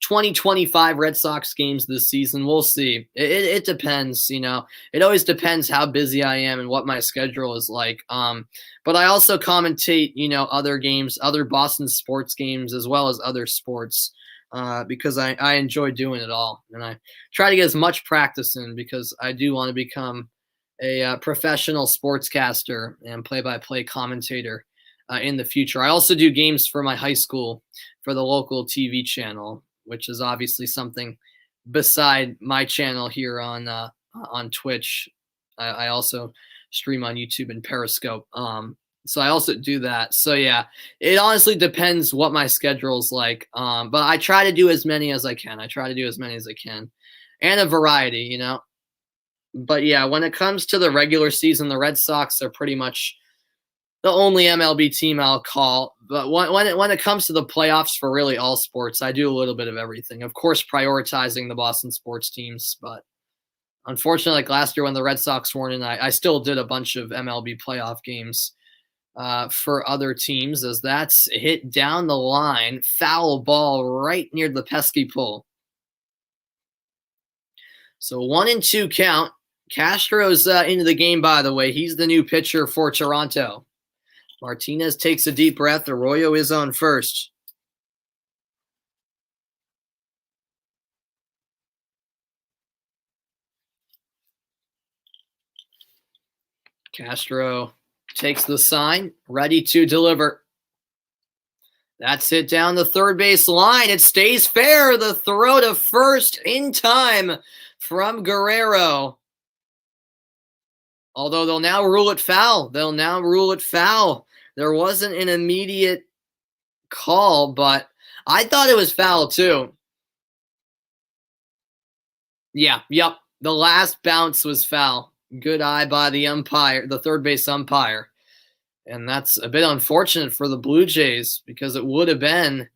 20, 25 Red Sox games this season. We'll see. It depends, It always depends how busy I am and what my schedule is like. But I also commentate, other games, other Boston sports games, as well as other sports, because I enjoy doing it all. And I try to get as much practice in because I do want to become a professional sportscaster and play-by-play commentator in the future. I also do games for my high school for the local TV channel, which is obviously something beside my channel here on Twitch. I also stream on YouTube and Periscope. So I also do that. So yeah, it honestly depends what my schedule is like. But I try to do as many as I can. And a variety. But yeah, when it comes to the regular season, the Red Sox are pretty much the only MLB team I'll call. But when it comes to the playoffs for really all sports, I do a little bit of everything. Of course, prioritizing the Boston sports teams, but unfortunately, like last year when the Red Sox weren't in, I still did a bunch of MLB playoff games for other teams, as that's hit down the line, foul ball right near the pesky pole. So 1-2 count. Castro's into the game, by the way. He's the new pitcher for Toronto. Martinez takes a deep breath. Arroyo is on first. Castro takes the sign, ready to deliver. That's it down the third base line. It stays fair. The throw to first in time from Guerrero. Although they'll now rule it foul. There wasn't an immediate call, but I thought it was foul too. Yeah, yep. The last bounce was foul. Good eye by the umpire, the third base umpire. And that's a bit unfortunate for the Blue Jays because it would have been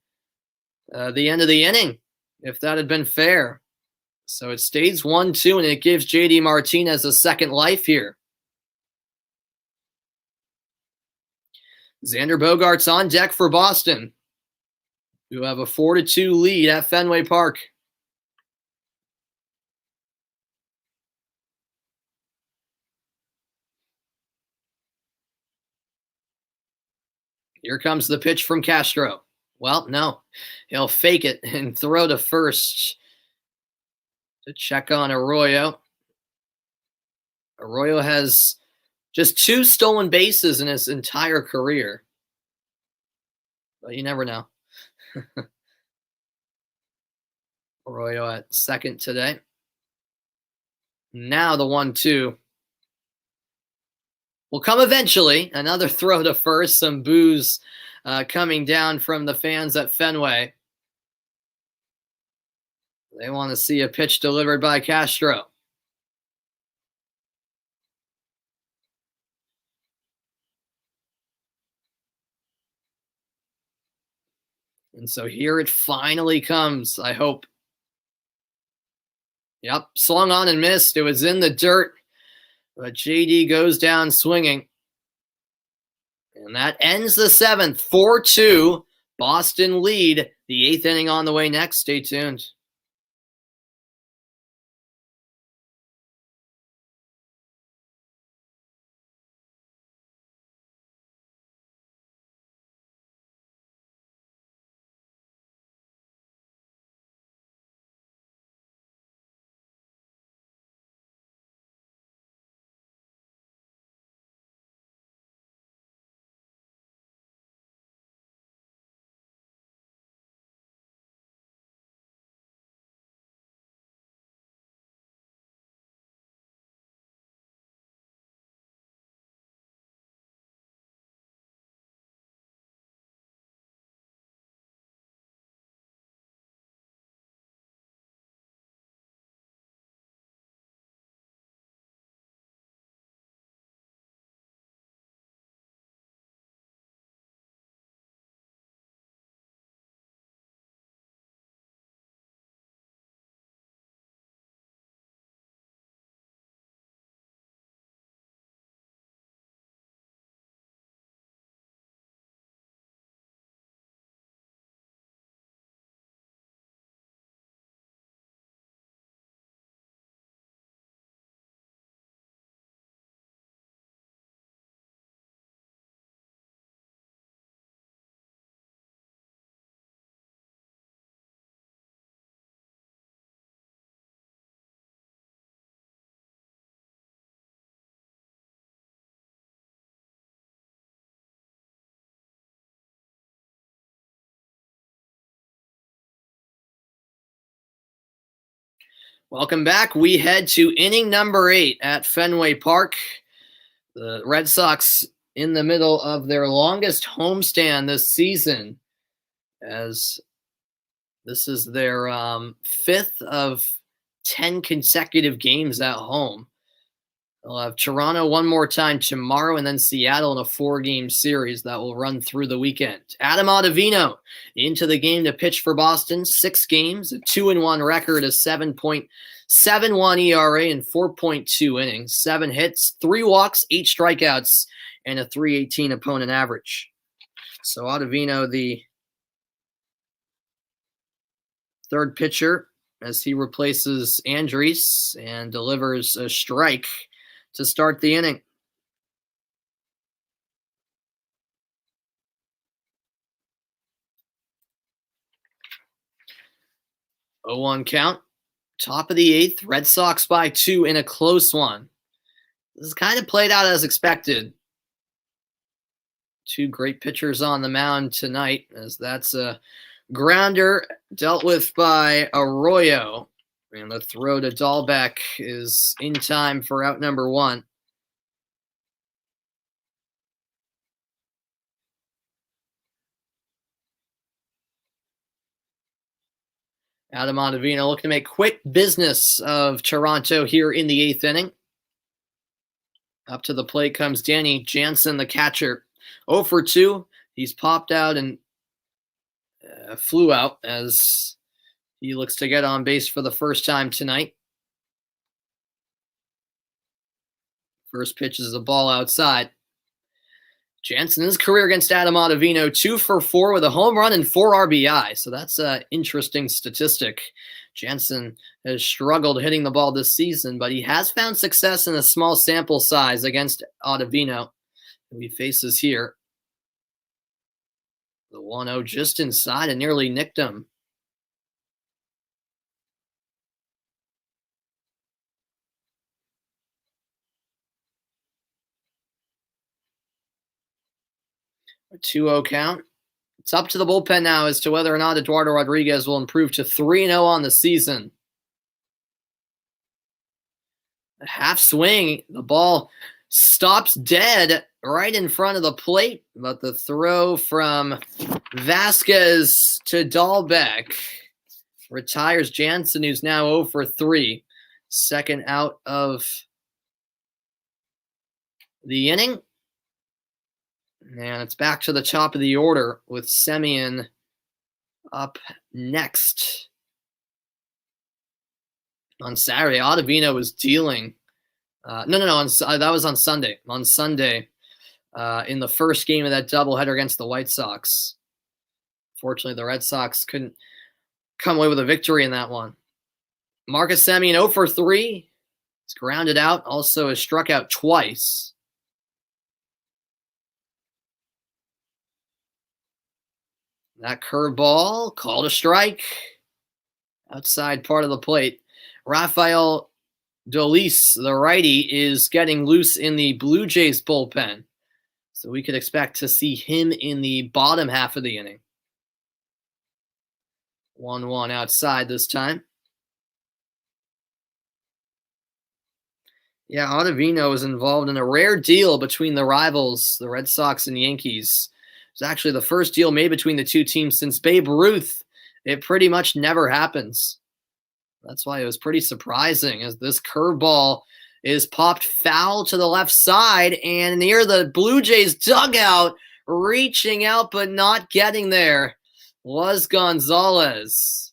the end of the inning if that had been fair. So it stays 1-2, and it gives JD Martinez a second life here. Xander Bogaerts on deck for Boston, who have a 4-2 lead at Fenway Park. Here comes the pitch from Castro. Well, no. He'll fake it and throw to first to check on Arroyo. Arroyo has just 2 stolen bases in his entire career. But you never know. Arroyo at second today. Now the 1-2 will come eventually. Another throw to first. Some boos coming down from the fans at Fenway. They want to see a pitch delivered by Castro. And so here it finally comes, I hope. Yep, swung on and missed. It was in the dirt, but JD goes down swinging. And that ends the seventh, 4-2. Boston lead. The eighth inning on the way next. Stay tuned. Welcome back. We head to inning number 8 at Fenway Park. The Red Sox in the middle of their longest homestand this season, as this is their 5th of 10 consecutive games at home. They'll have Toronto one more time tomorrow and then Seattle in a 4-game series that will run through the weekend. Adam Ottavino into the game to pitch for Boston. 6 games, a 2-1 record, a 7.71 ERA in 4.2 innings, 7 hits, 3 walks, 8 strikeouts, and a 3.18 opponent average. So Ottavino, the third pitcher, as he replaces Andriese and delivers a strike to start the inning. Oh, 1 count. Top of the 8th. Red Sox by 2 in a close one. This is kind of played out as expected. 2 great pitchers on the mound tonight, as that's a grounder dealt with by Arroyo. And the throw to Dahlbeck is in time for out number 1. Adam Ottavino looking to make quick business of Toronto here in the 8th inning. Up to the plate comes Danny Jansen, the catcher. 0 for 2. He's popped out and flew out as he looks to get on base for the first time tonight. First pitch is a ball outside. Jansen, his career against Adam Ottavino, 2 for 4 with a home run and 4 RBI. So that's an interesting statistic. Jansen has struggled hitting the ball this season, but he has found success in a small sample size against Ottavino, who he faces here. The 1-0 just inside and nearly nicked him. A 2-0 count. It's up to the bullpen now as to whether or not Eduardo Rodriguez will improve to 3-0 on the season. A half swing. The ball stops dead right in front of the plate, but the throw from Vasquez to Dahlbeck retires Jansen, who's now 0 for 3. Second out of the inning. And it's back to the top of the order with Semien Up next on Saturday, Ottavino was dealing. No. That was on Sunday. On Sunday, in the first game of that doubleheader against the White Sox. Fortunately, the Red Sox couldn't come away with a victory in that one. Marcus Semien 0 for 3. He's grounded out. Also has struck out twice. That curveball called a strike. Outside part of the plate. Rafael Dolis, the righty, is getting loose in the Blue Jays bullpen. So we could expect to see him in the bottom half of the inning. 1-1 outside this time. Yeah, Ottavino was involved in a rare deal between the rivals, the Red Sox and Yankees. It was actually the first deal made between the two teams since Babe Ruth. It pretty much never happens. That's why it was pretty surprising, as this curveball is popped foul to the left side, and near the Blue Jays dugout, reaching out but not getting there, was Gonzalez.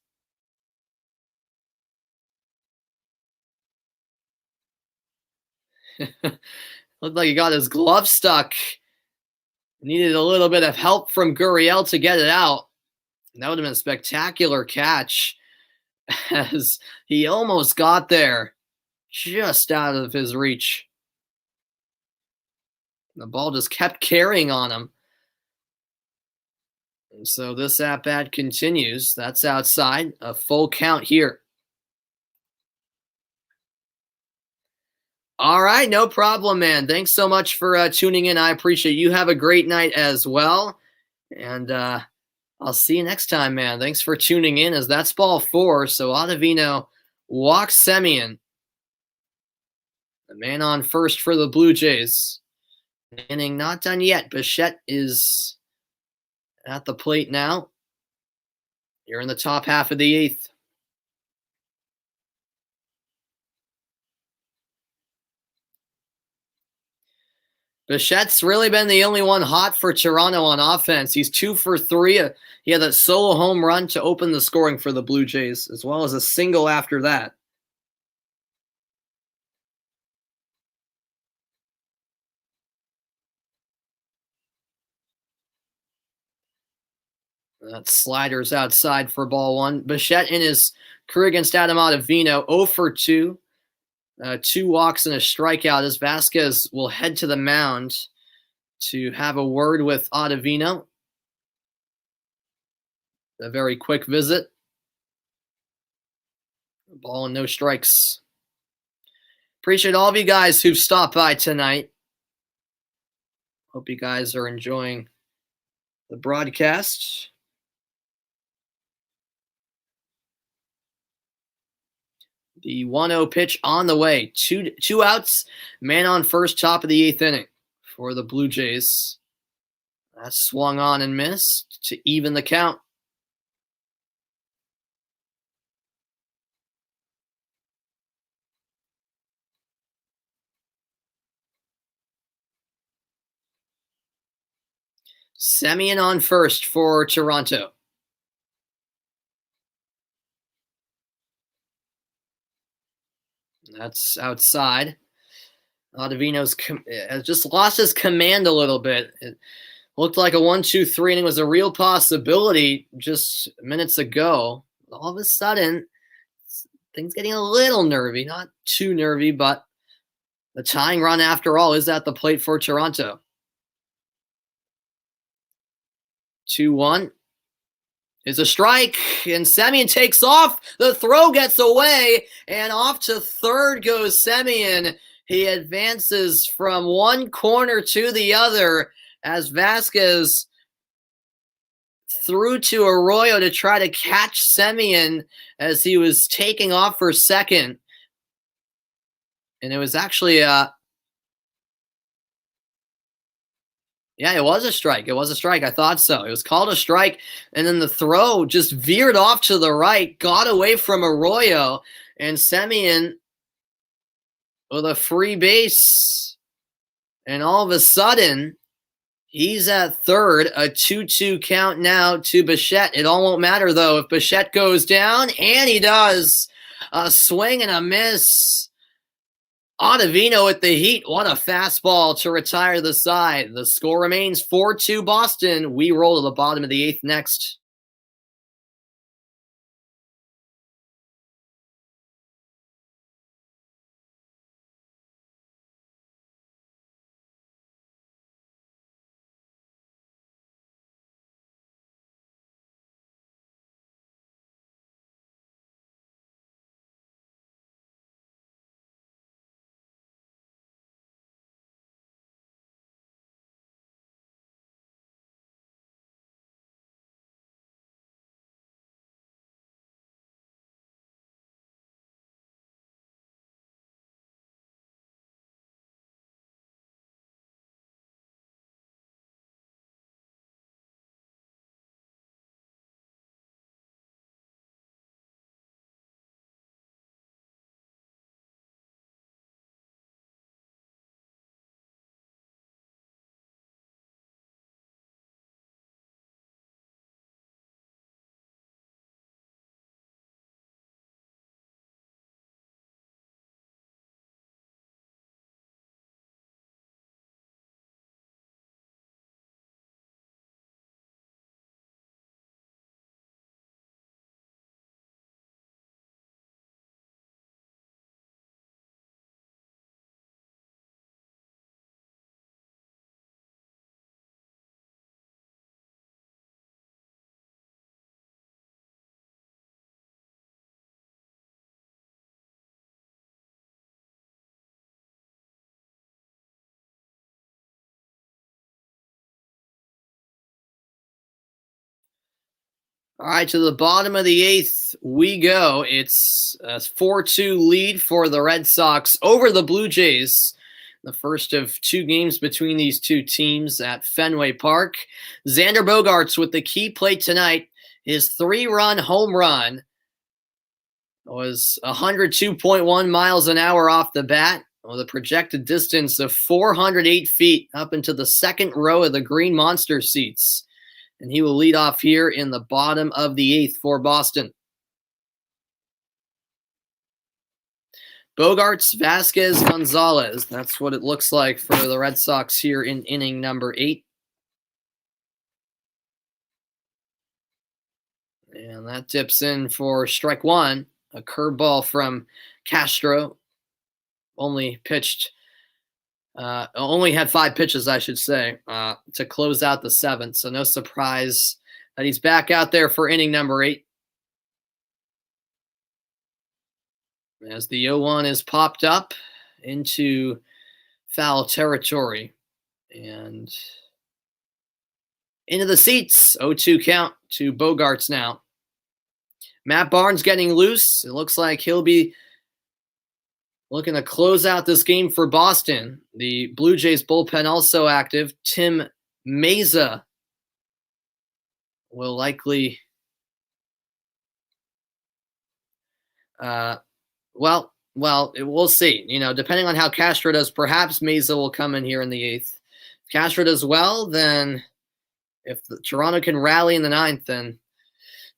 Looked like he got his glove stuck. Needed a little bit of help from Gurriel to get it out. And that would have been a spectacular catch, as he almost got there, just out of his reach. The ball just kept carrying on him. And so this at-bat continues. That's outside. A full count here. All right, no problem, man. Thanks so much for tuning in. I appreciate it. You have a great night as well. And I'll see you next time, man. Thanks for tuning in, as that's ball 4. So Ottavino walks Semien. The man on first for the Blue Jays. Inning not done yet. Bichette is at the plate now. You're in the top half of the 8th. Bichette's really been the only one hot for Toronto on offense. He's 2 for 3. He had that solo home run to open the scoring for the Blue Jays, as well as a single after that. That slider's outside for ball 1. Bichette in his career against Adam Ottavino, 0 for 2. 2 walks and a strikeout, as Vasquez will head to the mound to have a word with Ottavino. A very quick visit. Ball and no strikes. Appreciate all of you guys who've stopped by tonight. Hope you guys are enjoying the broadcast. The 1-0 pitch on the way. Two outs. Man on first, top of the 8th inning for the Blue Jays. That swung on and missed to even the count. Semien on first for Toronto. That's outside. Ottavino's has just lost his command a little bit. It looked like a 1-2-3 inning was a real possibility just minutes ago. All of a sudden, things getting a little nervy. Not too nervy, but the tying run, after all, is at the plate for Toronto. 2-1. Is a strike, and Semien takes off. The throw gets away, and off to third goes Semien. He advances from one corner to the other as Vasquez threw to Arroyo to try to catch Semien as he was taking off for second. And it was actually yeah, it was a strike. It was a strike. I thought so. It was called a strike. And then the throw just veered off to the right, got away from Arroyo, and Semien with a free base. And all of a sudden, He's at third, a 2-2 count now to Bichette. It all won't matter, though, if Bichette goes down, and he does. A swing and a miss. Ottavino with the heat. What a fastball to retire the side. The score remains 4-2 Boston. We roll to the bottom of the eighth next. All right, to the bottom of the eighth we go. It's a 4-2 lead for the Red Sox over the Blue Jays. The first of two games between these two teams at Fenway Park. Xander Bogaerts with the key play tonight. His 3-run home run was 102.1 miles an hour off the bat, with a projected distance of 408 feet up into the second row of the green monster seats. And he will lead off here in the bottom of the eighth for Boston. Bogaerts, Vasquez, Gonzalez. That's what it looks like for the Red Sox here in inning number 8. And that dips in for strike one. A curveball from Castro. Only had 5 pitches, I should say, to close out the 7th. So no surprise that he's back out there for inning number 8. As the 0-1 is popped up into foul territory. And into the seats. 0-2 count to Bogaerts now. Matt Barnes getting loose. It looks like he'll be looking to close out this game for Boston. The Blue Jays bullpen also active. Tim Meza will likely we'll see. Depending on how Castro does, perhaps Meza will come in here in the 8th. If Castro does well, then if Toronto can rally in the 9th, then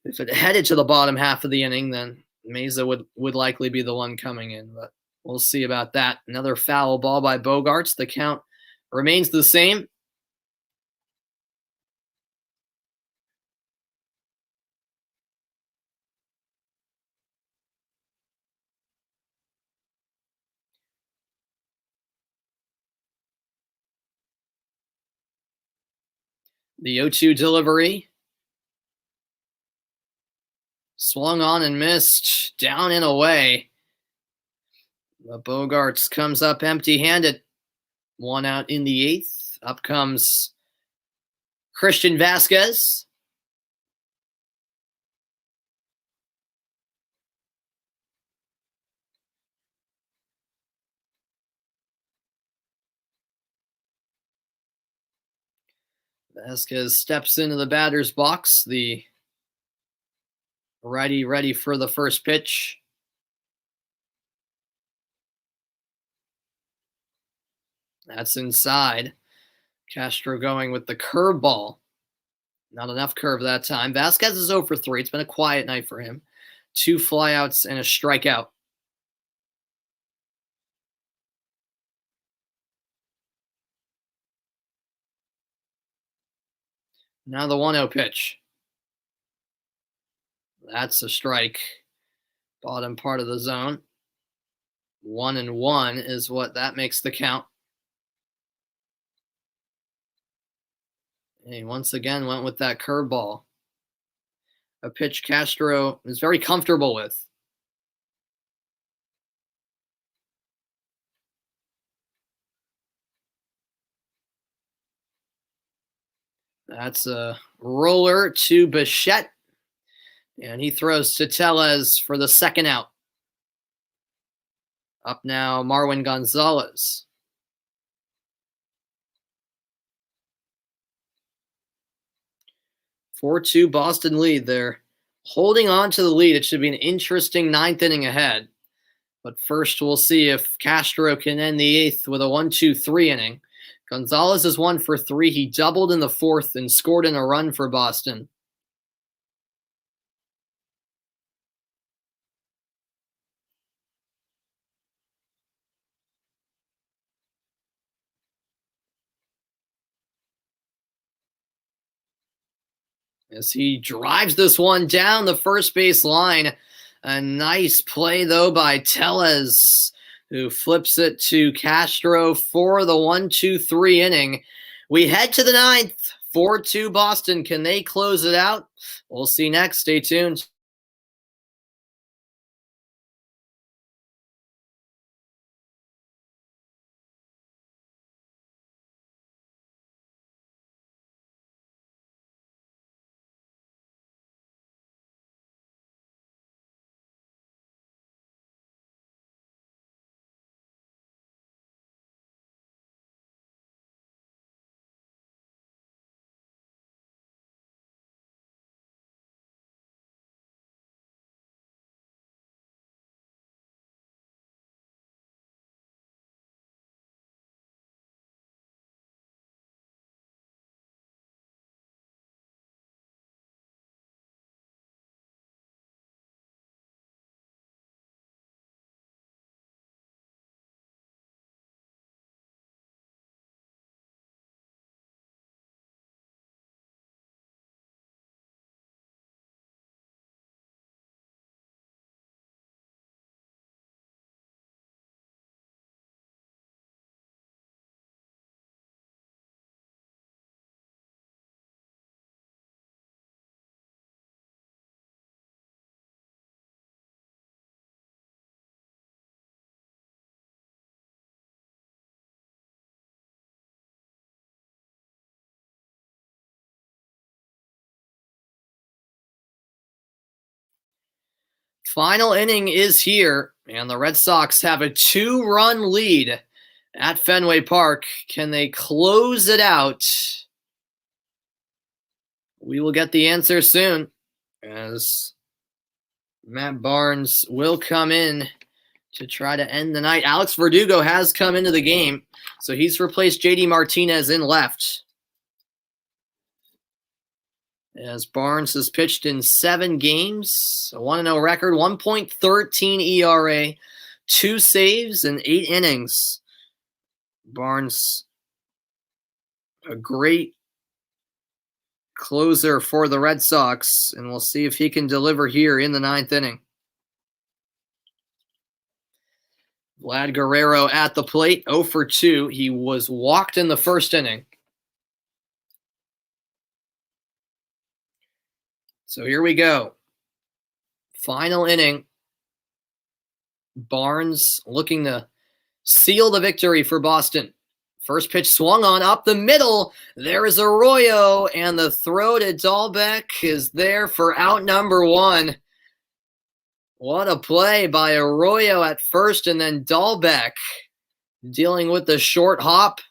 if it headed to the bottom half of the inning, then Meza would likely be the one coming in. But we'll see about that. Another foul ball by Bogaerts. The count remains the same. The 0-2 delivery. Swung on and missed. Down and away. But Bogaerts comes up empty-handed. 1 out in the 8th. Up comes Christian Vasquez. Vasquez steps into the batter's box. The righty ready for the first pitch. That's inside. Castro going with the curveball. Not enough curve that time. Vasquez is 0 for 3. It's been a quiet night for him. 2 flyouts and a strikeout. Now the 1-0 pitch. That's a strike. Bottom part of the zone. 1-1 is what that makes the count. And he once again went with that curveball. A pitch Castro is very comfortable with. That's a roller to Bichette. And he throws to Tellez for the second out. Up now, Marwin Gonzalez. 4-2 Boston lead. They're holding on to the lead. It should be an interesting ninth inning ahead. But first, we'll see if Castro can end the eighth with a 1-2-3 inning. Gonzalez is 1 for 3. He doubled in the fourth and scored in a run for Boston. As he drives this one down the first base line. A nice play, though, by Tellez, who flips it to Castro for the 1-2-3 inning. We head to the ninth. 4-2 Boston. Can they close it out? We'll see next. Stay tuned. Final inning is here, and the Red Sox have a 2-run lead at Fenway Park. Can they close it out? We will get the answer soon, as Matt Barnes will come in to try to end the night. Alex Verdugo has come into the game, so he's replaced JD Martinez in left. As Barnes has pitched in 7 games, a 1-0 record, 1.13 ERA, 2 saves in 8 innings. Barnes, a great closer for the Red Sox, and we'll see if he can deliver here in the 9th inning. Vlad Guerrero at the plate, 0 for 2. He was walked in the first inning. So here we go. Final inning. Barnes looking to seal the victory for Boston. First pitch swung on up the middle. There is Arroyo, and the throw to Dahlbeck is there for out number 1. What a play by Arroyo at first, and then Dahlbeck dealing with the short hop.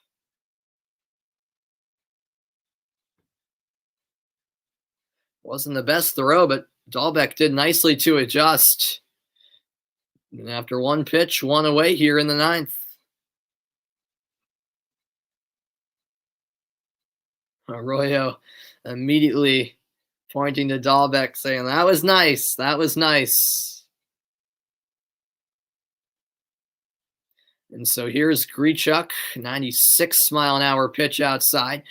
Wasn't the best throw, but Dahlbeck did nicely to adjust. And after 1 pitch, 1 away here in the 9th. Arroyo immediately pointing to Dahlbeck, saying, "That was nice. That was nice." And so here's Grichuk, 96-mile-an-hour pitch outside.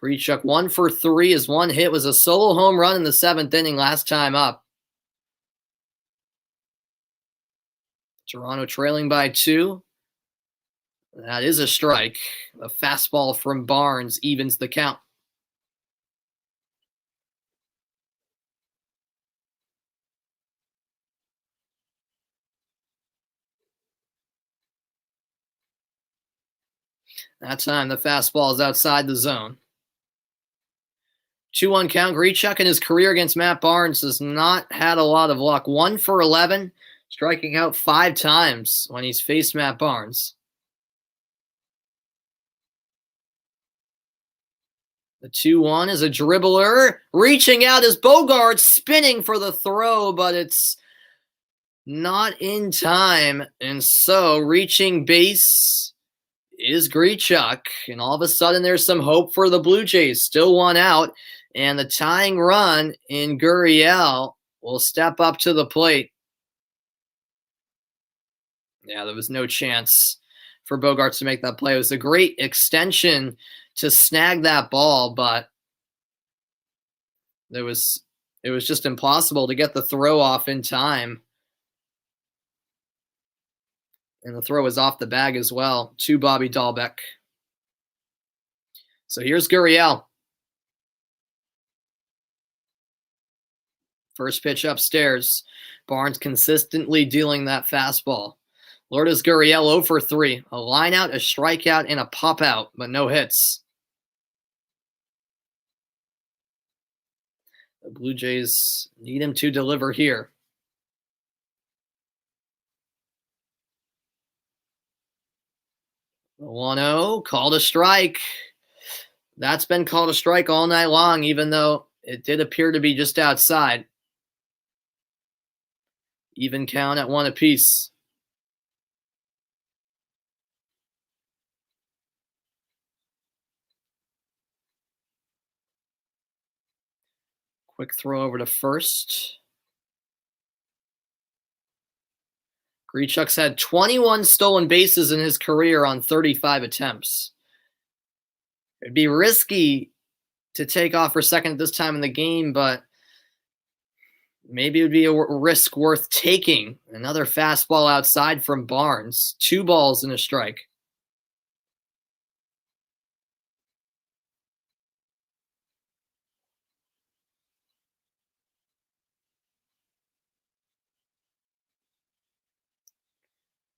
Grichuk 1 for 3. His one hit was a solo home run in the 7th inning last time up. Toronto trailing by 2. That is a strike. A fastball from Barnes evens the count. That time the fastball is outside the zone. 2-1 count. Grichuk in his career against Matt Barnes has not had a lot of luck. 1 for 11, striking out 5 times when he's faced Matt Barnes. The 2-1 is a dribbler. Reaching out is Bogart, spinning for the throw, but it's not in time. And so reaching base is Grichuk. And all of a sudden there's some hope for the Blue Jays. Still 1 out. And the tying run in Gurriel will step up to the plate. Yeah, there was no chance for Bogaerts to make that play. It was a great extension to snag that ball, but it was just impossible to get the throw off in time. And the throw was off the bag as well to Bobby Dahlbeck. So here's Gurriel. First pitch upstairs. Barnes consistently dealing that fastball. Lourdes Gurriel 0 for 3. A line out, a strikeout, and a pop out, but no hits. The Blue Jays need him to deliver here. The 1-0, called a strike. That's been called a strike all night long, even though it did appear to be just outside. Even count at 1 apiece. Quick throw over to first. Grichuk's had 21 stolen bases in his career on 35 attempts. It'd be risky to take off for second at this time in the game, but maybe it would be a risk worth taking. Another fastball outside from Barnes. 2 balls and a strike.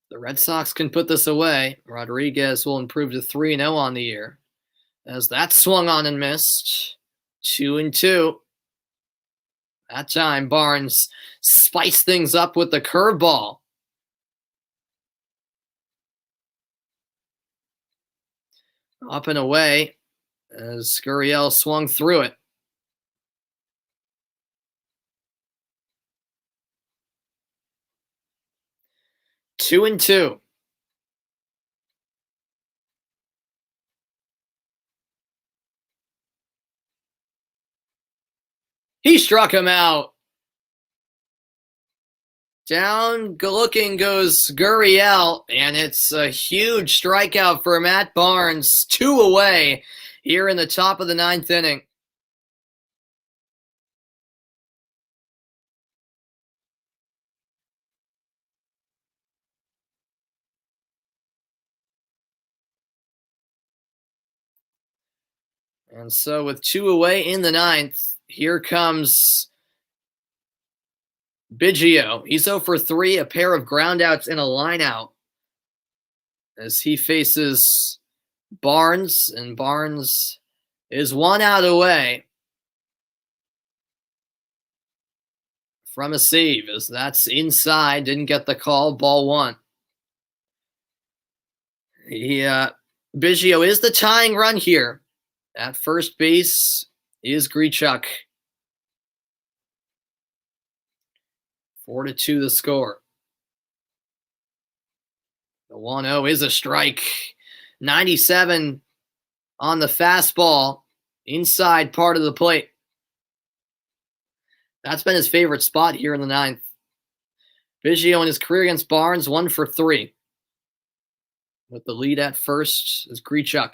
The Red Sox can put this away. Rodriguez will improve to 3-0 on the year. As that swung on and missed. 2-2. That time, Barnes spiced things up with the curveball. Up and away as Gurriel swung through it. Two and two. He struck him out. Down looking goes Gurriel, and it's a huge strikeout for Matt Barnes. 2 away here in the top of the 9th inning. And so with 2 away in the 9th, here comes Biggio. He's 0 for 3, a pair of groundouts and a lineout as he faces Barnes, and Barnes is 1 out away from a save as that's inside. Didn't get the call. Ball 1. Biggio is the tying run here. At first base is Grichuk. 4-2 the score. The 1-0 is a strike. 97 on the fastball. inside part of the plate. That's been his favorite spot here in the ninth. Biggio in his career against Barnes, 1 for 3. With the lead at first is Grichuk.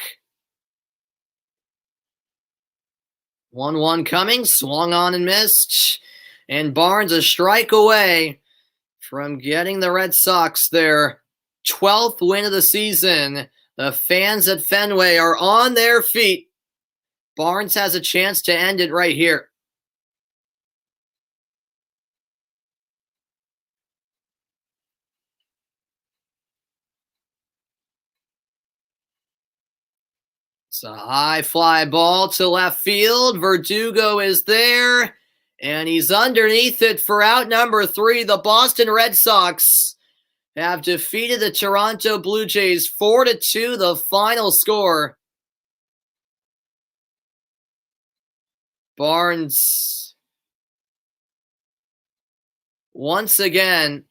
1-1 coming, swung on and missed. And Barnes a strike away from getting the Red Sox their 12th win of the season. The fans at Fenway are on their feet. Barnes has a chance to end it right here. It's a high fly ball to left field. Verdugo is there, and he's underneath it for out number 3. The Boston Red Sox have defeated the Toronto Blue Jays 4-2, the final score. Barnes, once again,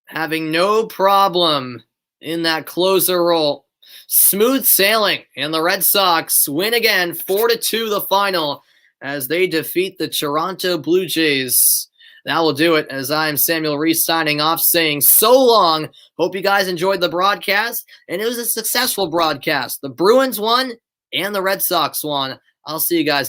having no problem in that closer role. Smooth sailing, and the Red Sox win again, 4-2 the final, as they defeat the Toronto Blue Jays. That will do it, as I am Samuel Reese signing off, saying so long. Hope you guys enjoyed the broadcast, and it was a successful broadcast. The Bruins won, and the Red Sox won. I'll see you guys